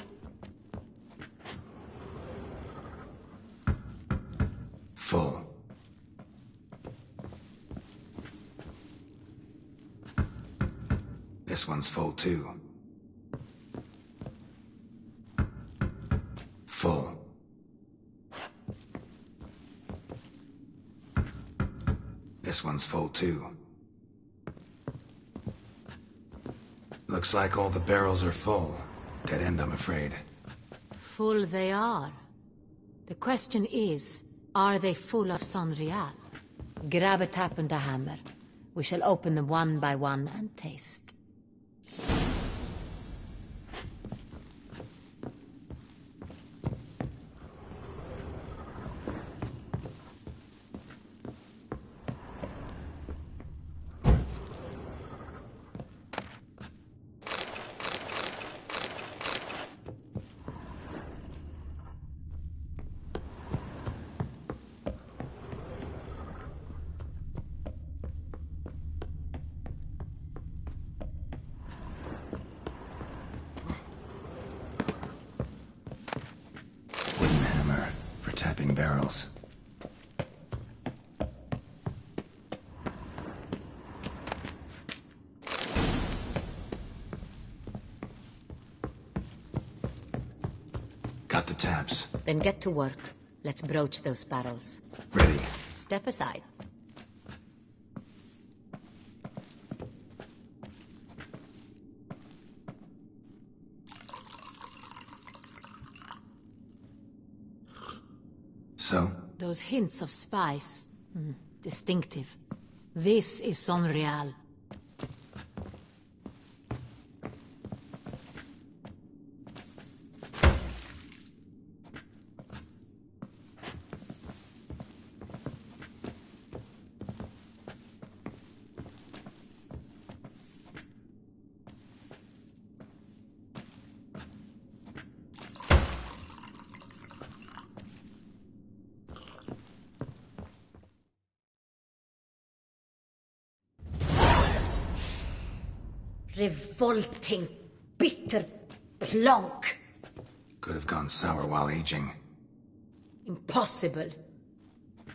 Full. This one's full too. Full. This one's full too. Looks like all the barrels are full. Dead end, I'm afraid.
Full they are. The question is, are they full of Sonrial? Grab a tap and a hammer. We shall open them one by one and taste.
Tapping barrels. Got the taps.
Then get to work. Let's broach those barrels.
Ready.
Step aside.
So?
Those hints of spice. Distinctive. This is Sonrial. Revolting, bitter plonk.
Could have gone sour while aging.
Impossible.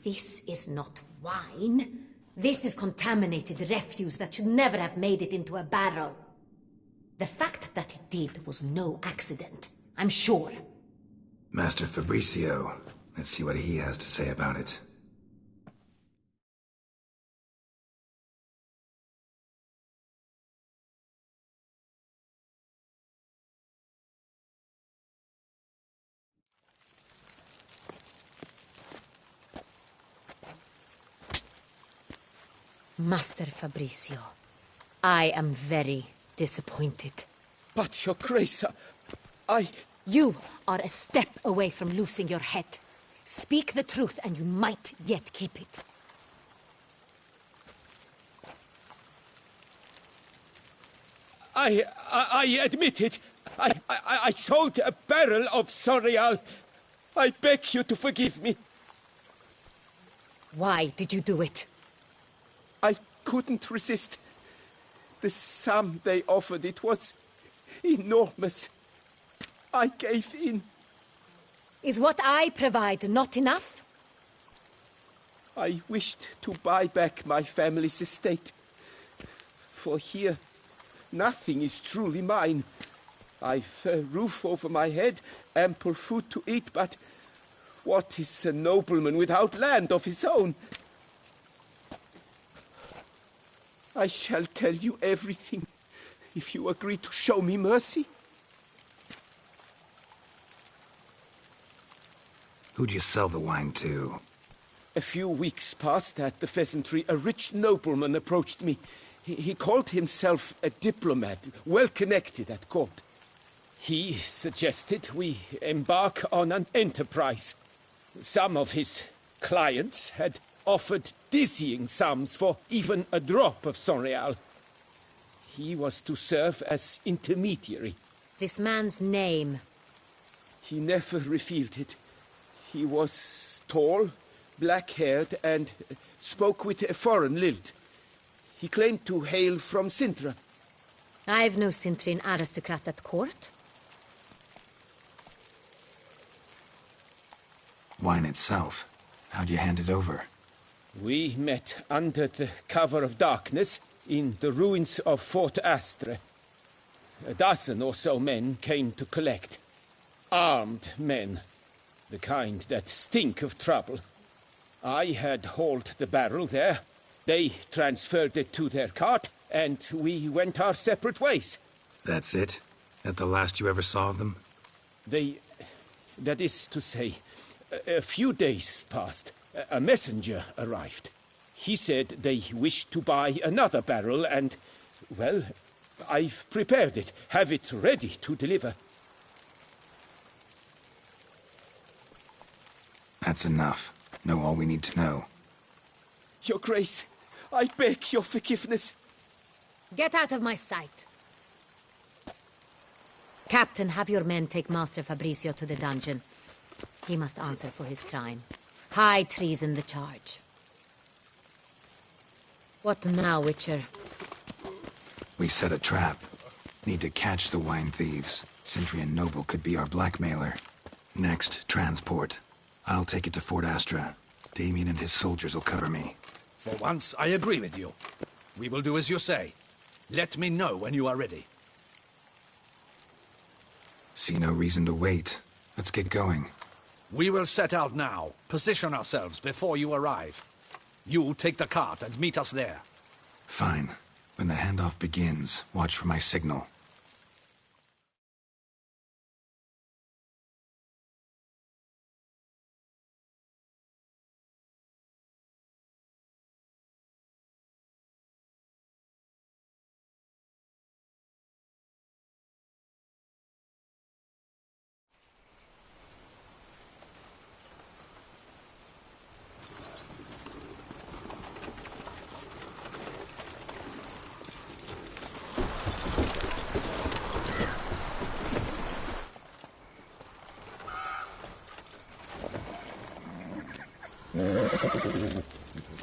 This is not wine. This is contaminated refuse that should never have made it into a barrel. The fact that it did was no accident, I'm sure.
Master Fabricio. Let's see what he has to say about it.
Master Fabricio, I am very disappointed.
But, Your Grace,
You are a step away from losing your head. Speak the truth and you might yet keep it.
I admit it. I sold a barrel of Sonrial. I beg you to forgive me.
Why did you do it?
I couldn't resist. The sum they offered, it was enormous. I gave in.
Is what I provide not enough?
I wished to buy back my family's estate. For here, nothing is truly mine. I've a roof over my head, ample food to eat, but what is a nobleman without land of his own? I shall tell you everything, if you agree to show me mercy.
Who'd you sell the wine to?
A few weeks past at the Pheasantry, a rich nobleman approached me. He called himself a diplomat, well connected at court. He suggested we embark on an enterprise. Some of his clients had offered dizzying sums for even a drop of Sonreal. He was to serve as intermediary.
This man's name?
He never revealed it. He was tall, black-haired, and spoke with a foreign lilt. He claimed to hail from Sintra.
I've no Sintrin aristocrat at court.
Wine itself. How'd you hand it over?
We met under the cover of darkness in the ruins of Fort Astre. A dozen or so men came to collect. Armed men. The kind that stink of trouble. I had hauled the barrel there. They transferred it to their cart, and we went our separate ways.
That's it? That the last you ever saw of them?
That is to say, a few days passed. A messenger arrived. He said they wished to buy another barrel and, well, I've prepared it. Have it ready to deliver.
That's enough. Know all we need to know.
Your Grace, I beg your forgiveness.
Get out of my sight. Captain, have your men take Master Fabrizio to the dungeon. He must answer for his crime. High treason the charge. What now, Witcher?
We set a trap. Need to catch the wine thieves. Cintrian Noble could be our blackmailer. Next, transport. I'll take it to Fort Astra. Damien and his soldiers will cover me.
For once, I agree with you. We will do as you say. Let me know when you are ready.
See no reason to wait. Let's get going.
We will set out now. Position ourselves before you arrive. You take the cart and meet us there.
Fine. When the handoff begins, watch for my signal.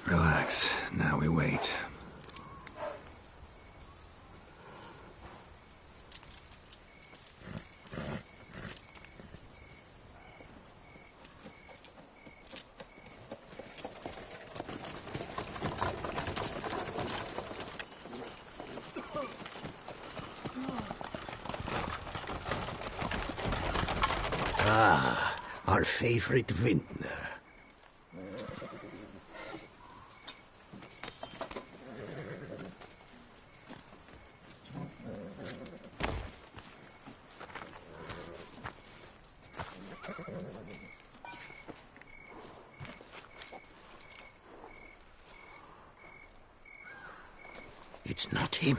Relax. Now we wait.
Ah, our favorite vintner. It's not him.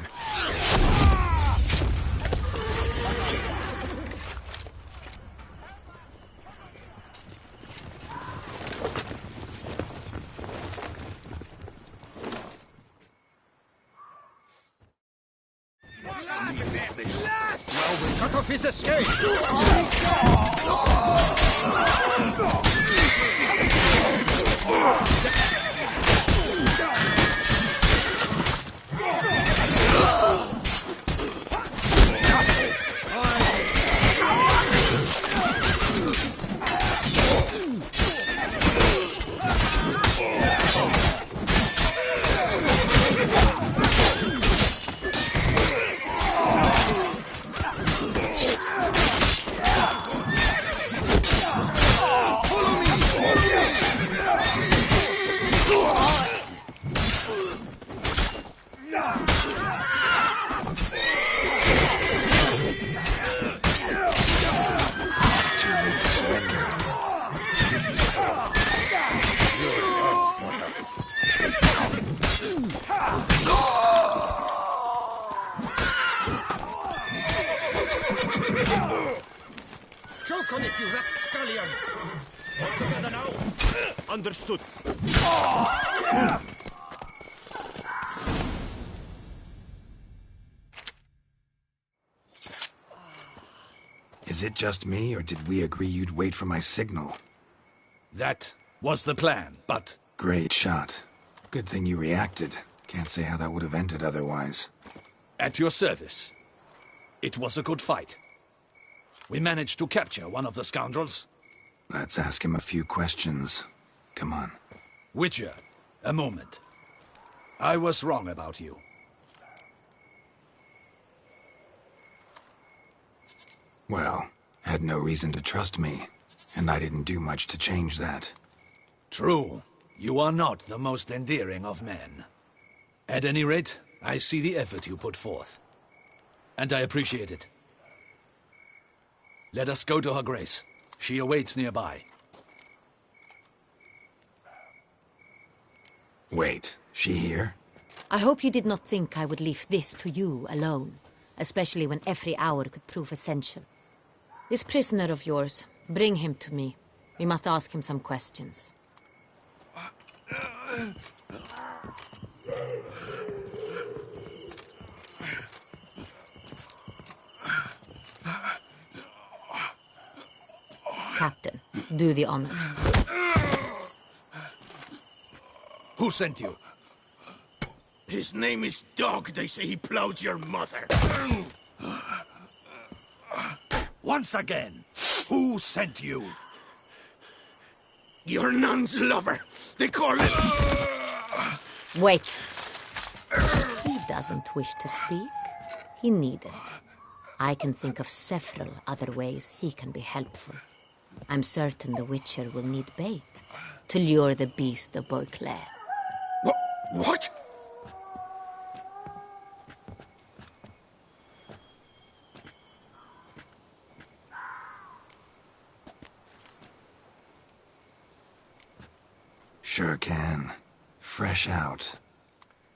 Well, we cut off his escape! Choke on it, you rapscallion! All together now! Understood.
Is it just me, or did we agree you'd wait for my signal?
That was the plan, but...
Great shot. Good thing you reacted. Can't say how that would have ended otherwise.
At your service. It was a good fight. We managed to capture one of the scoundrels.
Let's ask him a few questions. Come on.
Witcher, a moment. I was wrong about you.
Well, had no reason to trust me, and I didn't do much to change that.
True. You are not the most endearing of men. At any rate, I see the effort you put forth. And I appreciate it. Let us go to her grace. She awaits nearby.
Wait, she here?
I hope you did not think I would leave this to you alone, especially when every hour could prove essential. This prisoner of yours, bring him to me. We must ask him some questions. Captain, do the honors.
Who sent you?
His name is Dog. They say he plowed your mother.
Once again, who sent you?
Your nun's lover. They call it...
Wait. He doesn't wish to speak. He needn't. I can think of several other ways he can be helpful. I'm certain the Witcher will need bait to lure the beast of Beauclair.
What?
Sure can. Fresh out.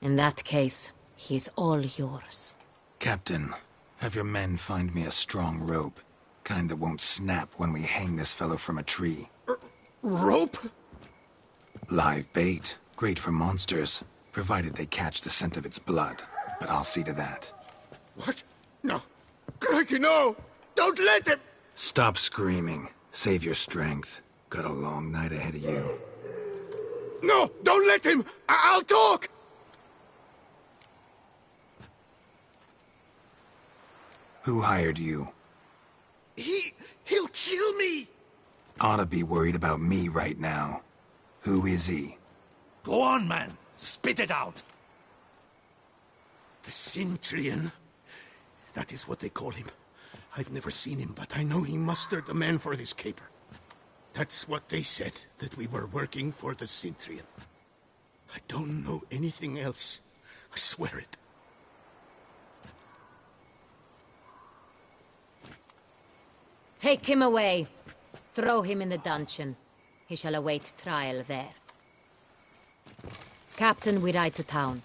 In that case, he's all yours.
Captain, have your men find me a strong rope. Kind that won't snap when we hang this fellow from a tree.
Rope?
Live bait. Great for monsters, provided they catch the scent of its blood. But I'll see to that.
What? No. Crikey, no! Don't let him!
Stop screaming. Save your strength. Got a long night ahead of you.
No! Don't let him! I'll talk!
Who hired you?
He'll kill me!
Ought to be worried about me right now. Who is he?
Go on, man. Spit it out.
The Cintrian. That is what they call him. I've never seen him, but I know he mustered the men for this caper. That's what they said, that we were working for the Cintrian. I don't know anything else. I swear it.
Take him away. Throw him in the dungeon. He shall await trial there. Captain, we ride to town.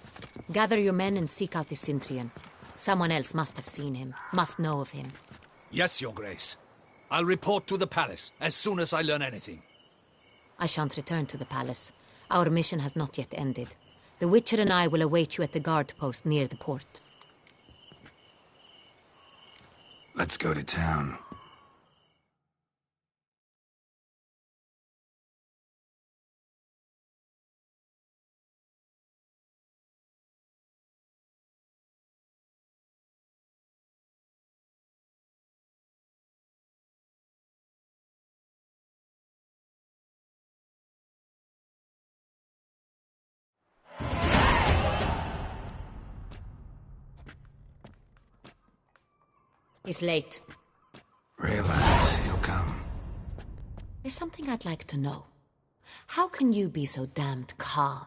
Gather your men and seek out the Cintrian. Someone else must have seen him, must know of him.
Yes, Your Grace. I'll report to the palace as soon as I learn anything.
I shan't return to the palace. Our mission has not yet ended. The Witcher and I will await you at the guard post near the port.
Let's go to town.
He's late.
Relax, he'll come.
There's something I'd like to know. How can you be so damned calm?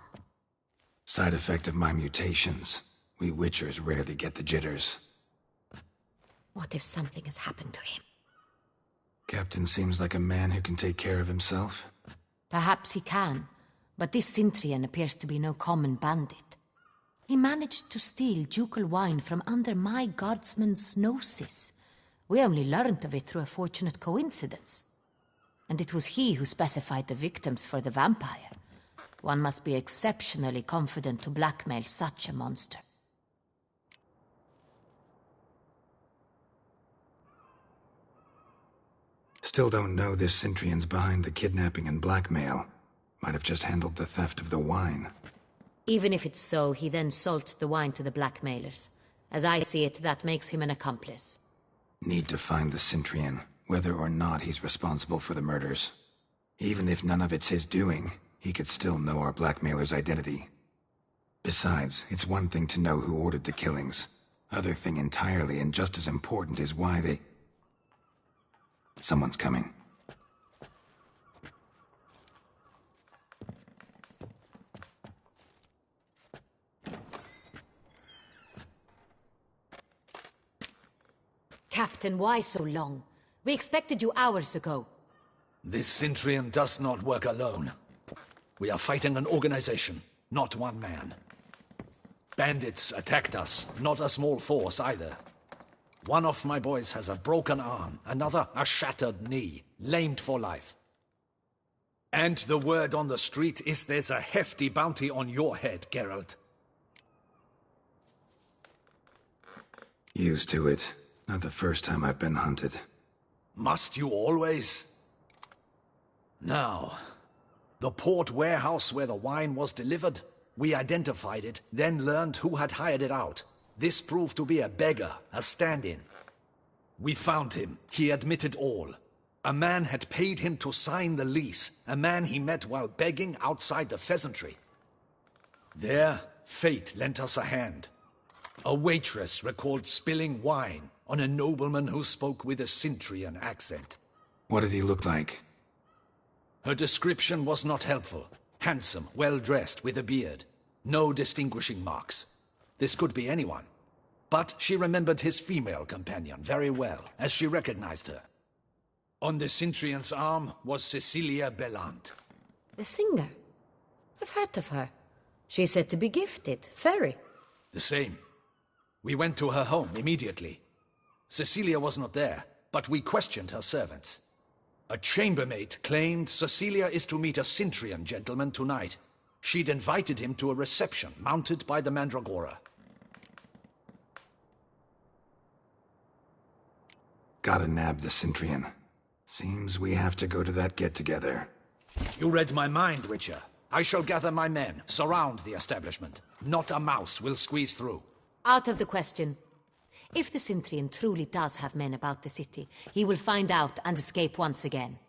Side effect of my mutations. We Witchers rarely get the jitters.
What if something has happened to him?
Captain seems like a man who can take care of himself.
Perhaps he can, but this Cintrian appears to be no common bandit. He managed to steal ducal wine from under my guardsman's noses. We only learned of it through a fortunate coincidence. And it was he who specified the victims for the vampire. One must be exceptionally confident to blackmail such a monster.
Still don't know this Cintrian's behind the kidnapping and blackmail. Might have just handled the theft of the wine.
Even if it's so, he then sold the wine to the blackmailers. As I see it, that makes him an accomplice.
Need to find the Cintrian, whether or not he's responsible for the murders. Even if none of it's his doing, he could still know our blackmailer's identity. Besides, it's one thing to know who ordered the killings. Other thing entirely, and just as important, is why they... Someone's coming.
Captain, why so long? We expected you hours ago.
This Cintrian does not work alone. We are fighting an organization, not one man. Bandits attacked us, not a small force either. One of my boys has a broken arm, another a shattered knee, lamed for life. And the word on the street is there's a hefty bounty on your head, Geralt.
Used to it. Not the first time I've been hunted.
Must you always? Now, the port warehouse where the wine was delivered, we identified it, then learned who had hired it out. This proved to be a beggar, a stand-in. We found him. He admitted all. A man had paid him to sign the lease, a man he met while begging outside the pheasantry. There, fate lent us a hand. A waitress recalled spilling wine on a nobleman who spoke with a Cintrian accent.
What did he look like?
Her description was not helpful. Handsome, well-dressed, with a beard. No distinguishing marks. This could be anyone. But she remembered his female companion very well, as she recognized her. On the Cintrian's arm was Cecilia Bellant.
The singer? I've heard of her. She's said to be gifted, fairy.
The same. We went to her home immediately. Cecilia was not there, but we questioned her servants. A chambermaid claimed Cecilia is to meet a Cintrian gentleman tonight. She'd invited him to a reception mounted by the Mandragora.
Gotta nab the Cintrian. Seems we have to go to that get-together.
You read my mind, Witcher. I shall gather my men, surround the establishment. Not a mouse will squeeze through.
Out of the question. If the Cintrian truly does have men about the city, he will find out and escape once again.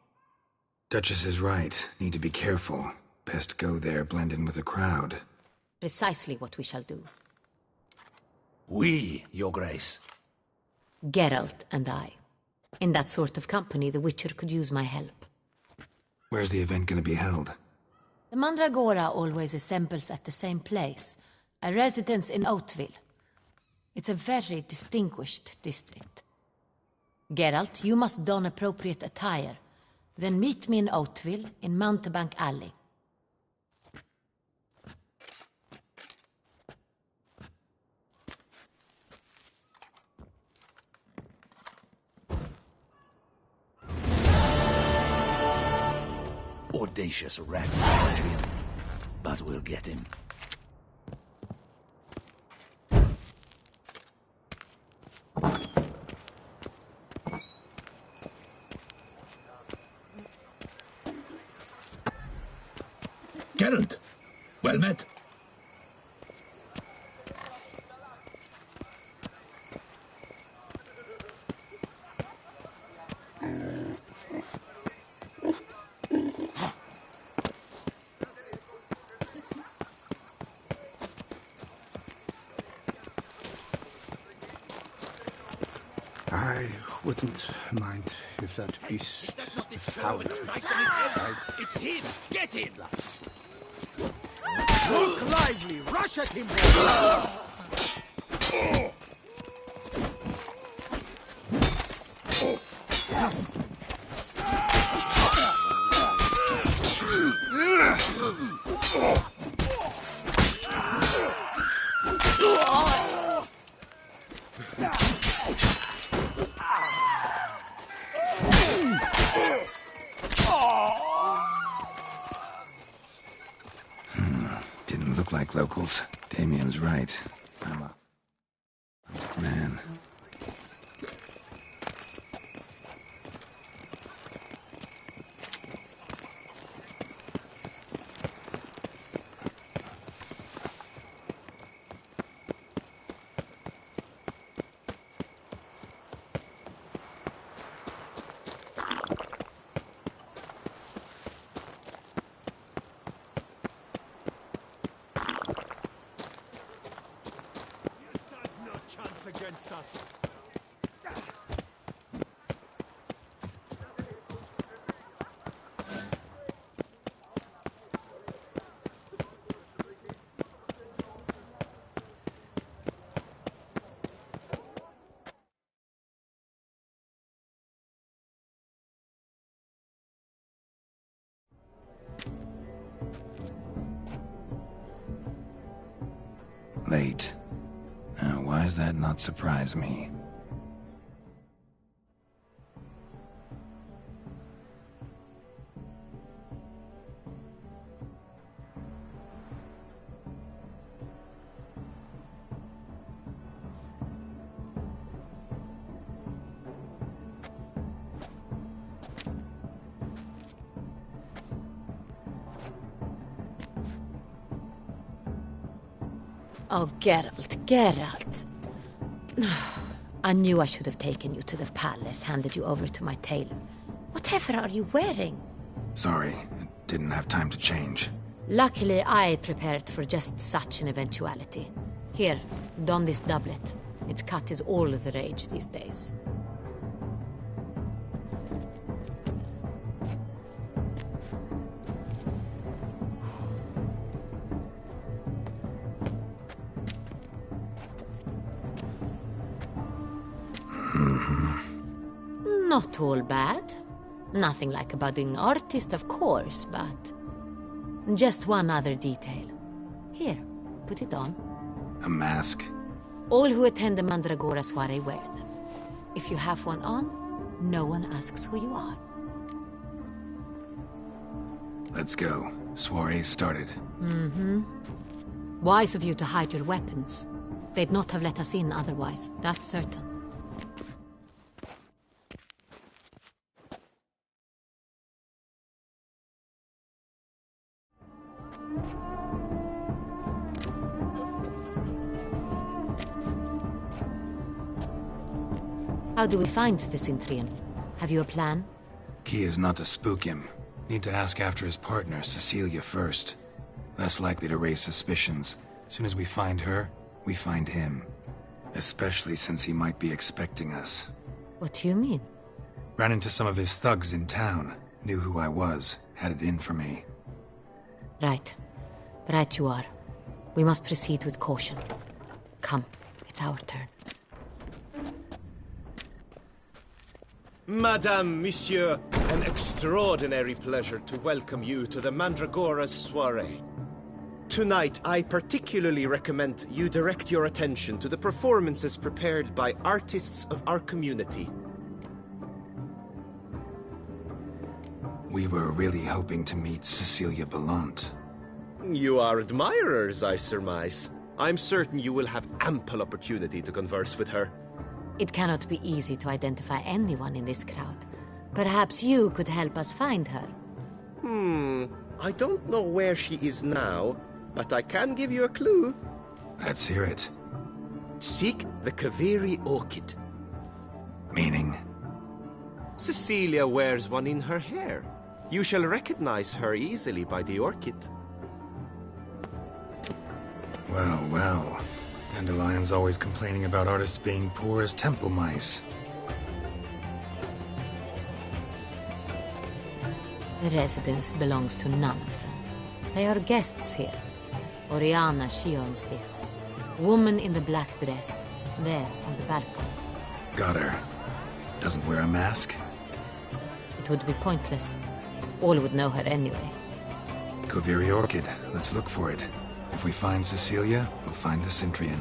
Duchess is right. Need to be careful. Best go there, blend in with the crowd.
Precisely what we shall do.
We, Your Grace.
Geralt and I. In that sort of company, the Witcher could use my help.
Where's the event gonna be held?
The Mandragora always assembles at the same place, a residence in Oatville. It's a very distinguished district. Geralt, you must don appropriate attire. Then meet me in Oatville, in Mountebank Alley.
Audacious rat, Cintrian. But we'll get him. Geralt! Well met.
I wouldn't mind if that beast devoured me.
It's him! Get him! Look lively! Rush at him!
look like locals. Damien's right. I'm a man.
Against us.
Late. Now, why does that not surprise me?
Oh, Geralt, Geralt. I knew I should have taken you to the palace, handed you over to my tailor. Whatever are you wearing?
Sorry, I didn't have time to change.
Luckily, I prepared for just such an eventuality. Here, don this doublet. Its cut is all the rage these days. Not all bad. Nothing like a budding artist, of course, but... just one other detail. Here, put it on.
A mask?
All who attend the Mandragora soiree wear them. If you have one on, no one asks who you are.
Let's go. Soiree's started.
Wise of you to hide your weapons. They'd not have let us in otherwise, that's certain. How do we find the Cintrian? Have you a plan?
Key is not to spook him. Need to ask after his partner, Cecilia, first. Less likely to raise suspicions. As soon as we find her, we find him. Especially since he might be expecting us.
What do you mean?
Ran into some of his thugs in town. Knew who I was. Had it in for me.
Right. Right you are. We must proceed with caution. Come, it's our turn.
Madame, Monsieur, an extraordinary pleasure to welcome you to the Mandragora's soiree. Tonight, I particularly recommend you direct your attention to the performances prepared by artists of our community.
We were really hoping to meet Cecilia Belant.
You are admirers, I surmise. I'm certain you will have ample opportunity to converse with her.
It cannot be easy to identify anyone in this crowd. Perhaps you could help us find her.
I don't know where she is now, but I can give you a clue.
Let's hear it.
Seek the Kaviri orchid.
Meaning?
Cecilia wears one in her hair. You shall recognize her easily by the orchid.
Well, well. Dandelion's always complaining about artists being poor as temple mice.
The residence belongs to none of them. They are guests here. Oriana, she owns this. Woman in the black dress. There, on the balcony.
Got her. Doesn't wear a mask?
It would be pointless. All would know her anyway.
Kaviri Orchid. Let's look for it. If we find Cecilia, we'll find the Cintrian.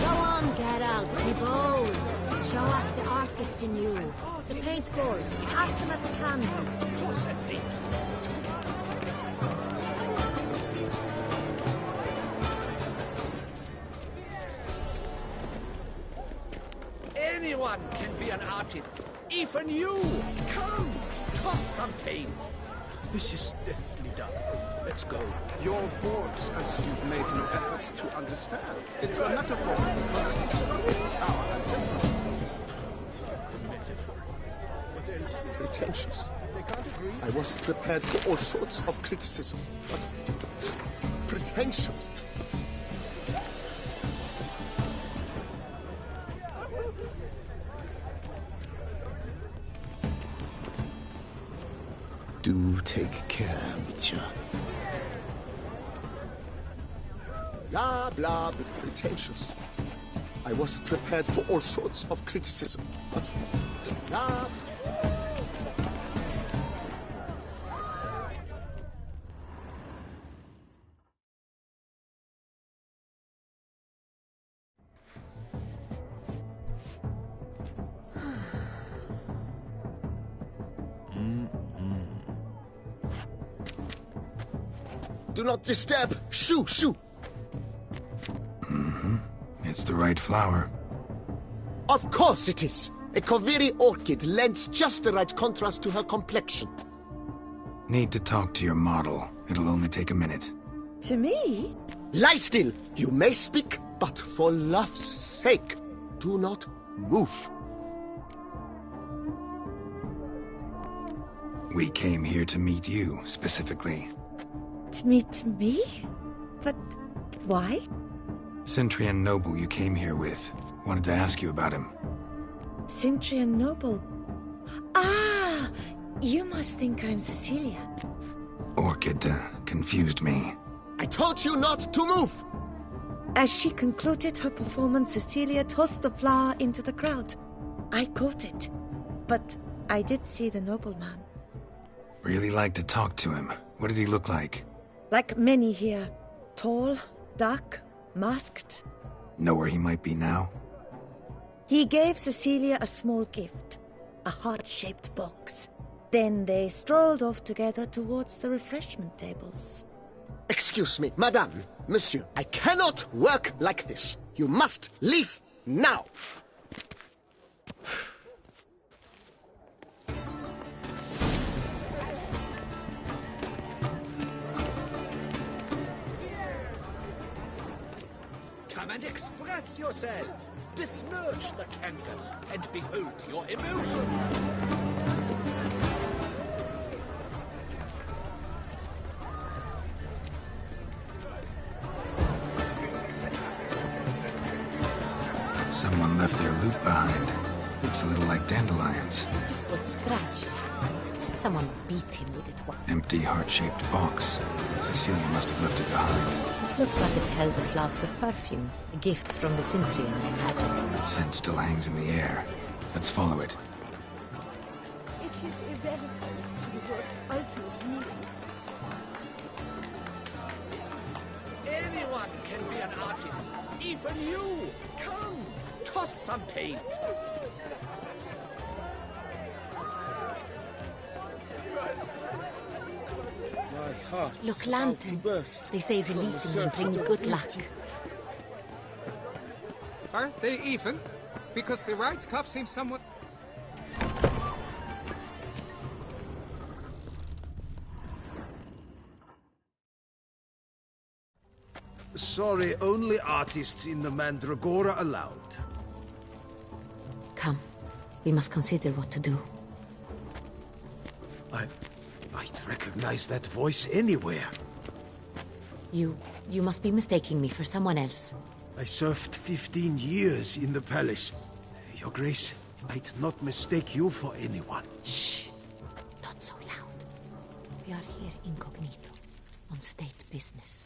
Go on, Geralt, be bold.
Show us the artist in you. The paintballs. Pass them at the canvas.
Anyone can be an artist. Even you. Come, toss some paint.
This is definitely done. Let's go.
Your words, as you've made no effort to understand. It's a metaphor. Power and
Metaphor. What else?
pretentious.
They can't agree.
I was prepared for all sorts of criticism, but pretentious.
Do take care, Witcher.
Blah, blah, pretentious. I was prepared for all sorts of criticism, but blah. Do not disturb! Shoo, shoo!
It's the right flower.
Of course it is! A Koviri orchid lends just the right contrast to her complexion.
Need to talk to your model. It'll only take a minute.
To me?
Lie still! You may speak, but for love's sake, do not move.
We came here to meet you, specifically.
To meet me? But why?
Cintrian noble you came here with. Wanted to ask you about him.
Cintrian noble. Ah! You must think I'm Cecilia.
Orchid confused me.
I told you not to move!
As she concluded her performance, Cecilia tossed the flower into the crowd. I caught it. But I did see the nobleman.
Really like to talk to him. What did he look like?
Like many here. Tall, dark, masked.
Know where he might be now?
He gave Cecilia a small gift. A heart-shaped box. Then they strolled off together towards the refreshment tables.
Excuse me, madame, monsieur, I cannot work like this. You must leave now.
Come and express yourself. Besmirch the canvas and behold your emotions.
Someone left their loot behind. Looks a little like dandelions.
This was scratched. Someone beat him with it once.
Empty heart-shaped box. Cecilia must have left it behind.
It looks like it held a flask of perfume. A gift from the Cintrian, I imagine.
Scent still hangs in the air. Let's follow it.
It is irrelevant to the work's ultimate meaning.
Anyone can be an artist. Even you. Come, toss some paint.
Look, lanterns. They say releasing them brings good luck.
Aren't they even? Because the right cuff seems somewhat...
Sorry, only artists in the Mandragora allowed.
Come. We must consider what to do.
I'd recognize that voice anywhere.
You must be mistaking me for someone else.
I served 15 years in the palace. Your Grace, I'd not mistake you for anyone.
Shh. Not so loud. We are here incognito, on state business.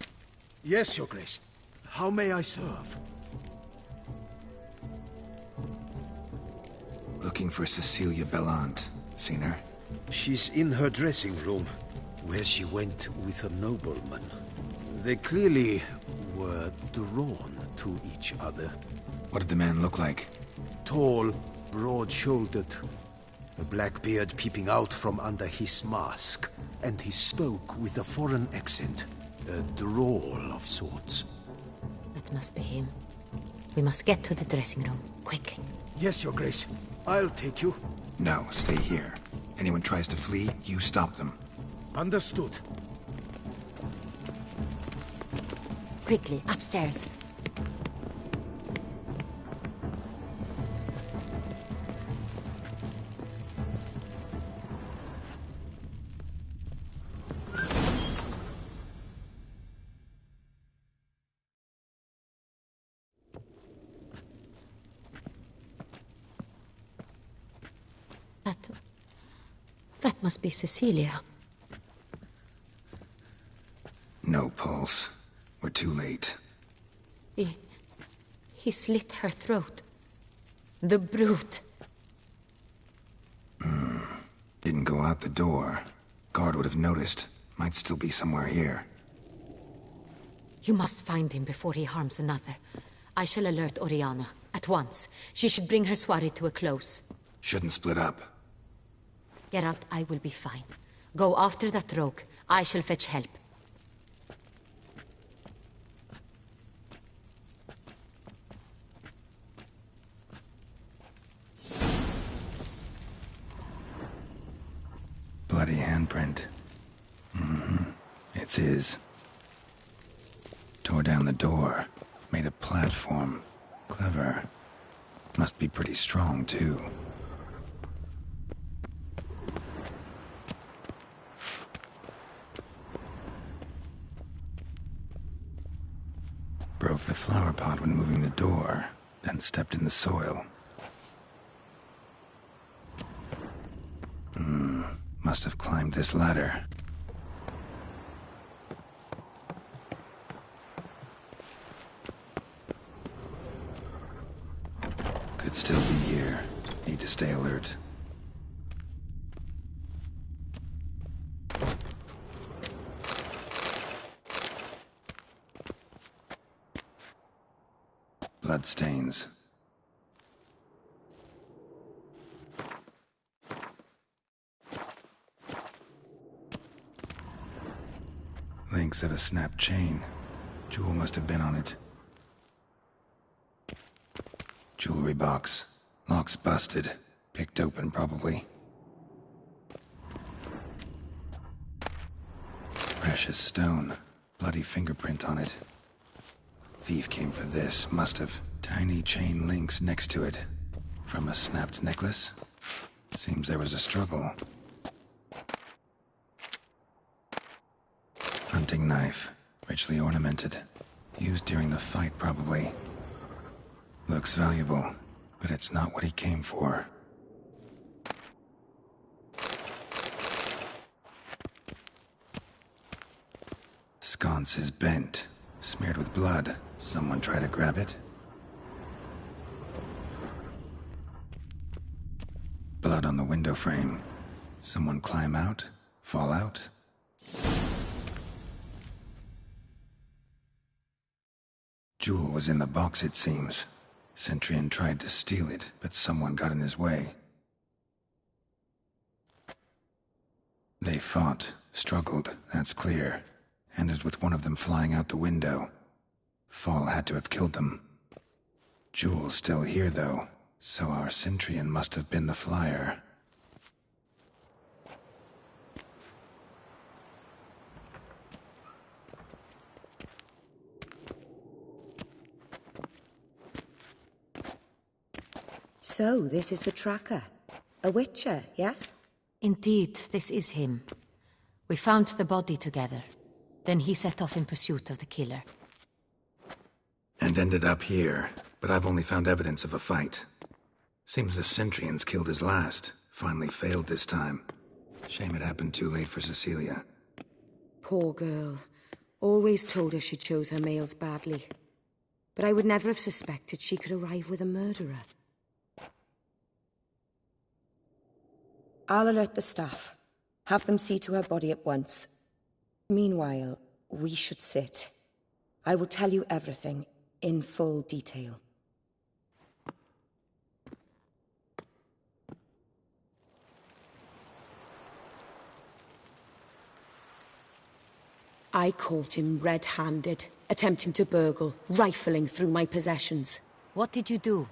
Yes, Your Grace. How may I serve?
Looking for Cecilia Bellant. Seen her?
She's in her dressing room, where she went with a nobleman. They clearly were drawn to each other.
What did the man look like?
Tall, broad-shouldered, a black beard peeping out from under his mask, and he spoke with a foreign accent, a drawl of sorts.
That must be him. We must get to the dressing room, quickly.
Yes, Your Grace. I'll take you.
No, stay here. Anyone tries to flee, you stop them.
Understood.
Quickly, upstairs. That must be Cecilia.
No pulse. We're too late.
He slit her throat. The brute.
Didn't go out the door. Guard would have noticed. Might still be somewhere here.
You must find him before he harms another. I shall alert Oriana. At once. She should bring her soirée to a close.
Shouldn't split up.
Geralt, I will be fine. Go after that rogue. I shall fetch help.
Bloody handprint. It's his. Tore down the door. Made a platform. Clever. Must be pretty strong, too. Broke the flower pot when moving the door, then stepped in the soil. Must have climbed this ladder. Could still be here. Need to stay alert. Bloodstains. Links of a snapped chain. Jewel must have been on it. Jewelry box. Lock's busted. Picked open, probably. Precious stone. Bloody fingerprint on it. Thief came for this, must have. Tiny chain links next to it. From a snapped necklace? Seems there was a struggle. Hunting knife. Richly ornamented. Used during the fight, probably. Looks valuable, but it's not what he came for. Sconce is bent. Smeared with blood. Someone try to grab it? Blood on the window frame. Someone climb out? Fall out? Jewel was in the box, it seems. Centurion tried to steal it, but someone got in his way. They fought, struggled, that's clear. Ended with one of them flying out the window. Fall had to have killed them. Jewel's still here, though, so our Centurion must have been the flyer.
So, this is the tracker. A witcher, yes?
Indeed, this is him. We found the body together. Then he set off in pursuit of the killer.
And ended up here, but I've only found evidence of a fight. Seems the Centurions killed his last. Finally failed this time. Shame it happened too late for Cecilia.
Poor girl. Always told her she chose her males badly. But I would never have suspected she could arrive with a murderer. I'll alert the staff. Have them see to her body at once. Meanwhile, we should sit. I will tell you everything, in full detail. I caught him red-handed, attempting to burgle, rifling through my possessions.
What did you do?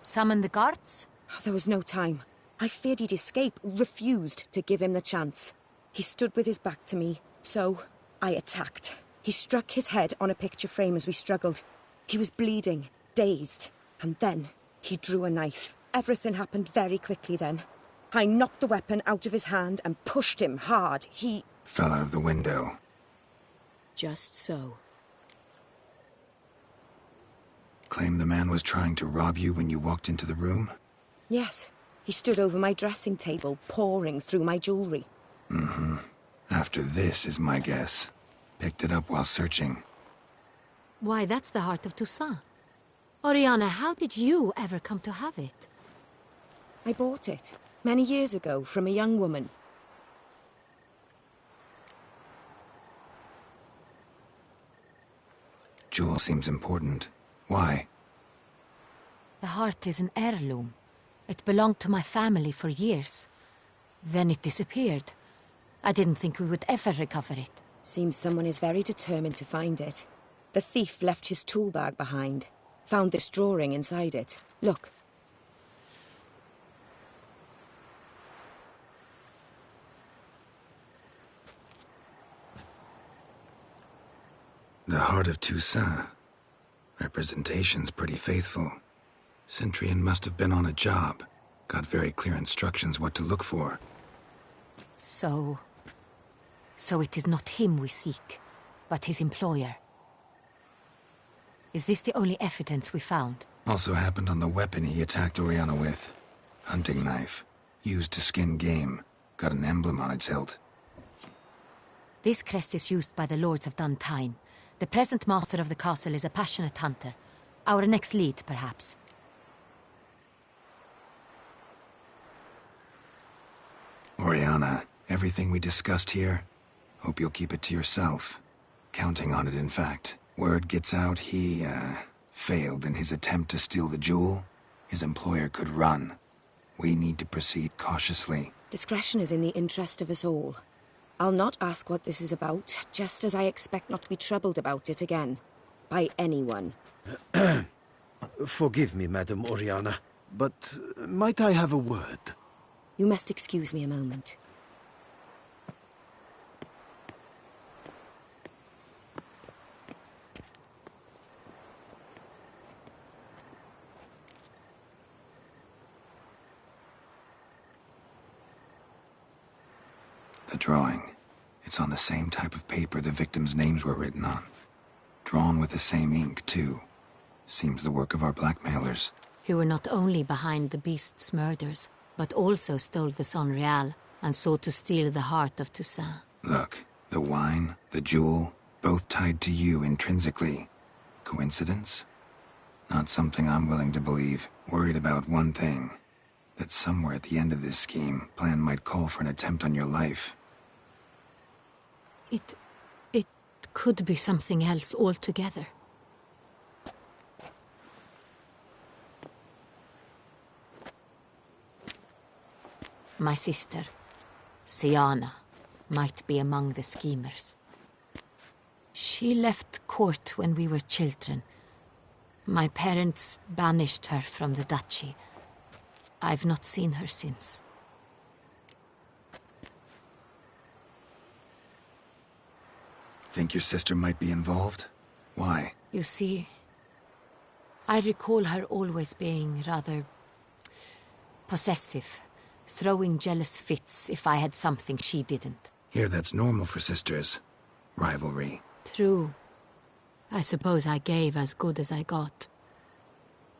Summon the guards?
There was no time. I feared he'd escape, refused to give him the chance. He stood with his back to me, so I attacked. He struck his head on a picture frame as we struggled. He was bleeding, dazed, and then he drew a knife. Everything happened very quickly then. I knocked the weapon out of his hand and pushed him hard. He
fell out of the window.
Just so.
Claim the man was trying to rob you when you walked into the room?
Yes. He stood over my dressing table, pouring through my jewelry.
Mm-hmm. After this is my guess. Picked it up while searching.
Why, that's the heart of Toussaint. Oriana, how did you ever come to have it?
I bought it, many years ago, from a young woman.
Jewel seems important. Why?
The heart is an heirloom. It belonged to my family for years. Then it disappeared. I didn't think we would ever recover it.
Seems someone is very determined to find it. The thief left his tool bag behind. Found this drawing inside it. Look.
The heart of Toussaint. Representation's pretty faithful. Centurion must have been on a job. Got very clear instructions what to look for.
So it is not him we seek, but his employer. Is this the only evidence we found?
Also happened on the weapon he attacked Oriana with. Hunting knife. Used to skin game. Got an emblem on its hilt.
This crest is used by the Lords of Duntine. The present master of the castle is a passionate hunter. Our next lead, perhaps.
Oriana, everything we discussed here, hope you'll keep it to yourself. Counting on it, in fact. Word gets out he, failed in his attempt to steal the jewel. His employer could run. We need to proceed cautiously.
Discretion is in the interest of us all. I'll not ask what this is about, just as I expect not to be troubled about it again. By anyone.
Forgive me, Madam Oriana, but might I have a word?
You must excuse me a moment.
The drawing. It's on the same type of paper the victims' names were written on. Drawn with the same ink, too. Seems the work of our blackmailers.
Who were not only behind the beast's murders, but also stole the Sonreal and sought to steal the heart of Toussaint.
Look, the wine, the jewel, both tied to you intrinsically. Coincidence? Not something I'm willing to believe. Worried about one thing. That somewhere at the end of this scheme, plan might call for an attempt on your life.
It could be something else altogether. My sister, Siana, might be among the schemers. She left court when we were children. My parents banished her from the duchy. I've not seen her since.
Think your sister might be involved? Why?
You see, I recall her always being rather possessive, throwing jealous fits if I had something she didn't.
Here, that's normal for sisters. Rivalry.
True. I suppose I gave as good as I got.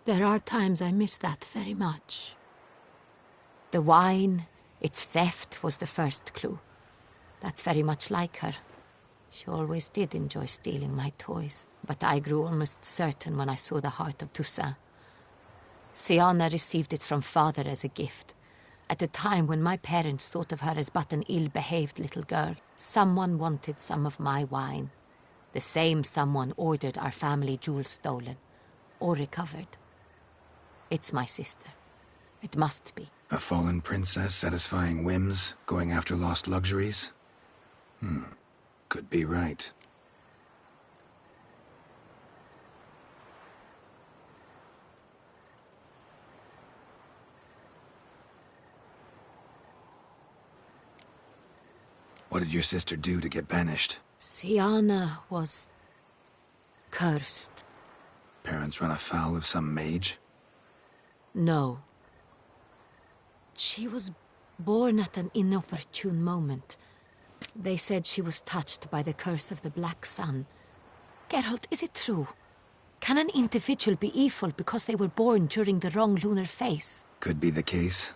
There are times I miss that very much. The wine, its theft, was the first clue. That's very much like her. She always did enjoy stealing my toys, but I grew almost certain when I saw the heart of Toussaint. Siana received it from father as a gift. At a time when my parents thought of her as but an ill-behaved little girl, someone wanted some of my wine. The same someone ordered our family jewels stolen, or recovered. It's my sister. It must be.
A fallen princess satisfying whims, going after lost luxuries? Could be right. What did your sister do to get banished?
Siana was cursed.
Parents run afoul of some mage?
No. She was born at an inopportune moment. They said she was touched by the curse of the Black Sun. Geralt, is it true? Can an individual be evil because they were born during the wrong lunar phase?
Could be the case.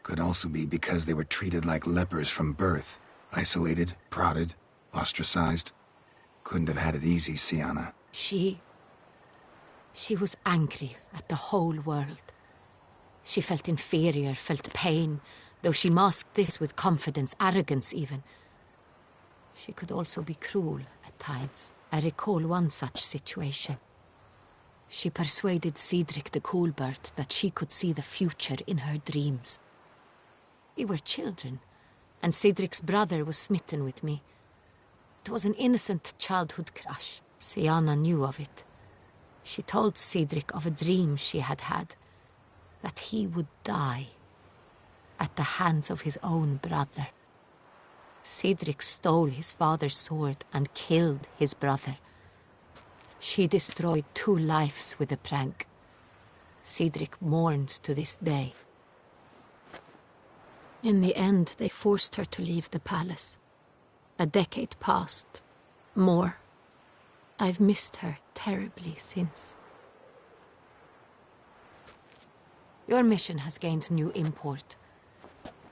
Could also be because they were treated like lepers from birth. Isolated, prodded, ostracized. Couldn't have had it easy, Siana.
She was angry at the whole world. She felt inferior, felt pain, though she masked this with confidence, arrogance even. She could also be cruel at times. I recall one such situation. She persuaded Cedric the Coolbird that she could see the future in her dreams. We were children, and Cedric's brother was smitten with me. It was an innocent childhood crush. Siana knew of it. She told Cedric of a dream she had had, that he would die at the hands of his own brother. Cedric stole his father's sword and killed his brother. She destroyed 2 lives with a prank. Cedric mourns to this day. In the end, they forced her to leave the palace. A decade passed. More. I've missed her terribly since. Your mission has gained new import.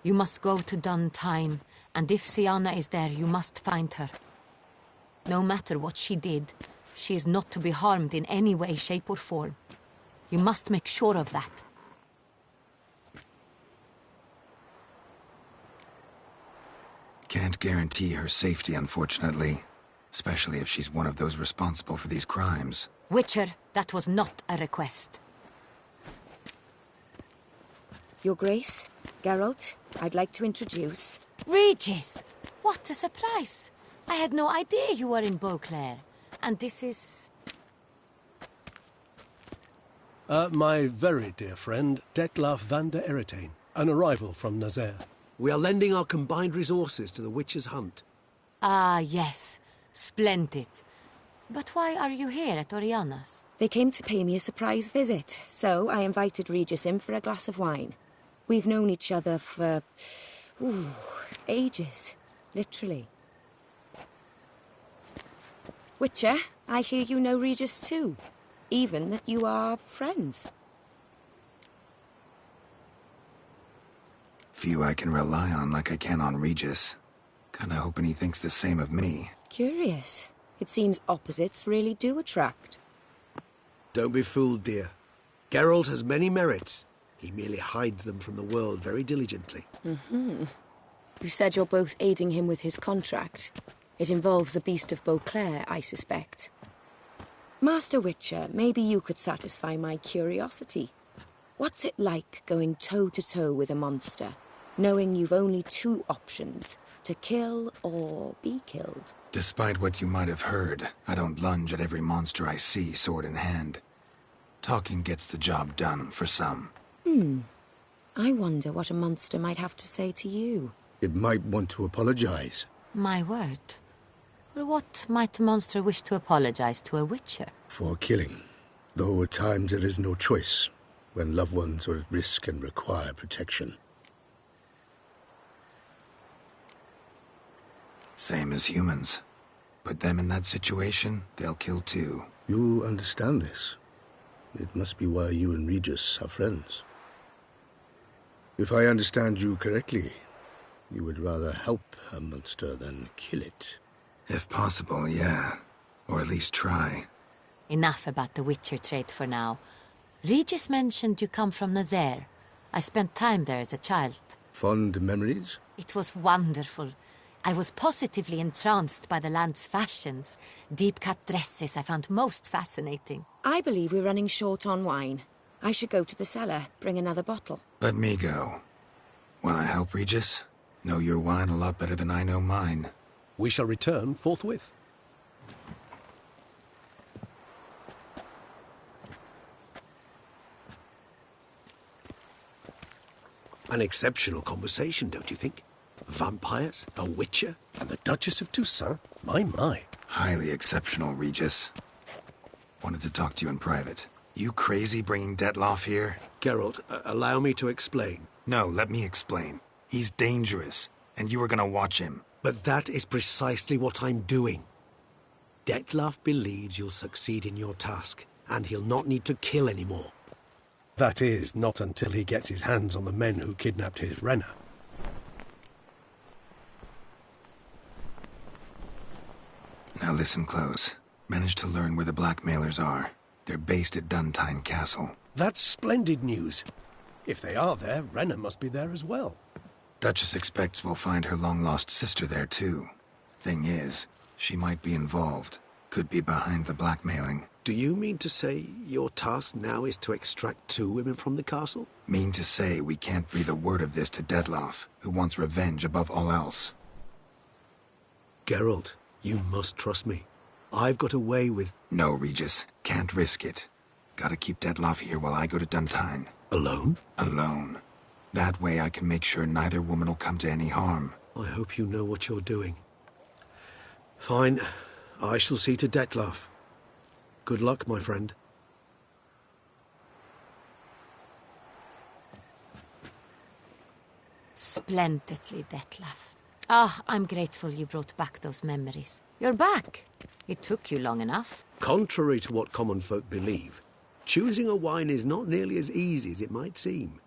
You must go to Dun Tine, and if Siana is there, you must find her. No matter what she did, she is not to be harmed in any way, shape or form. You must make sure of that.
Can't guarantee her safety, unfortunately. Especially if she's one of those responsible for these crimes.
Witcher, that was not a request.
Your Grace, Geralt, I'd like to introduce...
Regis! What a surprise! I had no idea you were in Beauclair. And this is...
My very dear friend, Detlaf van der Eretain, an arrival from Nazaire. We are lending our combined resources to the Witcher's hunt.
Ah, yes. Splendid. But why are you here at Oriana's?
They came to pay me a surprise visit, so I invited Regis in for a glass of wine. We've known each other for... ages. Literally. Witcher, I hear you know Regis too. Even that you are friends.
Few I can rely on like I can on Regis. Kinda hoping he thinks the same of me.
Curious. It seems opposites really do attract.
Don't be fooled, dear. Geralt has many merits. He merely hides them from the world very diligently.
You said you're both aiding him with his contract. It involves the Beast of Beauclair, I suspect. Master Witcher, maybe you could satisfy my curiosity. What's it like going toe-to-toe with a monster, knowing you've only 2 options, to kill or be killed?
Despite what you might have heard, I don't lunge at every monster I see, sword in hand. Talking gets the job done, for some.
I wonder what a monster might have to say to you.
It might want to apologize.
My word. For what might a monster wish to apologize to a Witcher?
For killing. Though at times there is no choice, when loved ones are at risk and require protection.
Same as humans. Put them in that situation, they'll kill too.
You understand this. It must be why you and Regis are friends. If I understand you correctly, you would rather help a monster than kill it.
If possible, yeah. Or at least try.
Enough about the Witcher trait for now. Regis mentioned you come from Nazaire. I spent time there as a child.
Fond memories?
It was wonderful. I was positively entranced by the land's fashions. Deep-cut dresses I found most fascinating.
I believe we're running short on wine. I should go to the cellar, bring another bottle.
Let me go. Wanna help, Regis? Know your wine a lot better than I know mine.
We shall return forthwith. An exceptional conversation, don't you think? Vampires, a witcher, and the Duchess of Toussaint? My.
Highly exceptional, Regis. Wanted to talk to you in private. You crazy bringing Detloff here?
Geralt, allow me to explain.
No, let me explain. He's dangerous, and you were gonna watch him.
But that is precisely what I'm doing. Detloff believes you'll succeed in your task, and he'll not need to kill anymore. That is, not until he gets his hands on the men who kidnapped his Renna.
Now listen close. Managed to learn where the blackmailers are. They're based at Duntine Castle.
That's splendid news. If they are there, Renna must be there as well.
Duchess expects we'll find her long-lost sister there, too. Thing is, she might be involved. Could be behind the blackmailing.
Do you mean to say your task now is to extract 2 women from the castle?
Mean to say we can't breathe a word of this to Detloff, who wants revenge above all else.
Geralt, you must trust me. I've got away with...
No, Regis. Can't risk it. Gotta keep Detloff here while I go to Duntine.
Alone?
Alone. That way I can make sure neither woman will come to any harm.
I hope you know what you're doing. Fine. I shall see to Detloff. Good luck, my friend.
Splendidly, Detlaff. Ah, I'm grateful you brought back those memories. You're back. It took you long enough.
Contrary to what common folk believe, choosing a wine is not nearly as easy as it might seem.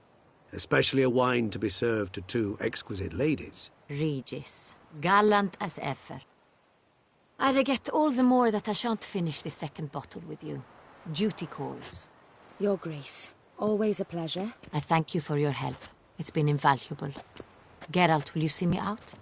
Especially a wine to be served to 2 exquisite ladies.
Regis, gallant as ever. I regret all the more that I shan't finish the second bottle with you. Duty calls.
Your Grace, always a pleasure.
I thank you for your help. It's been invaluable. Geralt, will you see me out?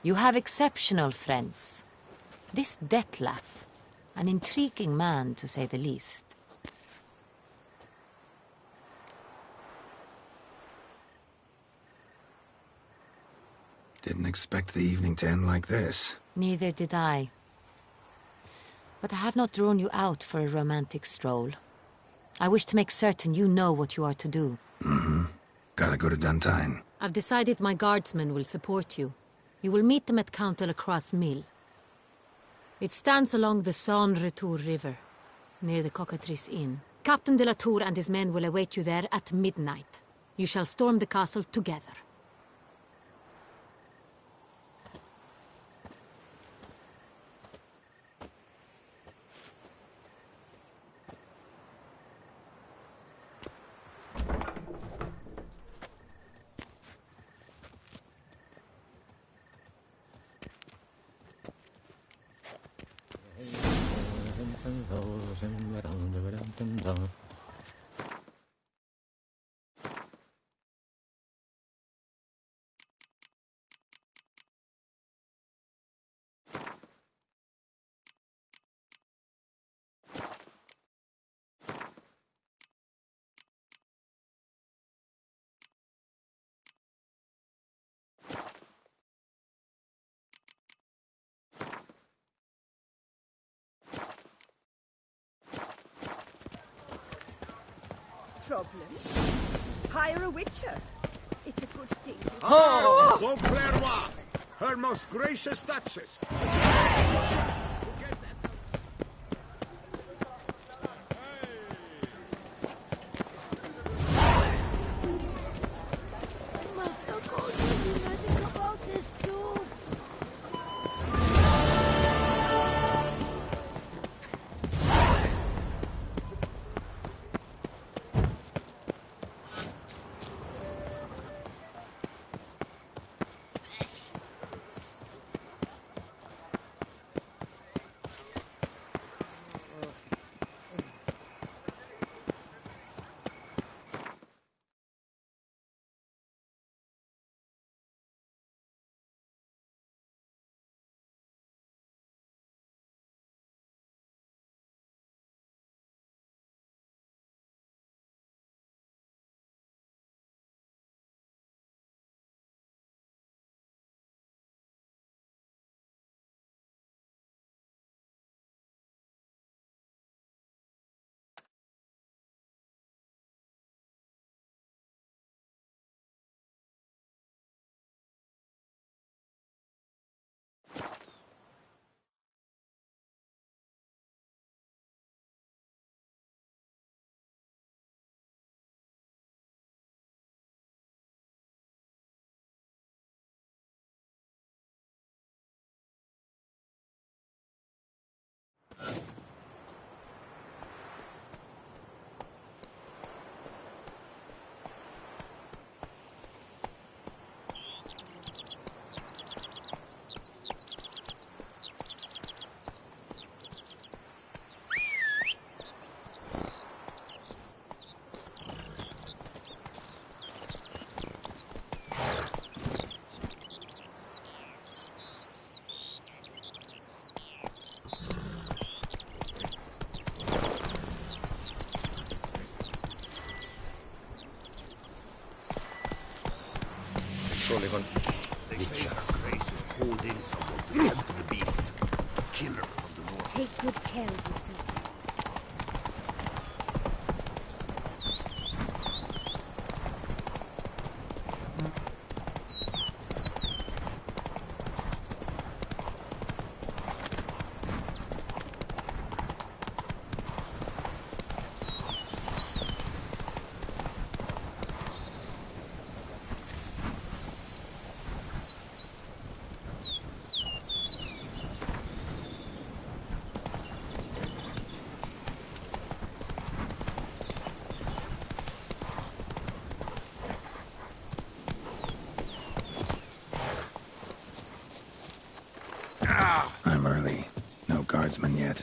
You have exceptional friends. This Detlaff, an intriguing man to say the least.
Didn't expect the evening to end like this.
Neither did I. But I have not drawn you out for a romantic stroll. I wish to make certain you know what you are to do.
Mm-hmm. Gotta go to Duntine.
I've decided my guardsmen will support you. You will meet them at Count Delacroix' mill. It stands along the Saône-Retour River, near the Cockatrice Inn. Captain de la Tour and his men will await you there at midnight. You shall storm the castle together.
Problem? Hire a witcher. It's a good thing.
Oh! Beauclerc, her most gracious Duchess.
Rolling on.
They say her grace has called in someone to tempt the beast. A killer from the north.
Take good care of yourself.
I'm early. No guardsmen yet.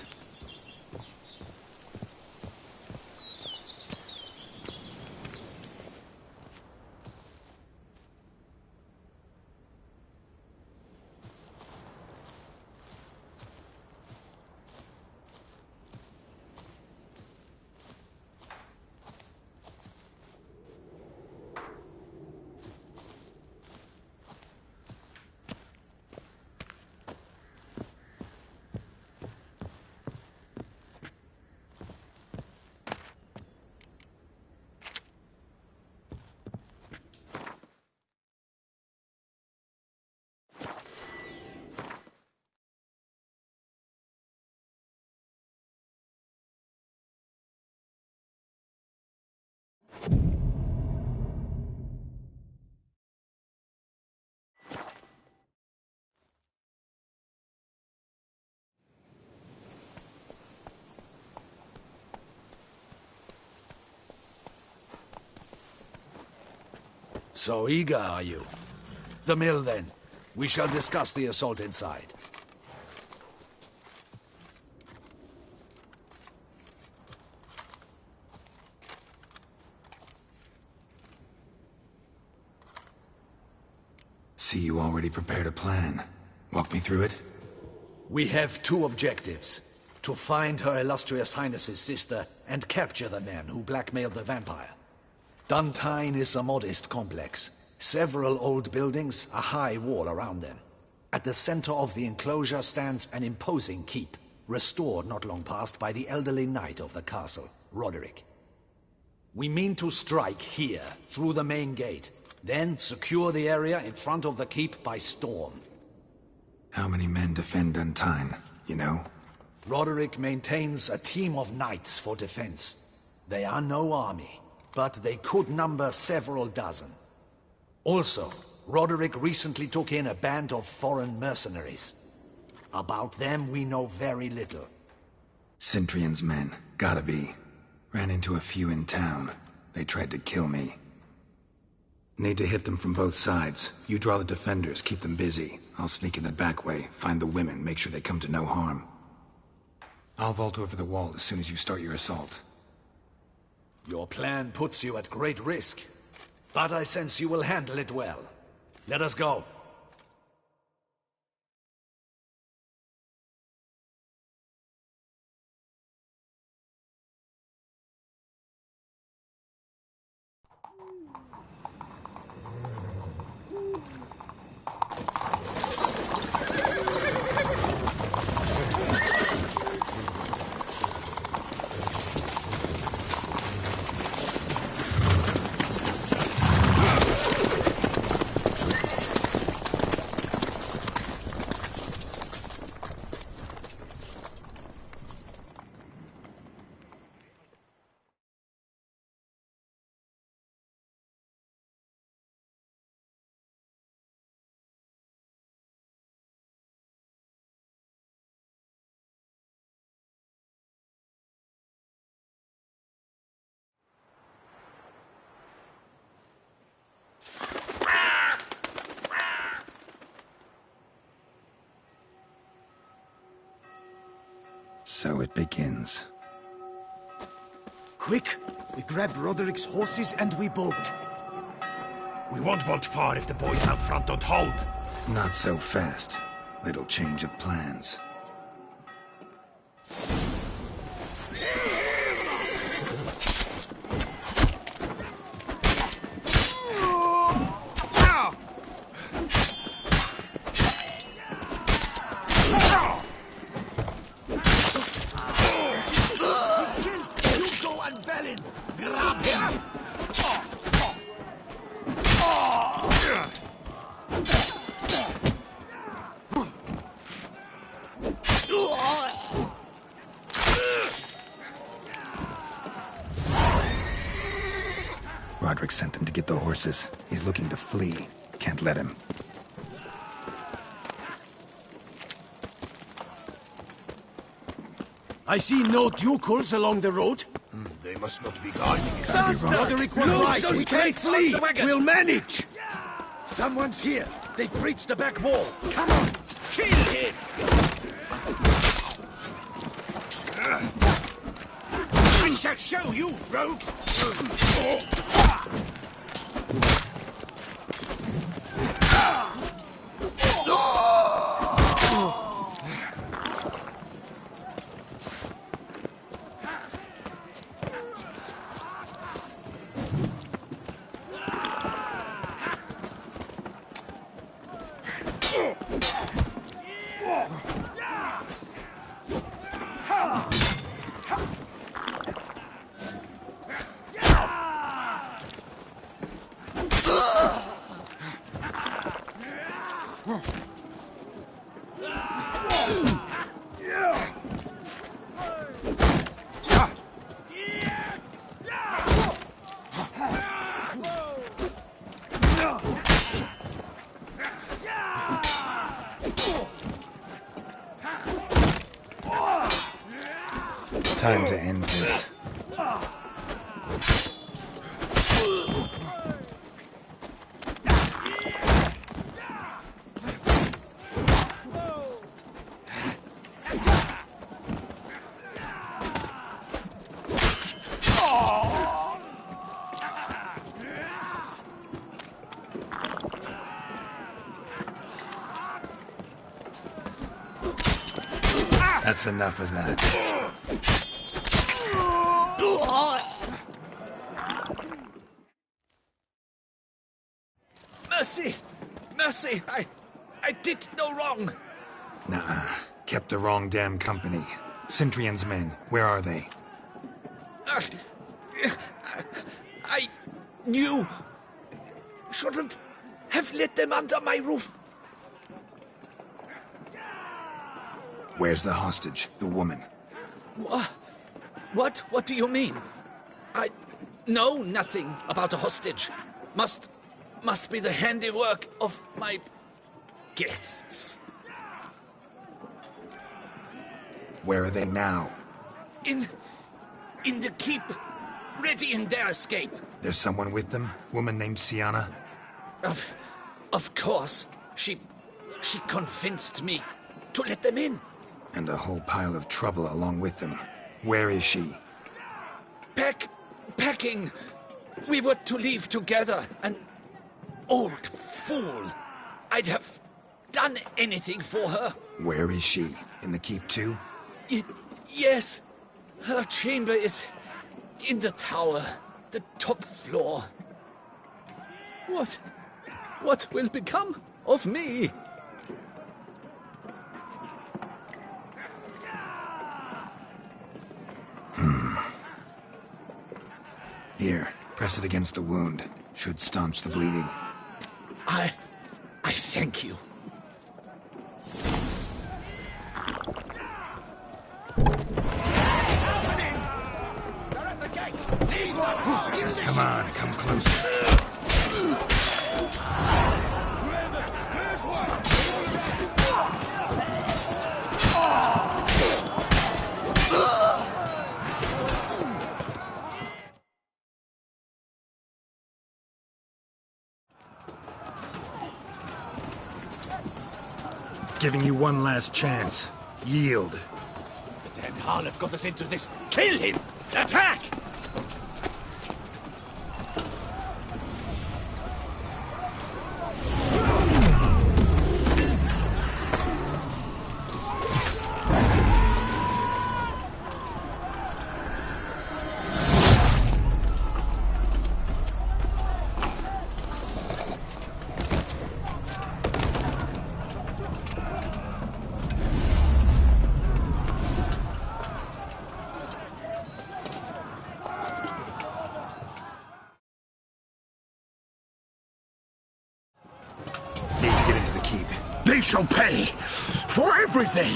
So eager, are you? The mill, then. We shall discuss the assault inside.
See, you already prepared a plan. Walk me through it?
We have two objectives. To find Her Illustrious Highness's sister and capture the man who blackmailed the vampire. Duntine is a modest complex. Several old buildings, a high wall around them. At the center of the enclosure stands an imposing keep, restored not long past by the elderly knight of the castle, Roderick. We mean to strike here, through the main gate, then secure the area in front of the keep by storm.
How many men defend Duntine, you know?
Roderick maintains a team of knights for defense. They are no army, but they could number several dozen. Also, Roderick recently took in a band of foreign mercenaries. About them we know very little.
Cintrian's men, gotta be. Ran into a few in town. They tried to kill me. Need to hit them from both sides. You draw the defenders, keep them busy. I'll sneak in the back way, find the women, make sure they come to no harm. I'll vault over the wall as soon as you start your assault.
Your plan puts you at great risk, but I sense you will handle it well. Let us go.
So it begins.
Quick! We grab Roderick's horses and we bolt.
We won't vault far if the boys out front don't hold.
Not so fast. Little change of plans. Ulfric sent him to get the horses. He's looking to flee. Can't let him.
I see no Ducals along the road.
They must not be guarding it.
Roderick was right. We can't flee. We'll manage.
Someone's here. They've breached the back wall. Come on. Kill him. I shall show you, rogue.
Time to end this. That's enough of that.
Mercy! Mercy! I did no wrong!
Nah, kept the wrong damn company. Cintrian's men, where are they?
I knew... Shouldn't have let them under my roof.
Where's the hostage, the woman?
What? What do you mean? I know nothing about a hostage. Must be the handiwork of my guests.
Where are they now?
In the keep, ready in their escape.
There's someone with them? Woman named Sienna?
Of course. She convinced me to let them in.
And a whole pile of trouble along with them. Where is she?
Packing. We were to leave together. An old fool. I'd have done anything for her.
Where is she? In the keep too?
Yes. Her chamber is in the tower. The top floor. What will become of me?
Here, press it against the wound. Should staunch the bleeding.
I thank you.
Come on, come closer. Giving you one last chance. Yield.
The damn harlot got us into this. Kill him! Attack!
They shall pay for everything!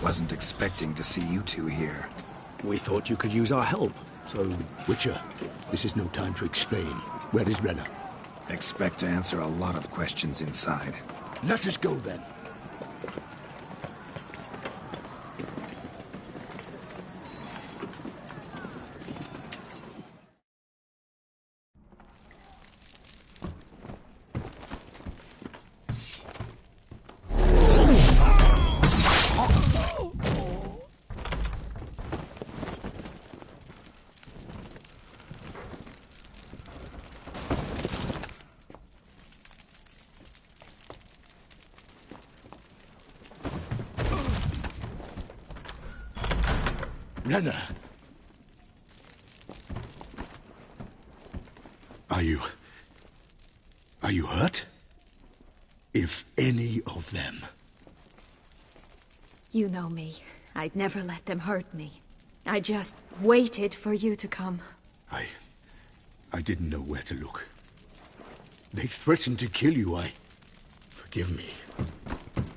Wasn't expecting to see you two here.
We thought you could use our help, so...
Witcher, this is no time to explain. Where is Renna?
Expect to answer a lot of questions inside.
Let us go then. Renna! Are you hurt? If any of them...
You know me. I'd never let them hurt me. I just waited for you to come.
I didn't know where to look. They threatened to kill you. Forgive me.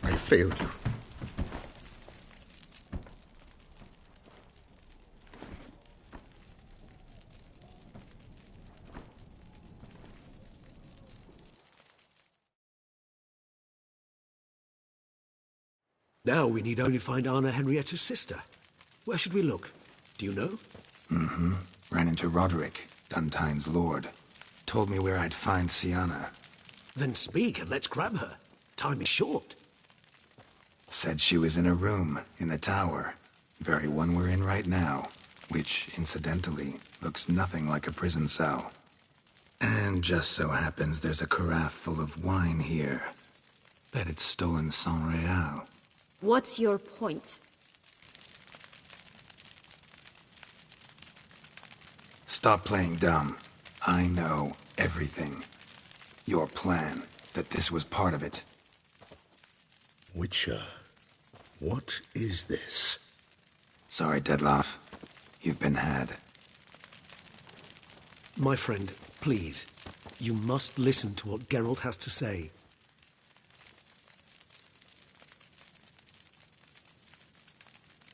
I failed you.
Now we need only find Anna Henrietta's sister. Where should we look? Do you know?
Mm-hmm. Ran into Roderick, Duntine's lord. Told me where I'd find Sienna.
Then speak and let's grab her. Time is short.
Said she was in a room in the tower. Very one we're in right now. Which, incidentally, looks nothing like a prison cell. And just so happens there's a carafe full of wine here. Bet it's stolen Saint-Réal.
What's your point?
Stop playing dumb. I know everything. Your plan, that this was part of it.
Witcher, what is this?
Sorry, Dettlaff. You've been had.
My friend, please. You must listen to what Geralt has to say.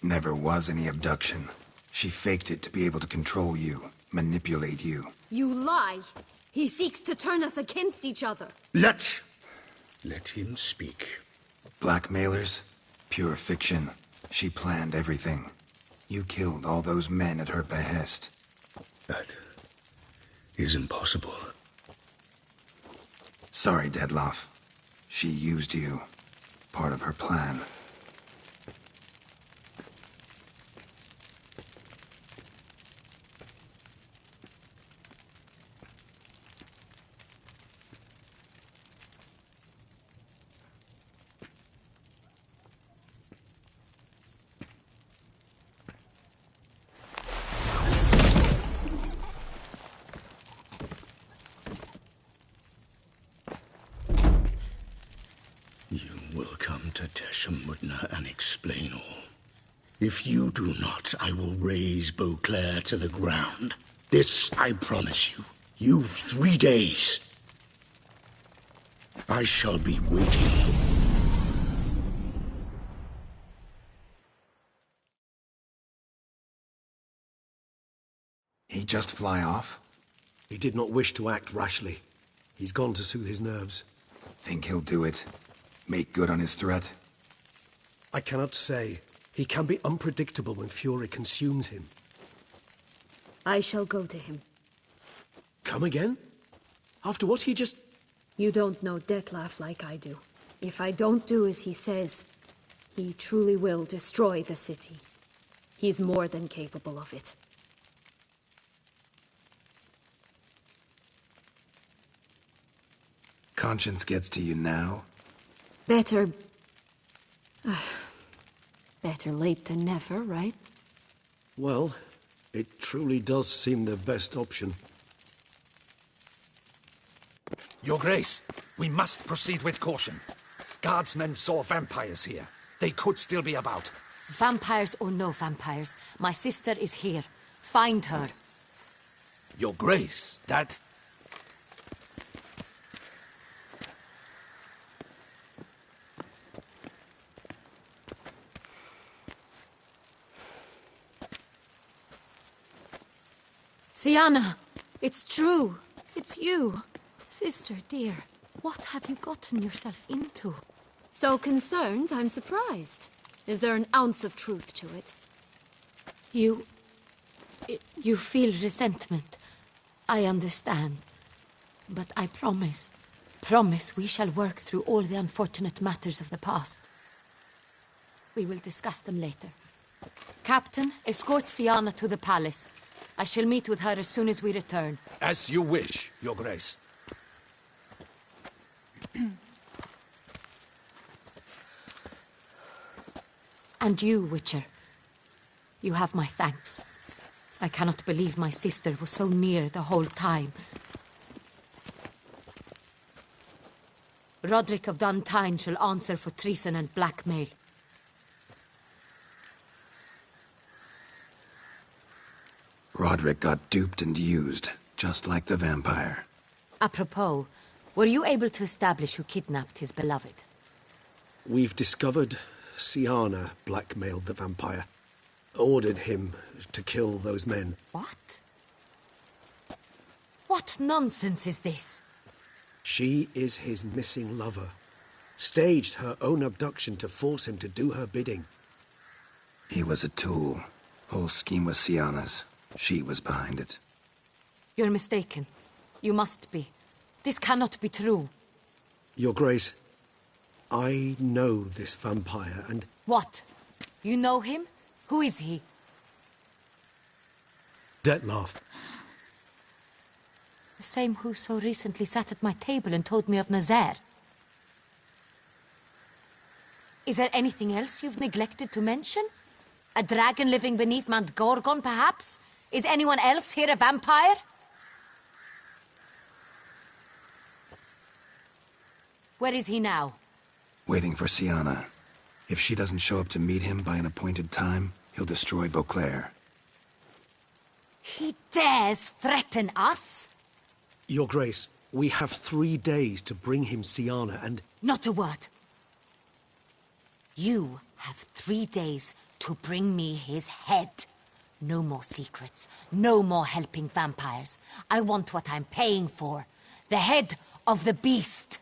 Never was any abduction. She faked it to be able to control you, manipulate you.
You lie! He seeks to turn us against each other.
Let him speak.
Blackmailers? Pure fiction. She planned everything. You killed all those men at her behest.
That is impossible.
Sorry, Dettlaff. She used you. Part of her plan.
And explain all. If you do not, I will raise Beauclair to the ground. This I promise you. You've 3 days. I shall be waiting.
He just fly off?
He did not wish to act rashly. He's gone to soothe his nerves.
Think he'll do it? Make good on his threat?
I cannot say. He can be unpredictable when fury consumes him.
I shall go to him.
Come again? After what he just...
You don't know Dettlaff like I do. If I don't do as he says, he truly will destroy the city. He's more than capable of it.
Conscience gets to you now?
Better... better late than never, right?
Well, it truly does seem the best option.
Your Grace, we must proceed with caution. Guardsmen saw vampires here. They could still be about.
Vampires or no vampires, my sister is here. Find her.
Your Grace, that...
Sienna! It's true! It's you! Sister, dear, what have you gotten yourself into? So concerned, I'm surprised. Is there an ounce of truth to it?
You feel resentment. I understand. But I promise we shall work through all the unfortunate matters of the past. We will discuss them later. Captain, escort Sienna to the palace. I shall meet with her as soon as we return.
As you wish, Your Grace.
And you, Witcher. You have my thanks. I cannot believe my sister was so near the whole time. Roderick of Duntine shall answer for treason and blackmail.
Roderick got duped and used, just like the vampire.
Apropos, were you able to establish who kidnapped his beloved?
We've discovered Sienna blackmailed the vampire. Ordered him to kill those men.
What? What nonsense is this?
She is his missing lover. Staged her own abduction to force him to do her bidding.
He was a tool. Whole scheme was Sienna's. She was behind it.
You're mistaken. You must be. This cannot be true.
Your Grace, I know this vampire and...
What? You know him? Who is he?
Dettlaff.
The same who so recently sat at my table and told me of Nazaire. Is there anything else you've neglected to mention? A dragon living beneath Mount Gorgon, perhaps? Is anyone else here a vampire? Where is he now?
Waiting for Sienna. If she doesn't show up to meet him by an appointed time, he'll destroy Beauclair.
He dares threaten us?
Your Grace, we have 3 days to bring him Sienna and...
Not a word. You have 3 days to bring me his head. No more secrets. No more helping vampires. I want what I'm paying for. The head of the beast.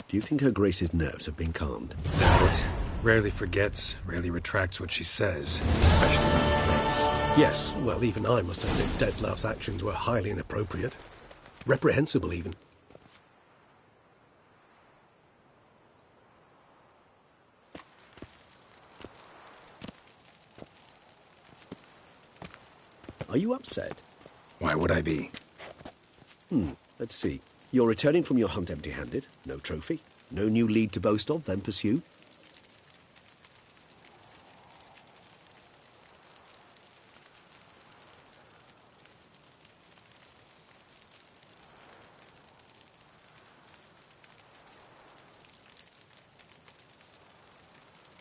Do you think Her Grace's nerves have been calmed?
Doubt. Rarely forgets, rarely retracts what she says, especially when threats.
Yes, well, even I must admit Dettlaff's actions were highly inappropriate. Reprehensible, even. Are you upset?
Why would I be?
Let's see. You're returning from your hunt empty-handed. No trophy. No new lead to boast of, then pursue.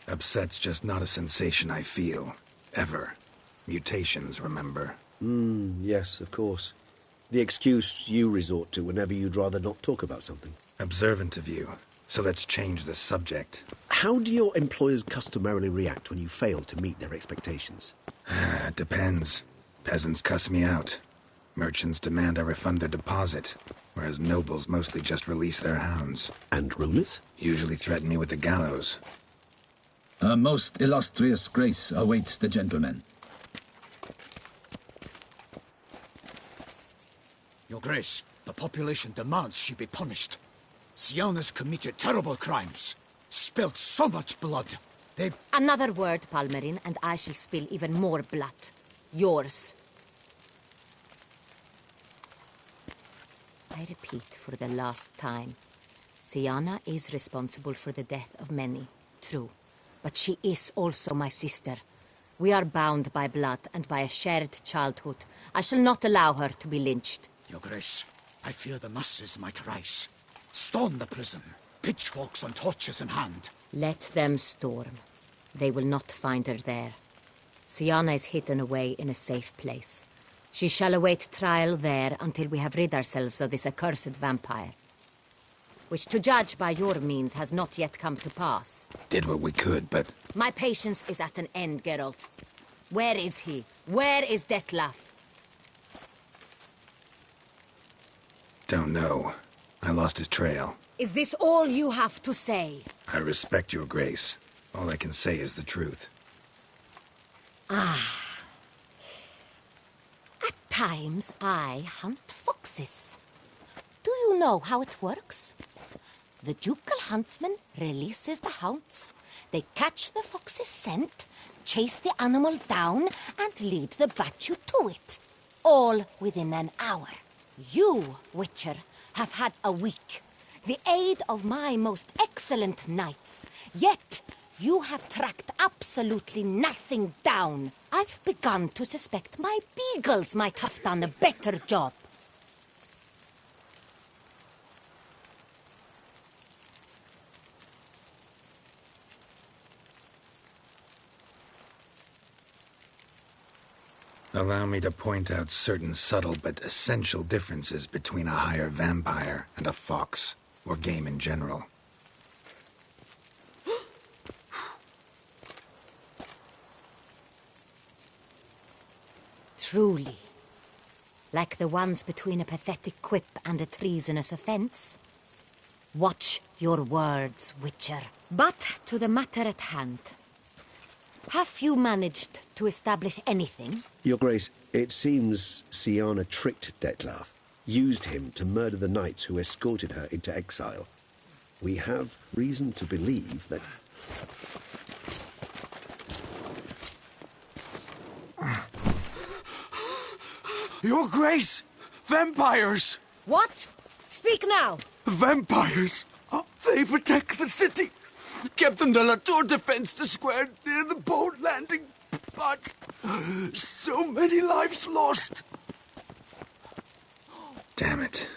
Upset's just not a sensation I feel. Ever. Mutations, remember?
Yes, of course. The excuse you resort to whenever you'd rather not talk about something.
Observant of you. So let's change the subject.
How do your employers customarily react when you fail to meet their expectations?
It depends. Peasants cuss me out. Merchants demand I refund their deposit, whereas nobles mostly just release their hounds.
And rulers?
Usually threaten me with the gallows.
A most illustrious grace awaits the gentleman.
Your Grace, the population demands she be punished. Sienna's committed terrible crimes. Spilt so much blood.
Another word, Palmerin, and I shall spill even more blood. Yours. I repeat for the last time. Sienna is responsible for the death of many, true. But she is also my sister, We are bound by blood and by a shared childhood. I shall not allow her to be lynched.
Your Grace, I fear the masses might rise. Storm the prison, pitchforks and torches in hand.
Let them storm. They will not find her there. Siana is hidden away in a safe place. She shall await trial there until we have rid ourselves of this accursed vampire. Which, to judge by your means, has not yet come to pass.
Did what we could, but...
My patience is at an end, Geralt. Where is he? Where is Detlef?
Don't know. I lost his trail.
Is this all you have to say?
I respect your grace. All I can say is the truth.
Ah. At times, I hunt foxes. Do you know how it works? The ducal huntsman releases the hounds. They catch the fox's scent, chase the animal down, and lead the battue to it. All within an hour. You, Witcher, have had a week. The aid of my most excellent knights. Yet, you have tracked absolutely nothing down. I've begun to suspect my beagles might have done a better job.
Allow me to point out certain subtle but essential differences between a higher vampire and a fox, or game in general.
Truly. Like the ones between a pathetic quip and a treasonous offense. Watch your words, Witcher. But to the matter at hand. Have you managed to establish anything?
Your Grace, it seems Siana tricked Detlef, used him to murder the knights who escorted her into exile. We have reason to believe that...
Your Grace! Vampires!
What? Speak now!
Vampires! They protect the city! Captain de la Tour defends the square near the boat landing, but so many lives lost.
Damn it.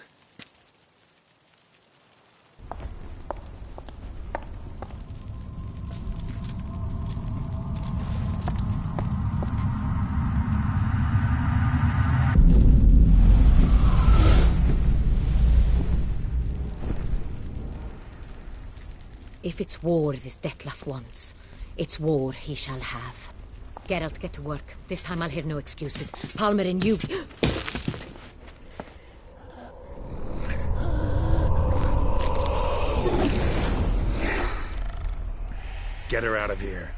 If it's war this Detlef wants, it's war he shall have. Geralt, get to work. This time I'll hear no excuses. Palmer and you...
Get her out of here.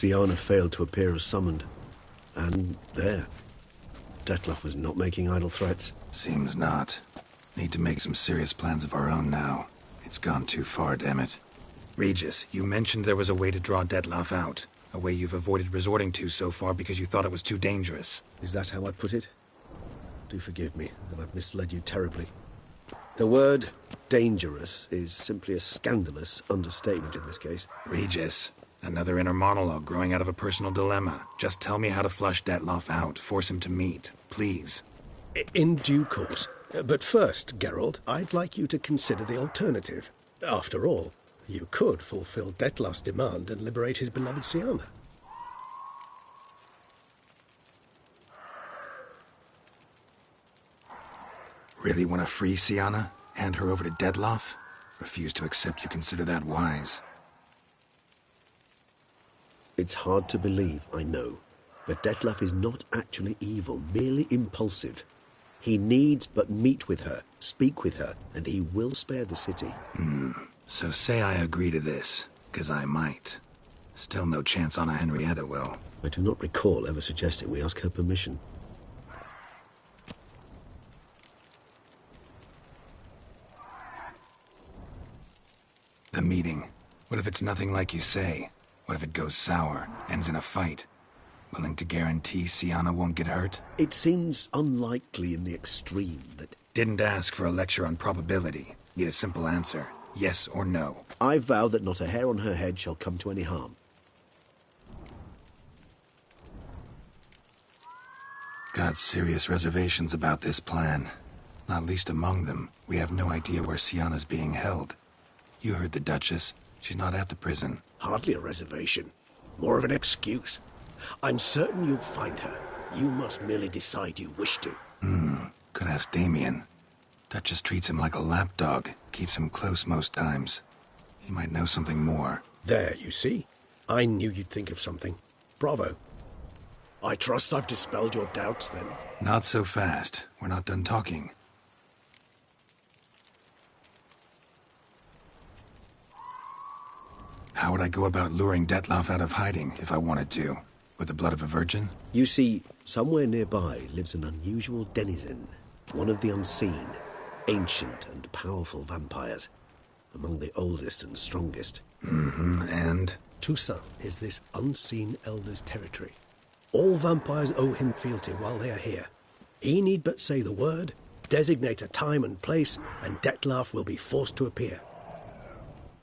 Siana failed to appear as summoned. And there. Detlef was not making idle threats.
Seems not. Need to make some serious plans of our own now. It's gone too far, damn it. Regis, you mentioned there was a way to draw Detlef out. A way you've avoided resorting to so far because you thought it was too dangerous.
Is that how I put it? Do forgive me that I've misled you terribly. The word dangerous is simply a scandalous understatement in this case.
Regis, another inner monologue growing out of a personal dilemma. Just tell me how to flush Detlef out, force him to meet, please.
In due course. But first, Geralt, I'd like you to consider the alternative. After all, you could fulfill Dettlar's demand and liberate his beloved Siana.
Really want to free Siana? Hand her over to Dettlaff? Refuse to accept you consider that wise.
It's hard to believe, I know. But Dettlaff is not actually evil, merely impulsive. He needs but meet with her, speak with her, and he will spare the city.
So say I agree to this, 'cause I might. Still no chance Anna Henrietta will.
I do not recall ever suggesting we ask her permission.
The meeting. What if it's nothing like you say? What if it goes sour, ends in a fight? Willing to guarantee Siana won't get hurt?
It seems unlikely in the extreme that...
Didn't ask for a lecture on probability. Need a simple answer. Yes or no.
I vow that not a hair on her head shall come to any harm.
Got serious reservations about this plan. Not least among them, we have no idea where Siana's being held. You heard the Duchess. She's not at the prison.
Hardly a reservation. More of an excuse. I'm certain you'll find her. You must merely decide you wish to.
Could ask Damien. Duchess treats him like a lapdog. Keeps him close most times. He might know something more.
There, you see? I knew you'd think of something. Bravo. I trust I've dispelled your doubts, then.
Not so fast. We're not done talking. How would I go about luring Dettlaff out of hiding if I wanted to? With the blood of a virgin?
You see, somewhere nearby lives an unusual denizen. One of the unseen, ancient and powerful vampires. Among the oldest and strongest.
And?
Toussaint is this unseen elder's territory. All vampires owe him fealty while they are here. He need but say the word, designate a time and place, and Dettlaff will be forced to appear.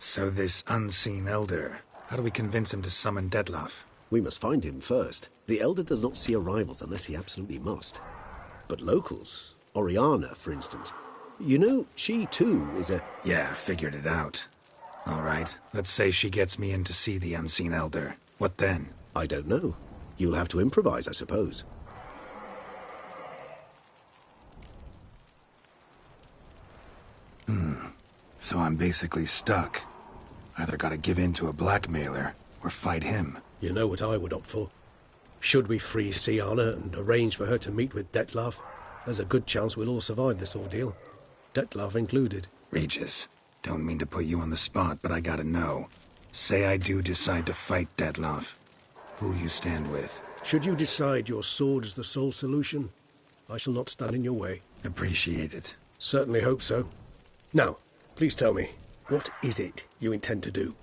So this unseen elder, how do we convince him to summon Dettlaff?
We must find him first. The elder does not see arrivals unless he absolutely must. But locals, Oriana, for instance, you know, she too is a...
Yeah, figured it out. All right, let's say she gets me in to see the unseen elder. What then?
I don't know. You'll have to improvise, I suppose.
So I'm basically stuck. Either gotta give in to a blackmailer, or fight him.
You know what I would opt for. Should we free Siana and arrange for her to meet with Dettlaff, there's a good chance we'll all survive this ordeal. Dettlaff included.
Regis, don't mean to put you on the spot, but I gotta know. Say I do decide to fight Dettlaff. Who'll you stand with?
Should you decide your sword is the sole solution, I shall not stand in your way.
Appreciate it.
Certainly hope so. Now, please tell me, what is it you intend to do?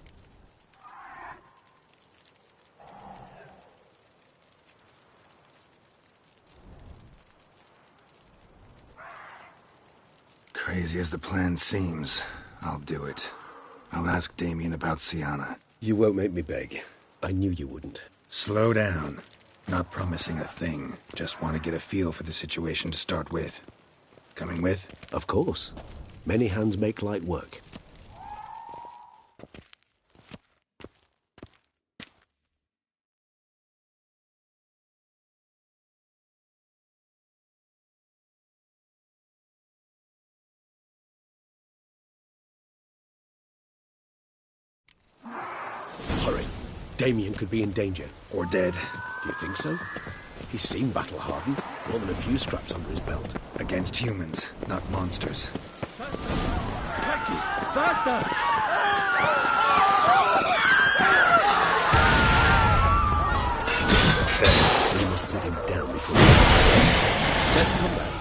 Crazy as the plan seems, I'll do it. I'll ask Damien about Siana.
You won't make me beg. I knew you wouldn't.
Slow down. Not promising a thing. Just want to get a feel for the situation to start with. Coming with?
Of course. Many hands make light work. Hurry. Damien could be in danger.
Or dead.
Do you think so? He seemed battle-hardened. More than a few scraps under his belt.
Against humans, not monsters.
Crikey! Faster!
We must put him down before he... Let's come back.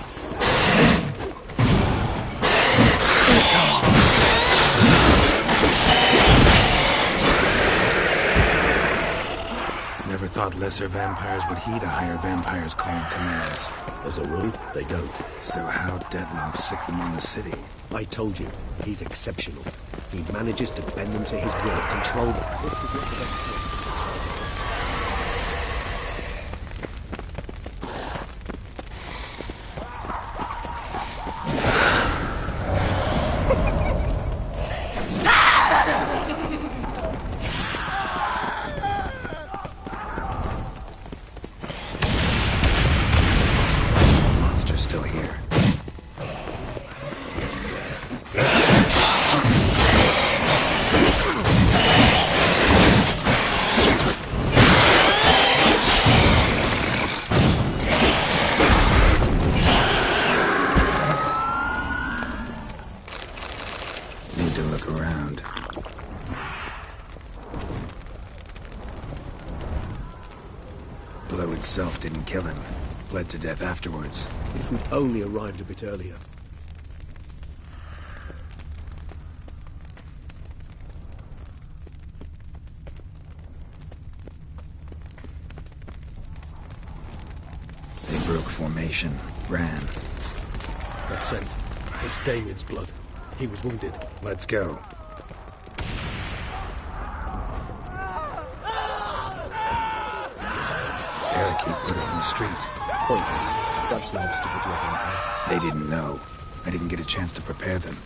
Never thought lesser vampires would heed a higher vampire's cold commands.
As a rule, they don't.
So how'd Dettlaff sick them on the city?
I told you, he's exceptional. He manages to bend them to his will, control them. This is not the best time.
himself didn't kill him. Bled to death afterwards.
If we'd only arrived a bit earlier.
They broke formation, ran.
That's it. It's Damien's blood. He was wounded.
Let's go. Parakeet put it in the street.
Pointless. That's an obstacle to a vampire.
They didn't know. I didn't get a chance to prepare them.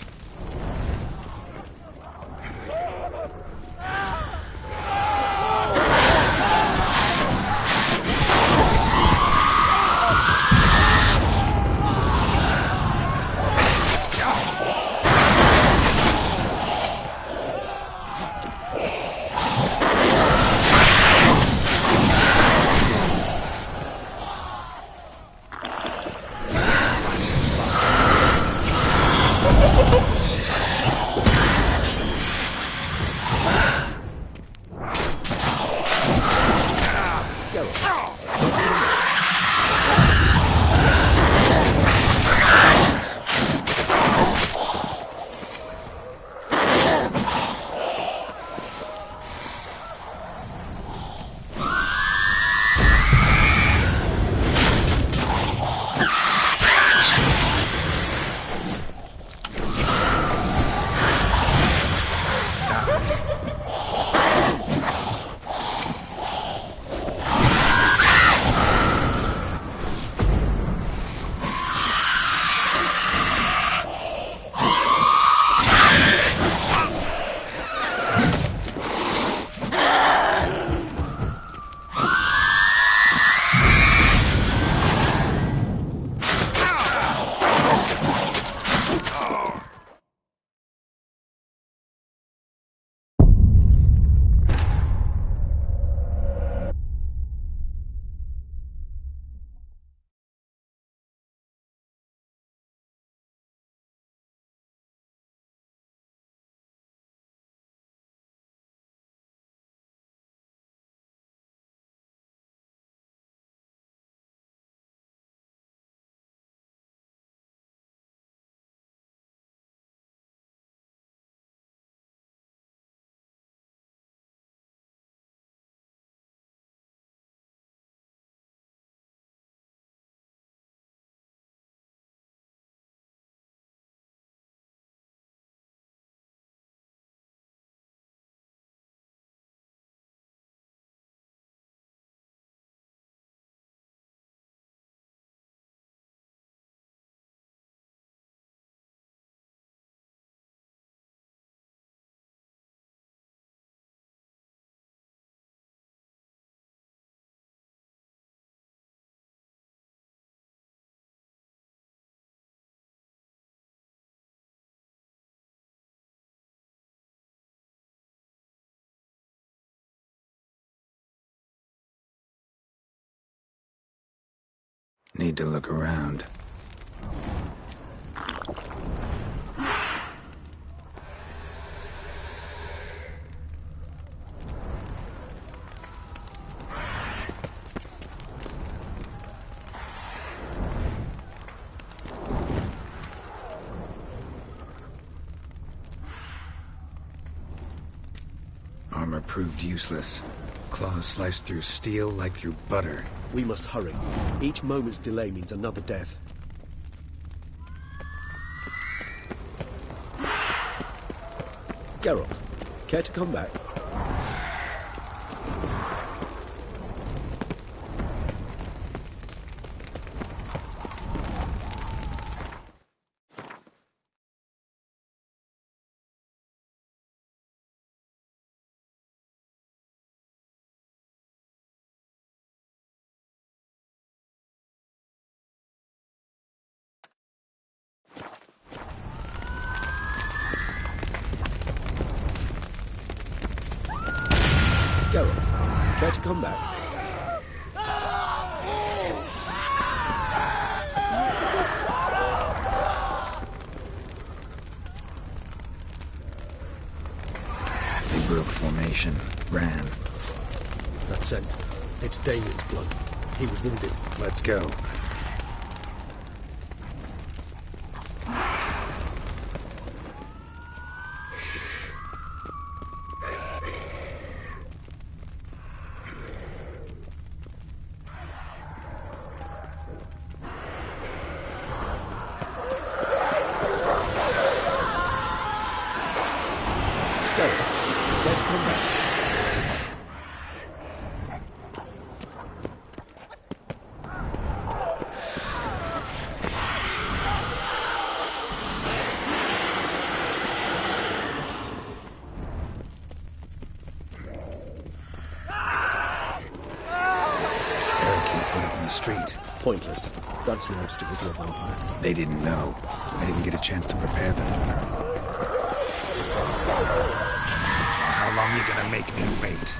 Need to look around. Armor proved useless. Claws sliced through steel like through butter.
We must hurry. Each moment's delay means another death. Geralt, care to come back? Geralt, care to come back?
They broke formation, ran.
That's it. It's Damien's blood. He was wounded.
Let's go.
Pointless. That's no obstacle to a vampire.
They didn't know. I didn't get a chance to prepare them. How long are you gonna make me wait?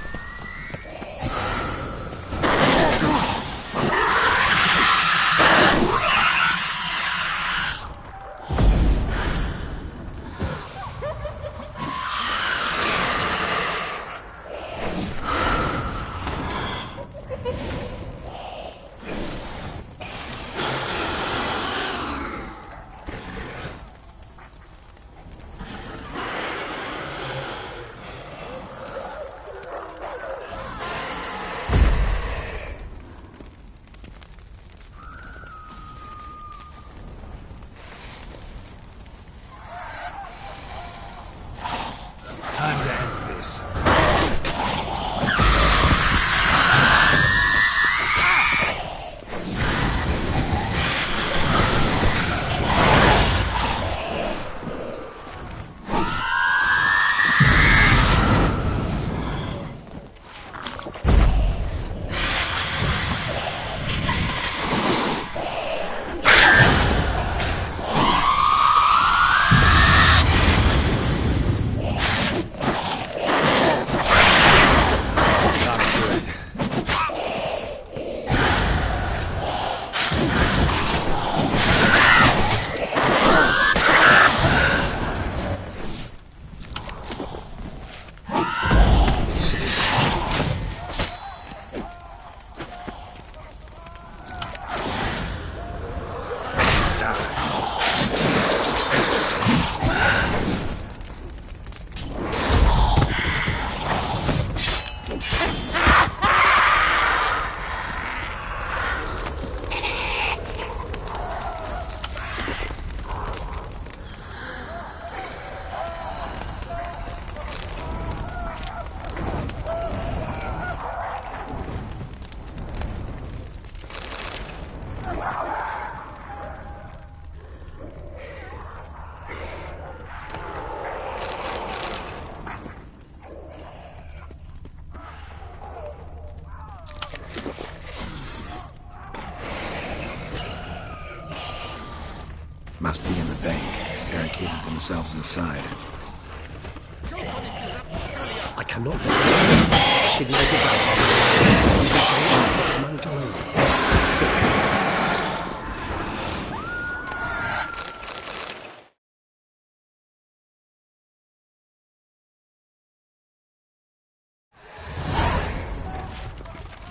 Must be in the bank. Barricaded themselves inside.
I cannot let this ignited by manage alone.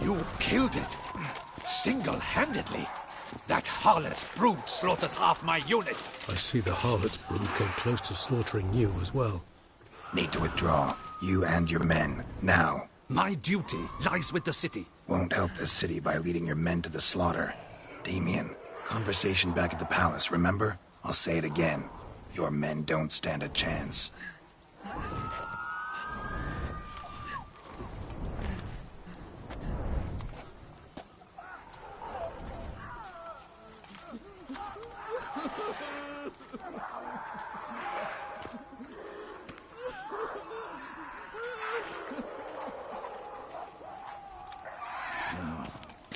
You killed it. Single-handedly. That harlot's brood slaughtered half my unit.
I see the harlot's brood came close to slaughtering you as well.
Need to withdraw. You and your men. Now.
My duty lies with the city.
Won't help the city by leading your men to the slaughter. Damien, conversation back at the palace, remember? I'll say it again. Your men don't stand a chance.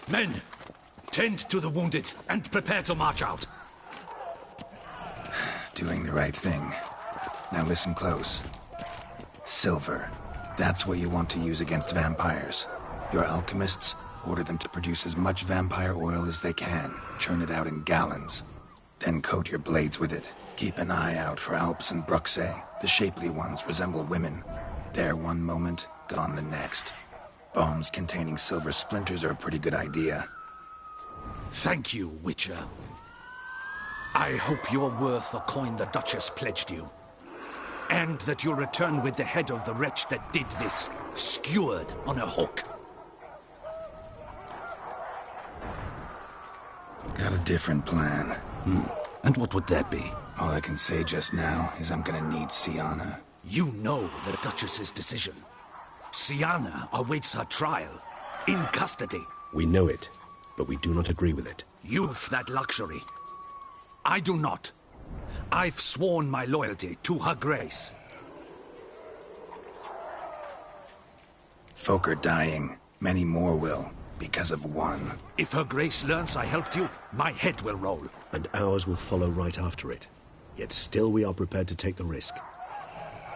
Men, tend to the wounded and prepare to march out.
Doing the right thing. Now listen close. Silver. That's what you want to use against vampires. Your alchemists, order them to produce as much vampire oil as they can. Churn it out in gallons. Then coat your blades with it. Keep an eye out for Alps and Bruxae. The shapely ones resemble women. There one moment, gone the next. Bombs containing silver splinters are a pretty good idea.
Thank you, Witcher. I hope you're worth the coin the Duchess pledged you. And that you'll return with the head of the wretch that did this, skewered on a hook.
Got a different plan.
And what would that be?
All I can say just now is I'm gonna need Syanna.
You know the Duchess's decision. Syanna awaits her trial, in custody.
We know it, but we do not agree with it.
You've that luxury. I do not. I've sworn my loyalty to Her Grace.
Folk are dying. Many more will, because of one.
If Her Grace learns I helped you, my head will roll.
And ours will follow right after it. Yet still we are prepared to take the risk.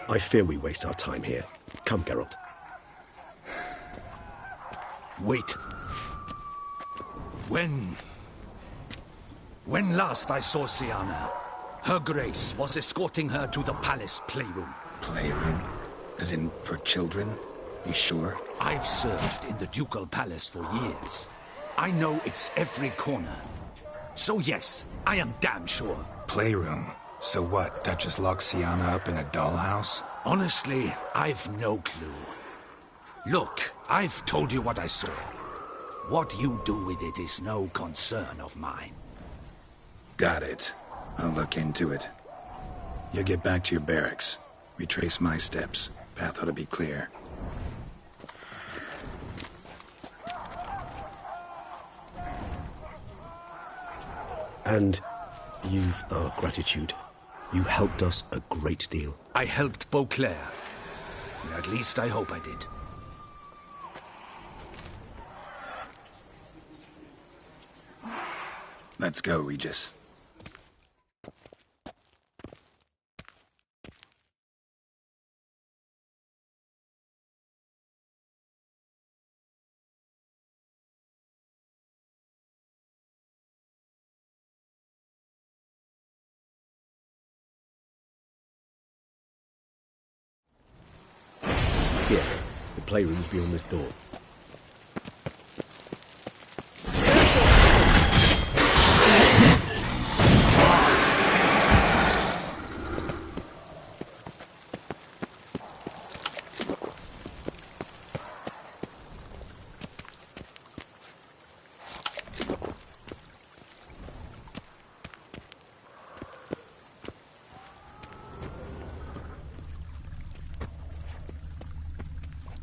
I fear we waste our time here. Come, Geralt.
Wait. When last I saw Syanna, Her Grace was escorting her to the palace playroom.
Playroom? As in, for children? You sure?
I've served in the ducal palace for years. I know it's every corner. So yes, I am damn sure.
Playroom? So what, Duchess locked Syanna up in a dollhouse?
Honestly, I've no clue. Look, I've told you what I saw. What you do with it is no concern of mine.
Got it. I'll look into it. You get back to your barracks. Retrace my steps. Path ought to be clear.
And you've our gratitude. You helped us a great deal.
I helped Beauclair. At least I hope I did.
Let's go, Regis.
Here, the playroom's beyond this door.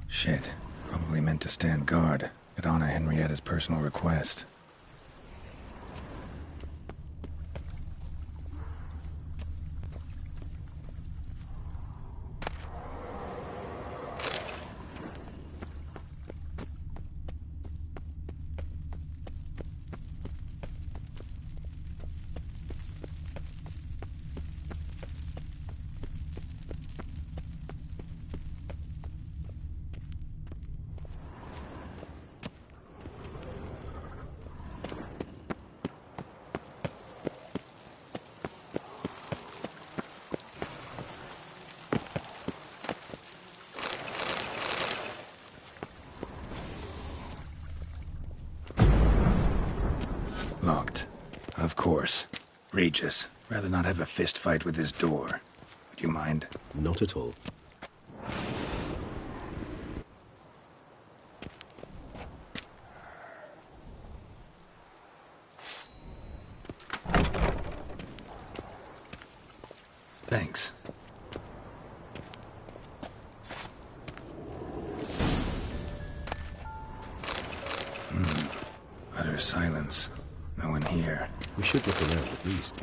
Shit. Probably meant to stand guard, but honor Henrietta's personal request. Locked. Of course. Regis, rather not have a fist fight with his door. Would you mind?
Not at all.
Thanks. Utter silence. No one here.
We should look around at least.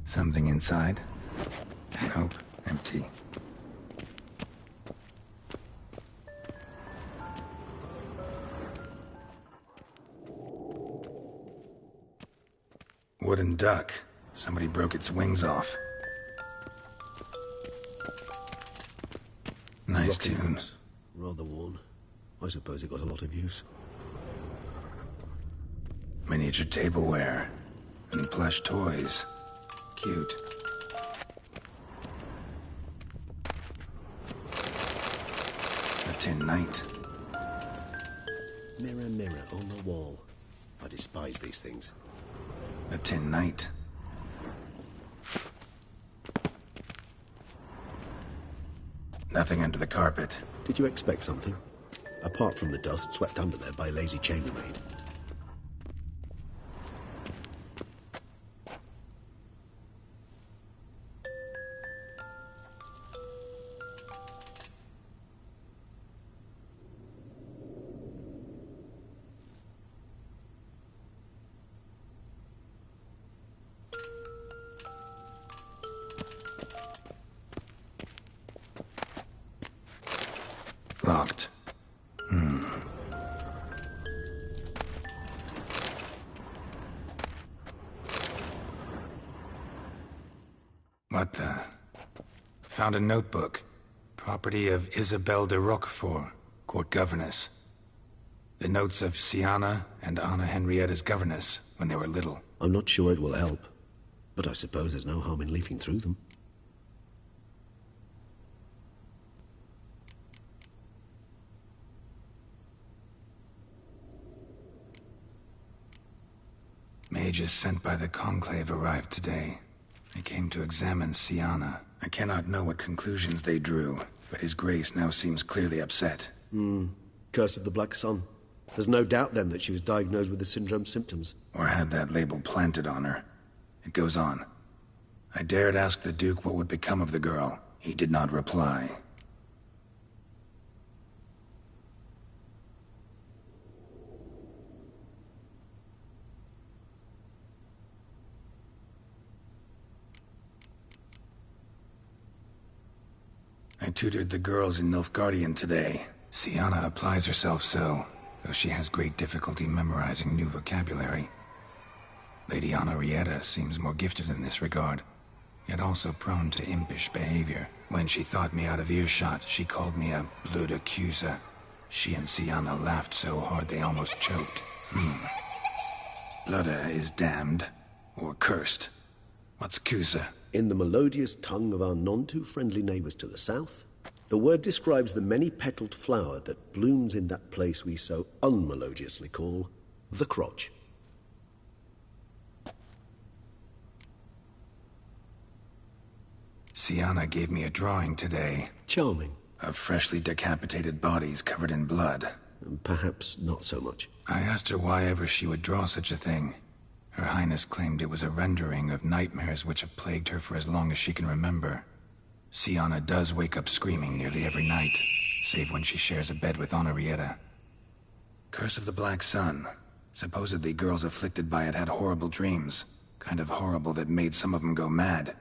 Something inside? Nope, empty. Wooden duck. Somebody broke its wings off. Nice
Rocking
tune.
horse. Rather worn. I suppose it got a lot of use.
Miniature tableware. And plush toys. Cute. A tin knight.
Mirror, mirror on the wall. I despise these things.
A tin knight. Nothing under the carpet.
Did you expect something? Apart from the dust swept under there by a lazy chambermaid.
Locked. What the? Found a notebook. Property of Isabelle de Roquefort, court governess. The notes of Siana and Anna Henrietta's governess when they were little.
I'm not sure it will help, but I suppose there's no harm in leafing through them.
Mages sent by the Conclave arrived today. They came to examine Siana. I cannot know what conclusions they drew, but His Grace now seems clearly upset.
Curse of the Black Sun. There's no doubt then that she was diagnosed with the syndrome symptoms.
Or had that label planted on her. It goes on. I dared ask the Duke what would become of the girl. He did not reply. I tutored the girls in Nilfgaardian today. Siana applies herself so, though she has great difficulty memorizing new vocabulary. Lady Henrietta seems more gifted in this regard, yet also prone to impish behavior. When she thought me out of earshot, she called me a blood accuser. She and Siana laughed so hard they almost choked. Blood is damned, or cursed. What's Cusa?
In the melodious tongue of our none-too-friendly neighbours to the south, the word describes the many-petaled flower that blooms in that place we so unmelodiously call the crotch.
Siana gave me a drawing today.
Charming.
Of freshly decapitated bodies covered in blood.
Perhaps not so much.
I asked her why ever she would draw such a thing. Her Highness claimed it was a rendering of nightmares which have plagued her for as long as she can remember. Siana does wake up screaming nearly every night, save when she shares a bed with Henrietta. Curse of the Black Sun. Supposedly girls afflicted by it had horrible dreams. Kind of horrible that made some of them go mad.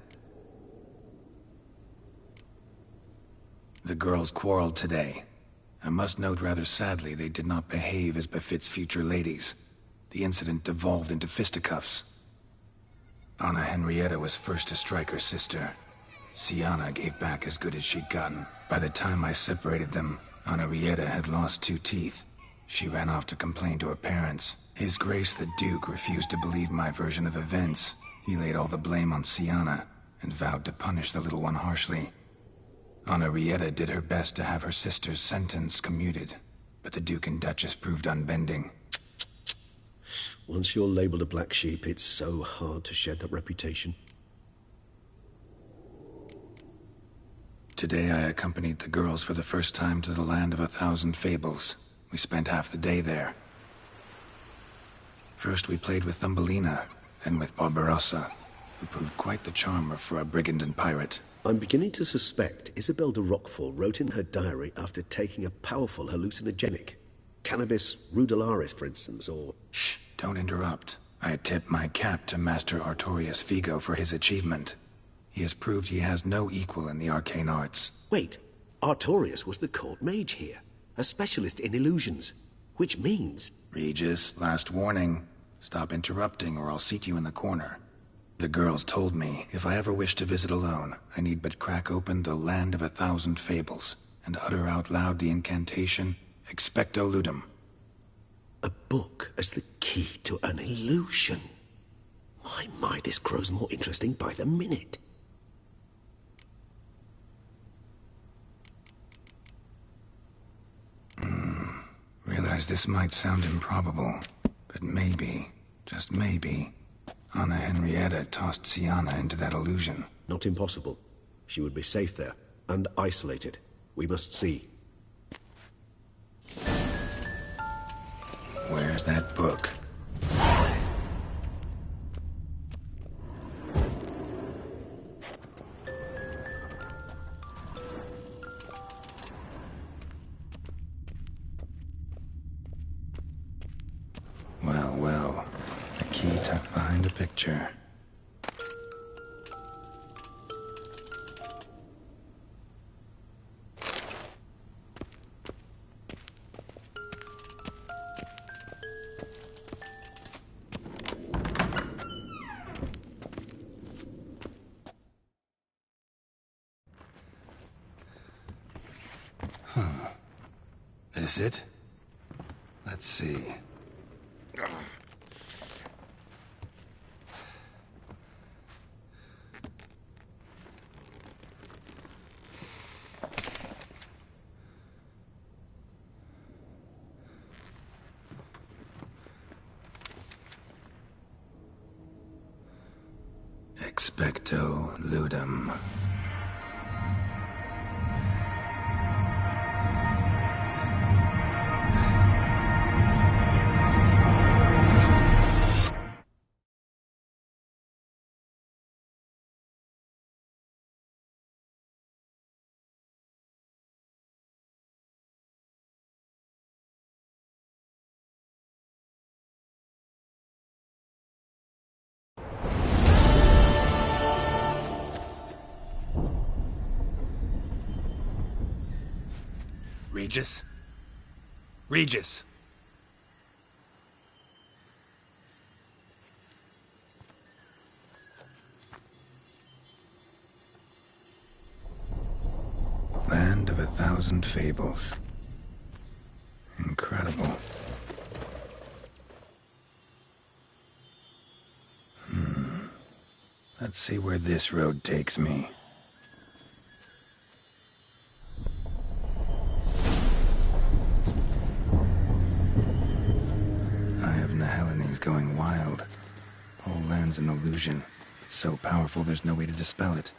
The girls quarreled today. I must note rather sadly they did not behave as befits future ladies. The incident devolved into fisticuffs. Anna Henrietta was first to strike her sister. Siana gave back as good as she'd gotten. By the time I separated them, Henrietta had lost 2 teeth. She ran off to complain to her parents. His Grace the Duke refused to believe my version of events. He laid all the blame on Siana and vowed to punish the little one harshly. Henrietta did her best to have her sister's sentence commuted, but the Duke and Duchess proved unbending.
Once you're labeled a black sheep, it's so hard to shed that reputation.
Today I accompanied the girls for the first time to the land of 1,000 fables. We spent half the day there. First we played with Thumbelina, then with Barbarossa, who proved quite the charmer for a brigand and pirate.
I'm beginning to suspect Isabelle de Roquefort wrote in her diary after taking a powerful hallucinogenic. Cannabis rudelaris, for instance, or...
Shh, don't interrupt. I tip my cap to Master Artorius Vigo for his achievement. He has proved he has no equal in the arcane arts.
Wait, Artorius was the court mage here, a specialist in illusions, which means...
Regis, last warning. Stop interrupting or I'll seat you in the corner. The girls told me if I ever wish to visit alone, I need but crack open the Land of 1,000 Fables and utter out loud the incantation, Expecto Ludum.
A book as the key to an illusion. My, this grows more interesting by the minute.
Realize this might sound improbable, but maybe, just maybe, Anna Henrietta tossed Sienna into that illusion.
Not impossible. She would be safe there, and isolated. We must see.
Where's that book? Well, a key tucked behind a picture. This it? Let's see. Expecto Ludum. Regis? Regis! Land of 1,000 Fables. Incredible. Let's see where this road takes me. Going wild. Whole land's an illusion. It's so powerful there's no way to dispel it.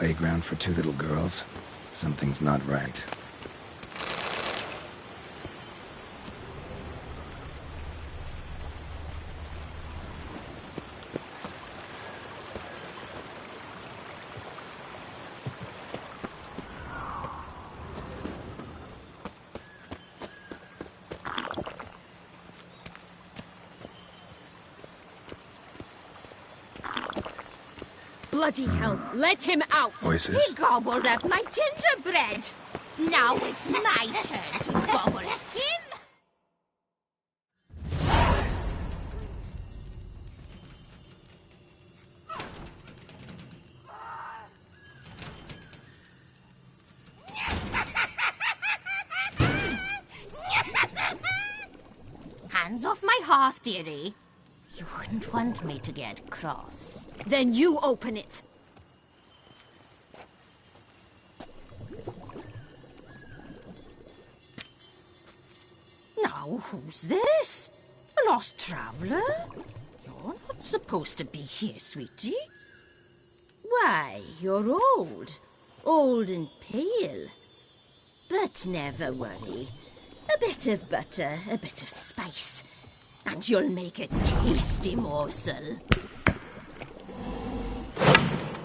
playground for two little girls. Something's not right.
Bloody hell, let him out!
Voices?
He gobbled up my gingerbread. Now it's my turn to gobble him. Hands off my hearth, dearie. You wouldn't want me to get cross.
Then you open it.
Now, who's this? A lost traveler? You're not supposed to be here, sweetie. Why, you're old. Old and pale. But never worry. A bit of butter, a bit of spice, and you'll make a tasty morsel.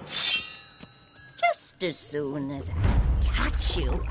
Just as soon as I catch you.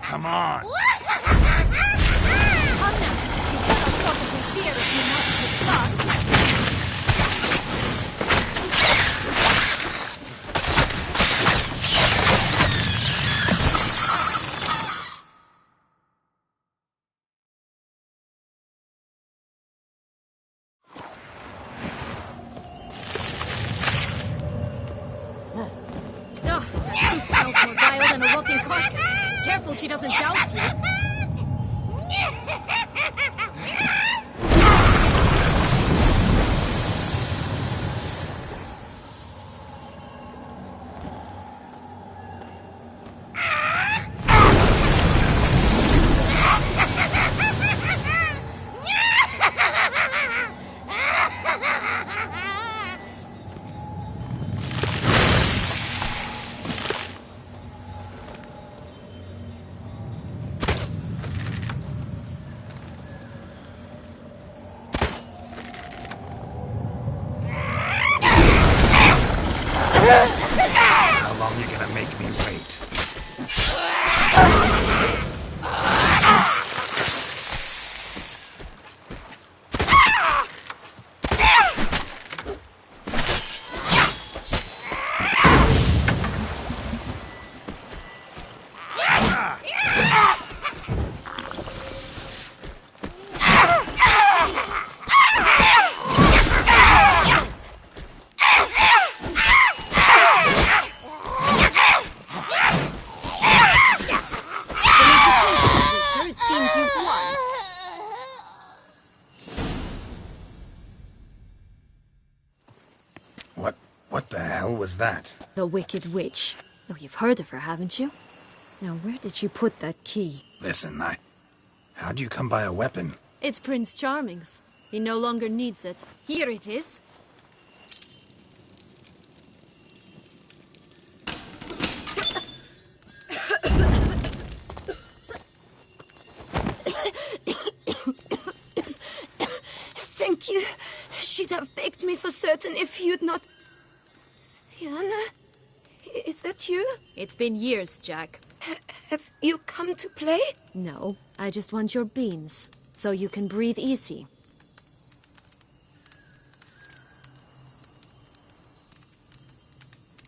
Come on.
Come now. You cannot possibly fear if you want to get Ugh, that soup smells more vile than a rotting carcass. Careful she doesn't douse you.
How long you gonna make me wait?
It seems you've won.
What the hell was that?
The Wicked Witch. Oh, you've heard of her, haven't you? Now, where did you put that key?
Listen, how'd you come by a weapon?
It's Prince Charming's. He no longer needs it. Here it is.
Thank you. She'd have begged me for certain if you'd not... Sienna? Is that you?
It's been years, Jack.
Have you come to play?
No, I just want your beans, so you can breathe easy.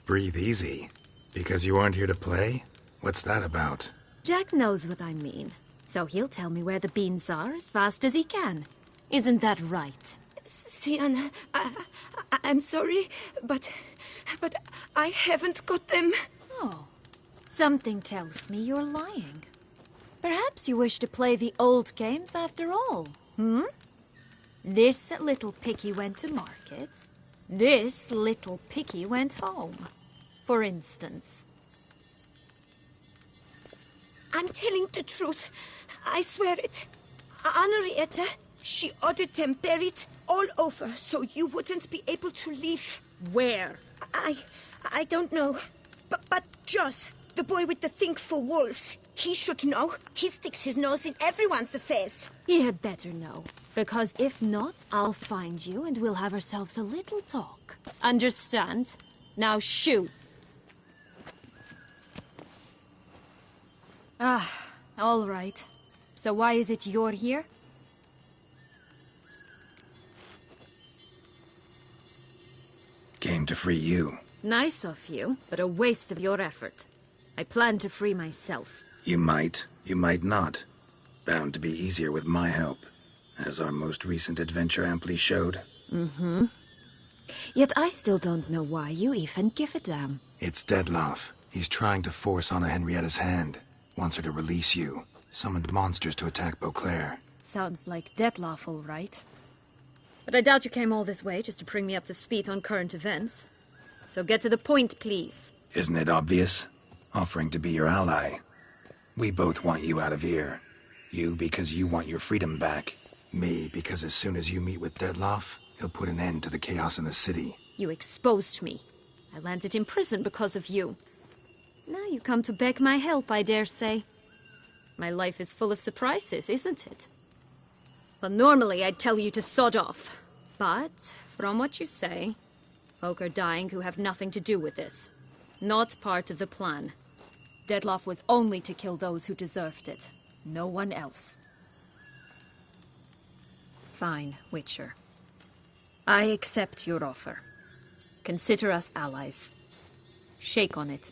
Breathe easy? Because you aren't here to play? What's that about?
Jack knows what I mean, so he'll tell me where the beans are as fast as he can. Isn't that right?
Sienna, I'm sorry, but I haven't got them.
Oh, something tells me you're lying. Perhaps you wish to play the old games after all, hmm? This little piggy went to market. This little piggy went home, for instance.
I'm telling the truth. I swear it. Henrietta, she ordered them buried all over so you wouldn't be able to leave.
Where?
I don't know. But Joss, the boy with the thing for wolves, he should know. He sticks his nose in everyone's affairs.
He had better know. Because if not, I'll find you and we'll have ourselves a little talk. Understand? Now shoo! Ah, all right. So why is it you're here?
Came to free you.
Nice of you, but a waste of your effort. I plan to free myself.
You might not. Bound to be easier with my help, as our most recent adventure amply showed.
Mm-hmm. Yet I still don't know why you even give a damn.
It's Dettlaff. He's trying to force Anna Henrietta's hand. Wants her to release you. Summoned monsters to attack Beauclair.
Sounds like Dettlaff, all right. But I doubt you came all this way just to bring me up to speed on current events. So get to the point, please.
Isn't it obvious? Offering to be your ally. We both want you out of here. You because you want your freedom back. Me because as soon as you meet with Dettlaff, he'll put an end to the chaos in the city.
You exposed me. I landed in prison because of you. Now you come to beg my help, I dare say. My life is full of surprises, isn't it? Well, normally I'd tell you to sod off. But, from what you say, folk are dying who have nothing to do with this. Not part of the plan. Dettlaff was only to kill those who deserved it. No one else. Fine, Witcher. I accept your offer. Consider us allies. Shake on it.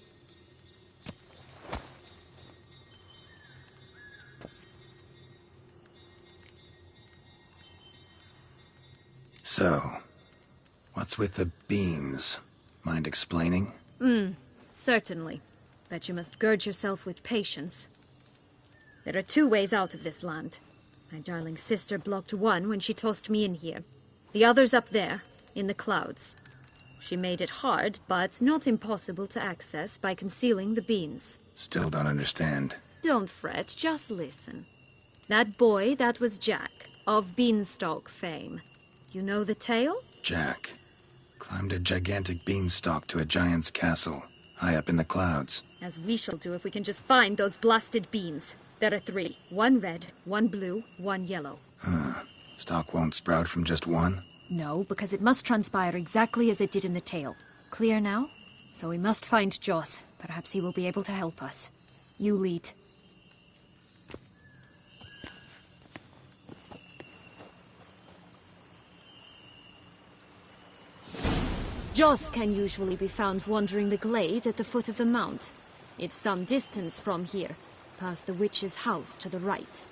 So, what's with the beans? Mind explaining?
Certainly. But you must gird yourself with patience. There are 2 ways out of this land. My darling sister blocked one when she tossed me in here. The other's up there, in the clouds. She made it hard, but not impossible to access by concealing the beans.
Still don't understand.
Don't fret, just listen. That boy, that was Jack, of Beanstalk fame. You know the tale?
Jack climbed a gigantic beanstalk to a giant's castle, high up in the clouds.
As we shall do if we can just find those blasted beans. There are 3. 1 red, 1 blue, 1 yellow.
Stalk won't sprout from just one?
No, because it must transpire exactly as it did in the tale. Clear now? So we must find Joss. Perhaps he will be able to help us. You lead. Joss can usually be found wandering the glade at the foot of the mount. It's some distance from here, past the witch's house to the right.